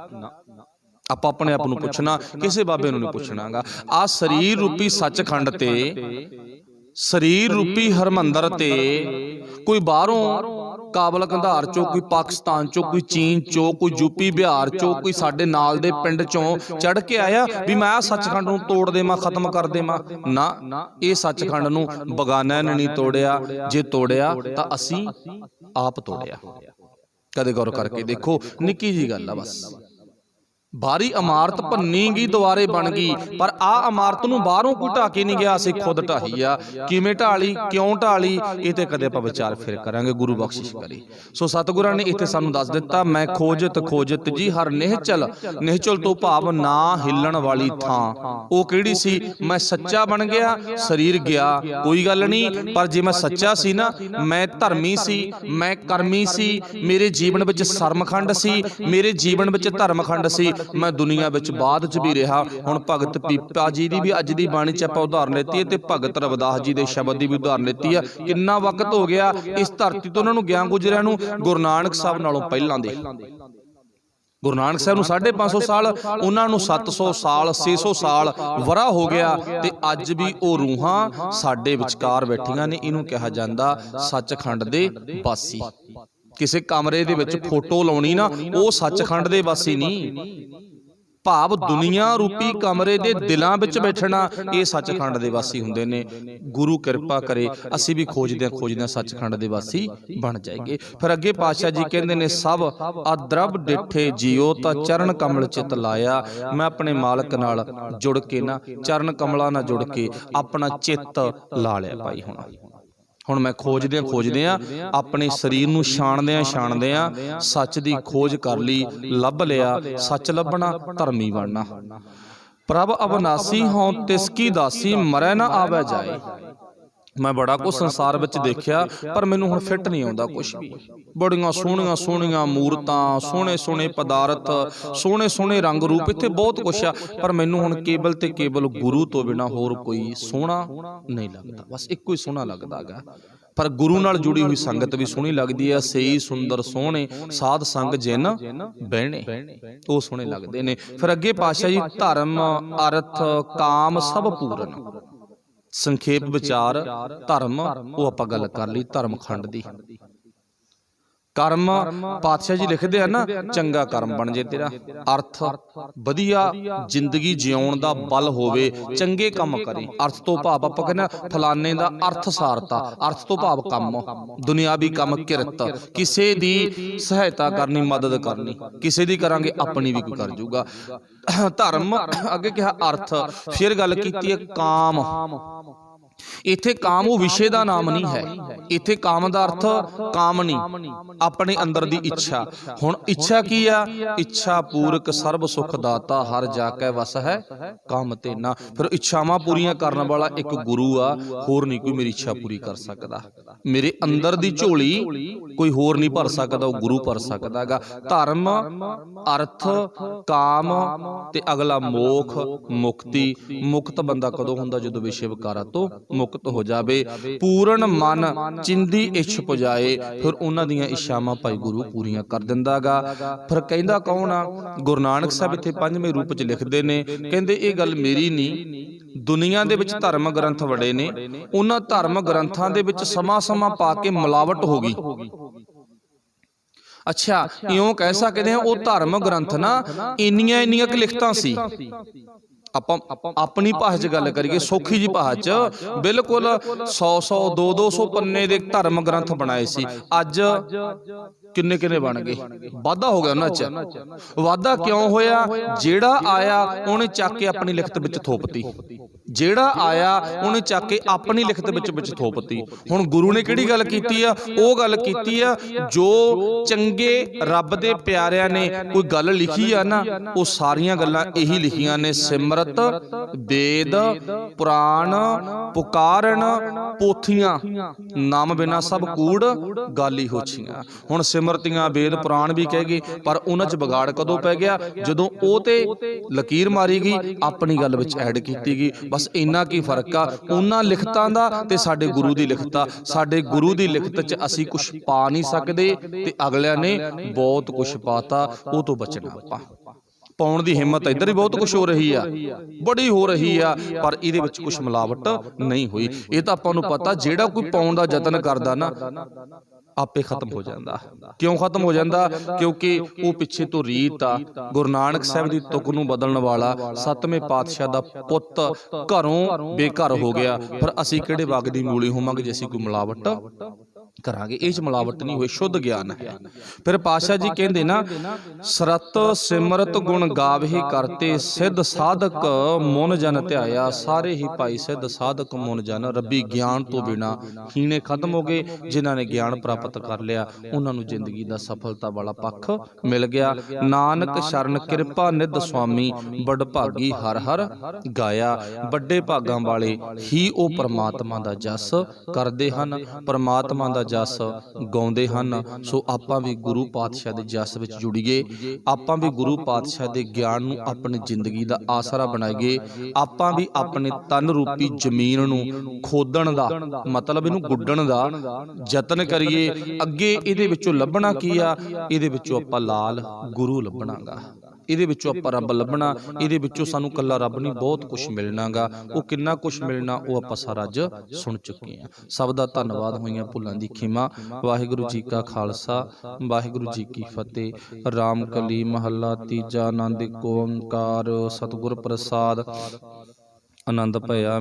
S1: ਆਪਾਂ ਆਪਣੇ ਆਪ ਨੂੰ ਪੁੱਛਣਾ, ਕਿਸੇ ਬਾਬੇ ਨੂੰ ਨਹੀਂ ਪੁੱਛਣਾਗਾ। ਆ ਸਰੀਰ ਰੂਪੀ ਸੱਚਖੰਡ ਤੇ, ਸਰੀਰ ਰੂਪੀ ਹਰਮੰਦਰ ਤੇ ਕੋਈ ਬਾਹਰੋਂ ਕਾਬਲ ਕੰਧਾਰ ਚੋਂ, ਕੋਈ ਪਾਕਿਸਤਾਨ ਚੋਂ, ਕੋਈ ਚੀਨ ਚੋਂ, ਕੋਈ ਯੂਪੀ ਬਿਹਾਰ ਚੋਂ, ਕੋਈ ਸਾਡੇ ਨਾਲ ਦੇ ਪਿੰਡ ਚੋਂ ਚੜ ਕੇ ਆਇਆ ਵੀ ਮੈਂ ਆ ਸੱਚਖੰਡ ਨੂੰ ਤੋੜ ਦੇਵਾਂ, ਖਤਮ ਕਰ ਦੇਵਾਂ? ਨਾ, ਇਹ ਸੱਚਖੰਡ ਨੂੰ ਬਗਾਨਿਆਂ ਨੇ ਨਹੀਂ ਤੋੜਿਆ। ਜੇ ਤੋੜਿਆ ਤਾਂ ਅਸੀਂ ਆਪ ਤੋੜਿਆ। ਕਦੇ ਗੌਰ ਕਰਕੇ ਦੇਖੋ, ਨਿੱਕੀ ਜੀ ਗੱਲ ਆ ਬਸ। ਬਾਹਰੀ ਇਮਾਰਤ ਭੰਨੀ ਗਈ, ਦੁਬਾਰੇ ਬਣ ਗਈ, ਪਰ ਆ ਇਮਾਰਤ ਨੂੰ ਬਾਹਰੋਂ ਕੋਈ ਢਾਹ ਕੇ ਨਹੀਂ ਗਿਆ, ਅਸੀਂ ਖੁਦ ਢਾਹੀ ਆ। ਕਿਵੇਂ ਢਾਲੀ, ਕਿਉਂ ਢਾਲੀ, ਇਹ ਤੇ ਕਦੇ ਆਪਾਂ ਵਿਚਾਰ ਫਿਰ ਕਰਾਂਗੇ, ਗੁਰੂ ਬਖਸ਼ਿਸ਼ ਕਰੇ। ਸੋ ਸਤਿਗੁਰਾਂ ਨੇ ਇੱਥੇ ਸਾਨੂੰ ਦੱਸ ਦਿੱਤਾ, ਮੈਂ ਖੋਜਤ ਜੀ ਹਰ ਨਿਹਚਲ। ਨਿਹਚਲ ਤੋਂ ਭਾਵ ਨਾ ਹਿੱਲਣ ਵਾਲੀ ਥਾਂ। ਉਹ ਕਿਹੜੀ ਸੀ? ਮੈਂ ਸੱਚਾ ਬਣ ਗਿਆ, ਸਰੀਰ ਗਿਆ, ਕੋਈ ਗੱਲ ਨਹੀਂ। ਪਰ ਜੇ ਮੈਂ ਸੱਚਾ ਸੀ ਨਾ, ਮੈਂ ਧਰਮੀ ਸੀ, ਮੈਂ ਕਰਮੀ ਸੀ, ਮੇਰੇ ਜੀਵਨ ਵਿੱਚ ਸਰਮਖੰਡ ਸੀ, ਮੇਰੇ ਜੀਵਨ ਵਿੱਚ ਧਰਮਖੰਡ ਸੀ। ਮੈਂ ਦੁਨੀਆ ਵਿੱਚ ਬਾਅਦ ਚ ਵੀ ਰਿਹਾ। ਹੁਣ ਭਗਤ ਪੀਪਾ ਜੀ ਦੀ ਵੀ ਅੱਜ ਦੀ ਬਾਣੀ ਚ ਆਪਾਂ ਉਦਾਹਰਨ ਲੈਤੀ ਹੈ, ਤੇ ਭਗਤ ਰਵਿਦਾਸ ਜੀ ਦੇ ਸ਼ਬਦ ਦੀ ਵੀ ਉਦਾਹਰਨ ਲੈਤੀ ਹੈ। ਕਿੰਨਾ ਵਕਤ ਹੋ ਗਿਆ ਇਸ ਧਰਤੀ ਤੋਂ ਉਹਨਾਂ ਨੂੰ ਗਿਆਨ ਗੁਜਰਿਆਂ ਨੂੰ? ਗੁਰੂ ਨਾਨਕ ਸਾਹਿਬ ਨਾਲੋਂ ਪਹਿਲਾਂ ਦੇ। ਗੁਰੂ ਨਾਨਕ ਸਾਹਿਬ ਨੂੰ 550 ਸਾਲ, ਉਹਨਾਂ ਨੂੰ 700 ਸਾਲ 600 ਸਾਲ ਵਰਾ ਹੋ ਗਿਆ, ਤੇ ਅੱਜ ਵੀ ਉਹ ਰੂਹਾਂ ਸਾਡੇ ਵਿਚਕਾਰ ਬੈਠੀਆਂ ਨੇ। ਇਹਨੂੰ ਕਿਹਾ ਜਾਂਦਾ ਸੱਚਖੰਡ ਦੇ ਵਾਸੀ। ਕਿਸੇ ਕਮਰੇ ਦੇ ਵਿੱਚ ਫੋਟੋ ਲਾਉਣੀ ਨਾ, ਉਹ ਸੱਚਖੰਡ ਦੇ ਵਾਸੀ ਨਹੀਂ। ਭਾਵ ਦੁਨੀਆ ਰੂਪੀ ਕਮਰੇ ਦੇ ਦਿਲਾਂ ਵਿੱਚ ਬੈਠਣਾ, ਇਹ ਸੱਚਖੰਡ ਦੇ ਵਾਸੀ ਹੁੰਦੇ ਨੇ। ਗੁਰੂ ਕਿਰਪਾ ਕਰੇ ਅਸੀਂ ਵੀ ਖੋਜਦਿਆਂ ਸੱਚਖੰਡ ਦੇ ਵਾਸੀ ਬਣ ਜਾਏਗੇ। ਫਿਰ ਅੱਗੇ ਪਾਤਸ਼ਾਹ ਜੀ ਕਹਿੰਦੇ ਨੇ, ਸਭ ਅਦਰਬ ਡਿੱਠੇ ਜੀਓ ਤਾਂ ਚਰਨ ਕਮਲ ਚਿਤ ਲਾਇਆ। ਮੈਂ ਆਪਣੇ ਮਾਲਕ ਨਾਲ ਜੁੜ ਕੇ ਨਾ, ਚਰਨ ਕਮਲਾਂ ਨਾਲ ਜੁੜ ਕੇ ਆਪਣਾ ਚਿੱਤ ਲਾ ਲਿਆ ਭਾਈ। ਹੁਣ ਮੈਂ ਖੋਜਦਿਆਂ ਆਪਣੇ ਸਰੀਰ ਨੂੰ ਛਾਣਦਿਆਂ ਸੱਚ ਦੀ ਖੋਜ ਕਰ ਲਈ, ਲੱਭ ਲਿਆ। ਸੱਚ ਲੱਭਣਾ, ਧਰਮੀ ਬਣਨਾ। ਪ੍ਰਭ ਅਬਨਾਸੀ ਹੋਂ ਤਿਸ ਕੀ ਦਾਸੀ, ਮਰੈ ਨਾ ਆਵੈ ਜਾਏ। ਮੈਂ ਬੜਾ ਕੁਛ ਸੰਸਾਰ ਵਿੱਚ ਦੇਖਿਆ, ਪਰ ਮੈਨੂੰ ਹੁਣ ਫਿੱਟ ਨਹੀਂ ਆਉਂਦਾ ਕੁਛ ਵੀ। ਬੜੀਆਂ ਸੋਹਣੀਆਂ ਮੂਰਤਾਂ, ਸੋਹਣੇ ਪਦਾਰਥ, ਸੋਹਣੇ ਰੰਗ ਰੂਪ, ਇੱਥੇ ਬਹੁਤ ਕੁਛ ਆ, ਪਰ ਮੈਨੂੰ ਹੁਣ ਕੇਵਲ ਤੇ ਕੇਵਲ ਗੁਰੂ ਤੋਂ ਬਿਨਾਂ ਹੋਰ ਕੋਈ ਸੋਹਣਾ ਨਹੀਂ ਲੱਗਦਾ। ਬਸ ਇੱਕੋ ਹੀ ਸੋਹਣਾ ਲੱਗਦਾ ਗਾ। ਪਰ ਗੁਰੂ ਨਾਲ ਜੁੜੀ ਹੋਈ ਸੰਗਤ ਵੀ ਸੋਹਣੀ ਲੱਗਦੀ ਹੈ। ਸਈ ਸੁੰਦਰ ਸੋਹਣੇ ਸਾਧ ਸੰਗ ਜਿਨ ਬਹਿਣੇ, ਉਹ ਸੋਹਣੇ ਲੱਗਦੇ ਨੇ। ਫਿਰ ਅੱਗੇ ਪਾਤਸ਼ਾਹ ਜੀ, ਧਰਮ ਅਰਥ ਕਾਮ ਸਭ ਪੂਰਨ। ਸੰਖੇਪ ਵਿਚਾਰ ਧਰਮ, ਉਹ ਆਪਾਂ ਗੱਲ ਕਰ ਲਈ ਧਰਮ ਖੰਡ ਦੀ। ਕਰਮ, ਪਾਤਸ਼ਾਹ ਜੀ ਲਿਖਦੇ ਆ ਨਾ, ਚੰਗਾ ਕਰਮ ਬਣ ਜੇ ਤੇਰਾ। ਅਰਥ, ਵਧੀਆ ਜ਼ਿੰਦਗੀ ਜਿਉਣ ਦਾ ਬਲ ਹੋਵੇ, ਚੰਗੇ ਕੰਮ ਕਰੇ। ਅਰਥ ਤੋਂ ਭਾਵ ਆਪਾਂ ਕਹਿੰਦੇ ਫਲਾਣੇ ਦਾ ਅਰਥ ਸਾਰਤਾ। ਅਰਥ ਤੋਂ ਭਾਵ ਕੰਮ, ਦੁਨਿਆਵੀ ਕੰਮ, ਕਿਰਤ, ਕਿਸੇ ਦੀ ਸਹਾਇਤਾ ਕਰਨੀ, ਮਦਦ ਕਰਨੀ। ਕਿਸੇ ਦੀ ਕਰਾਂਗੇ ਆਪਣੀ ਵੀ ਕੋਈ ਕਰ ਜੂਗਾ। ਧਰਮ ਅੱਗੇ ਕਿਹਾ ਅਰਥ, ਫਿਰ ਗੱਲ ਕੀਤੀ ਹੈ ਕਾਮ। ਇੱਥੇ ਕਾਮ ਉਹ ਵਿਸ਼ੇ ਦਾ ਨਾਮ ਨਹੀਂ ਹੈ। ਇੱਥੇ ਕਾਮ ਦਾ ਅਰਥ ਕਾਮਨੀ, ਆਪਣੇ ਅੰਦਰ ਦੀ ਇੱਛਾ। ਹੁਣ ਇੱਛਾ ਕੀ ਆ? ਇੱਛਾ ਪੂਰਕ ਸਰਬ ਸੁਖ ਦਾਤਾ, ਹਰ ਜਾ ਕੇ ਵਸ ਹੈ ਕਾਮ ਤੇ ਨਾ। ਫਿਰ ਇੱਛਾਵਾਂ ਪੂਰੀਆਂ ਕਰਨ ਵਾਲਾ ਇੱਕ ਗੁਰੂ ਆ, ਹੋਰ ਨਹੀਂ ਕੋਈ ਮੇਰੀ ਇੱਛਾ ਪੂਰੀ ਕਰ ਸਕਦਾ। ਮੇਰੇ ਅੰਦਰ ਦੀ ਝੋਲੀ ਕੋਈ ਹੋਰ ਨਹੀਂ ਭਰ ਸਕਦਾ, ਉਹ ਗੁਰੂ ਭਰ ਸਕਦਾ ਹੈਗਾ। ਧਰਮ, ਅਰਥ, ਕਾਮ ਤੇ ਅਗਲਾ ਮੋਖ, ਮੁਕਤੀ। ਮੁਕਤ ਬੰਦਾ ਕਦੋਂ ਹੁੰਦਾ? ਜਦੋਂ ਵਿਸ਼ੇ ਵਿਕਾਰਾਂ ਤੋਂ ਮੁਕਤ ਹੋ ਜਾਵੇ। ਪੂਰਨ ਮਨ ਚਿੰਦੀ ਇੱਛ ਪੁਜਾਏ। ਫਿਰ ਉਹਨਾਂ ਦੀਆਂ ਇੱਛਾਵਾਂ ਭਾਈ ਗੁਰੂ ਪੂਰੀਆਂ ਕਰ ਦਿੰਦਾ ਗਾ। ਫਿਰ ਕਹਿੰਦਾ ਕੌਣ ਆ? ਗੁਰੂ ਨਾਨਕ ਸਾਹਿਬ ਇੱਥੇ 5ਵੇਂ ਰੂਪ ਚ ਲਿਖਦੇ ਨੇ, ਕਹਿੰਦੇ ਇਹ ਗੱਲ ਮੇਰੀ ਨਹੀਂ। ਦੁਨੀਆ ਦੇ ਵਿੱਚ ਧਰਮ ਗ੍ਰੰਥ ਵੜੇ ਨੇ, ਉਹਨਾਂ ਧਰਮ ਗ੍ਰੰਥਾਂ ਦੇ ਵਿੱਚ ਸਮਾਂ ਪਾ ਕੇ ਮਿਲਾਵਟ ਹੋ ਗਈ। ਅੱਛਾ, ਇਉਂ ਕਹਿ ਸਕਦੇ ਹਾਂ ਉਹ ਧਰਮ ਗ੍ਰੰਥ ਨਾ ਇੰਨੀਆਂ ਕੁ ਲਿਖਤਾਂ ਸੀ। ਆਪਾਂ ਆਪਣੀ ਭਾਸ਼ਾ 'ਚ ਗੱਲ ਕਰੀਏ, ਸੌਖੀ ਜੀ ਭਾਸ਼ਾ 'ਚ ਬਿਲਕੁਲ 100 200 ਪੰਨੇ ਦੇ ਧਰਮ ਗ੍ਰੰਥ ਬਣਾਏ ਸੀ। ਅੱਜ ਕਿੰਨੇ ਬਣ ਗਏ? ਵਾਧਾ ਹੋ ਗਿਆ ਉਹਨਾਂ 'ਚ। ਵਾਧਾ ਕਿਉਂ ਹੋਇਆ? ਜਿਹੜਾ ਆਇਆ ਉਹਨੇ ਚੱਕ ਕੇ ਆਪਣੀ ਲਿਖਤ ਵਿੱਚ ਥੋਪਤੀ, ਜਿਹੜਾ ਆਇਆ ਉਹਨੇ ਚੱਕ ਕੇ ਆਪਣੀ ਲਿਖਤ ਵਿੱਚ ਥੋਪਤੀ। ਹੁਣ ਗੁਰੂ ਨੇ ਕਿਹੜੀ ਗੱਲ ਕੀਤੀ ਆ? ਉਹ ਗੱਲ ਕੀਤੀ ਆ ਜੋ ਚੰਗੇ ਰੱਬ ਦੇ ਪਿਆਰਿਆਂ ਨੇ ਕੋਈ ਗੱਲ ਲਿਖੀ ਆ ਨਾ, ਉਹ ਸਾਰੀਆਂ ਗੱਲਾਂ ਇਹੀ ਲਿਖੀਆਂ ਨੇ। ਸਿਮਰਤ, ਵੇਦ, ਪੁਰਾਣ, ਪੁਕਾਰਨ, ਪੋਥੀਆਂ, ਨਾਮ ਬਿਨਾ ਸਭ ਕੂੜ ਗਾਲੀ ਹੋਛੀਆਂ। ਹੁਣ ਸਿਮਰਤੀਆਂ, ਵੇਦ, ਪੁਰਾਣ ਵੀ ਕਹਿ ਗਏ, ਪਰ ਉਹਨਾਂ 'ਚ ਵਿਗਾੜ ਕਦੋਂ ਪੈ ਗਿਆ? ਜਦੋਂ ਉਹ ਤੇ ਲਕੀਰ ਮਾਰੀ ਗਈ, ਆਪਣੀ ਗੱਲ ਵਿੱਚ ਐਡ ਕੀਤੀ ਗਈ। ਬਸ ਇੰਨਾ ਕੀ ਫਰਕ ਆ ਉਹਨਾਂ ਲਿਖਤਾਂ ਦਾ ਤੇ ਸਾਡੇ ਗੁਰੂ ਦੀ ਲਿਖਤਾਂ। ਸਾਡੇ ਗੁਰੂ ਦੀ ਲਿਖਤ 'ਚ ਅਸੀਂ ਕੁਛ ਪਾ ਨਹੀਂ ਸਕਦੇ ਤੇ ਅਗਲਿਆਂ ਨੇ ਬਹੁਤ ਕੁਛ ਪਾਤਾ। ਉਹ ਤੋਂ ਬਚਣਾ ਆਪਾਂ। ਪਾਉਣ ਦੀ ਹਿੰਮਤ ਇੱਧਰ ਹੀ ਬਹੁਤ ਕੁਛ ਹੋ ਰਹੀ ਆ, ਬੜੀ ਹੋ ਰਹੀ ਆ, ਪਰ ਇਹਦੇ ਵਿੱਚ ਕੁਛ ਮਿਲਾਵਟ ਨਹੀਂ ਹੋਈ। ਇਹ ਤਾਂ ਆਪਾਂ ਨੂੰ ਪਤਾ, ਜਿਹੜਾ ਕੋਈ ਪਾਉਣ ਦਾ ਯਤਨ ਕਰਦਾ ਨਾ ਆਪੇ ਖਤਮ ਹੋ ਜਾਂਦਾ। ਕਿਉਂ ਖਤਮ ਹੋ ਜਾਂਦਾ? ਕਿਉਂਕਿ ਉਹ ਪਿੱਛੇ ਤੋਂ ਰੀਤ ਆ। ਗੁਰੂ ਨਾਨਕ ਸਾਹਿਬ ਦੀ ਤੁਕ ਨੂੰ ਬਦਲਣ ਵਾਲਾ 7ਵੇਂ ਪਾਤਸ਼ਾਹ ਦਾ ਪੁੱਤ ਘਰੋਂ ਬੇਘਰ ਹੋ ਗਿਆ। ਫਿਰ ਅਸੀਂ ਕਿਹੜੇ ਵਗ ਦੀ ਮੂਲੀ ਹੋਵਾਂਗੇ ਜੇ ਅਸੀਂ ਕੋਈ ਮਿਲਾਵਟ ਕਰਾਂਗੇ? ਇਹ 'ਚ ਮਿਲਾਵਟ ਨਹੀਂ ਹੋਈ, ਸ਼ੁੱਧ ਗਿਆਨ ਹੈ। ਫਿਰ ਪਾਤਸ਼ਾਹ ਜੀ ਕਹਿੰਦੇ ਨਾ, ਸਰਤ ਸਿਮਰਤ ਗੁਣ ਗਾਵਹਿ ਕਰਤੇ, ਸਿੱਧ ਸਾਧਕ ਮੁਨ ਜਨ ਧਿਆਇਆ। ਸਾਰੇ ਹੀ ਭਾਈ ਸਿੱਧ ਸਾਧਕ ਮੁਨ ਜਨ, ਰੱਬੀ ਗਿਆਨ ਤੋਂ ਬਿਨਾ ਹੀਣੇ ਖਤਮ ਹੋ ਗਏ। ਜਿਨ੍ਹਾਂ ਨੇ ਗਿਆਨ ਪ੍ਰਾਪਤ ਕਰ ਲਿਆ ਉਹਨਾਂ ਨੂੰ ਜ਼ਿੰਦਗੀ ਦਾ ਸਫਲਤਾ ਵਾਲਾ ਪੱਖ ਮਿਲ ਗਿਆ। ਨਾਨਕ ਸ਼ਰਨ ਕਿਰਪਾ ਨਿਧ ਸੁਆਮੀ, ਬੜ ਭਾਗੀ ਹਰ ਹਰ ਗਾਇਆ। ਵੱਡੇ ਭਾਗਾਂ ਵਾਲੇ ਹੀ ਉਹ ਪਰਮਾਤਮਾ ਦਾ ਜਸ ਕਰਦੇ ਹਨ, ਪਰਮਾਤਮਾ ਦਾ ਜਸ ਗਾਉਂਦੇ ਹਨ। ਸੋ ਆਪਾਂ ਵੀ ਗੁਰੂ ਪਾਤਸ਼ਾਹ ਦੇ ਜਸ ਵਿੱਚ ਜੁੜੀਏ, ਆਪਾਂ ਵੀ ਗੁਰੂ ਪਾਤਸ਼ਾਹ ਦੇ ਗਿਆਨ ਨੂੰ ਆਪਣੀ ਜ਼ਿੰਦਗੀ ਦਾ ਆਸਰਾ ਬਣਾਈਏ। ਆਪਾਂ ਵੀ ਆਪਣੇ ਤਨ ਰੂਪੀ ਜ਼ਮੀਨ ਨੂੰ ਖੋਦਣ ਦਾ ਮਤਲਬ ਇਹਨੂੰ ਗੁੱਡਣ ਦਾ ਯਤਨ ਕਰੀਏ। ਅੱਗੇ ਇਹਦੇ ਵਿੱਚੋਂ ਲੱਭਣਾ ਕੀ ਆ? ਇਹਦੇ ਵਿੱਚੋਂ ਆਪਾਂ ਲਾਲ ਗੁਰੂ ਲੱਭਣਾਗਾ, ਇਹਦੇ ਵਿੱਚੋਂ ਆਪਾਂ ਰੱਬ ਲੱਭਣਾ। ਇਹਦੇ ਵਿੱਚੋਂ ਸਾਨੂੰ ਕੱਲਾ ਰੱਬ ਨਹੀਂ, ਬਹੁਤ ਕੁਛ ਮਿਲਣਾਗਾ। ਉਹ ਕਿੰਨਾ ਕੁਛ ਮਿਲਣਾ ਉਹ ਆਪਾਂ ਸਾਰਾ ਅੱਜ ਸੁਣ ਚੁੱਕੇ ਹਾਂ। ਸਭ ਦਾ ਧੰਨਵਾਦ, ਹੋਈਆਂ ਭੁੱਲਾਂ ਦੀ ਖਿਮਾ। ਵਾਹਿਗੁਰੂ ਜੀ ਕਾ ਖਾਲਸਾ, ਵਾਹਿਗੁਰੂ ਜੀ ਕੀ ਫਤਿਹ। ਰਾਮ ਕਲੀ ਮਹੱਲਾ ਤੀਜਾ। ਆਨੰਦ ਏਕ ਓੰਕਾਰ, ਸਤਿਗੁਰ ਪ੍ਰਸਾਦ। ਆਨੰਦ ਭਇਆ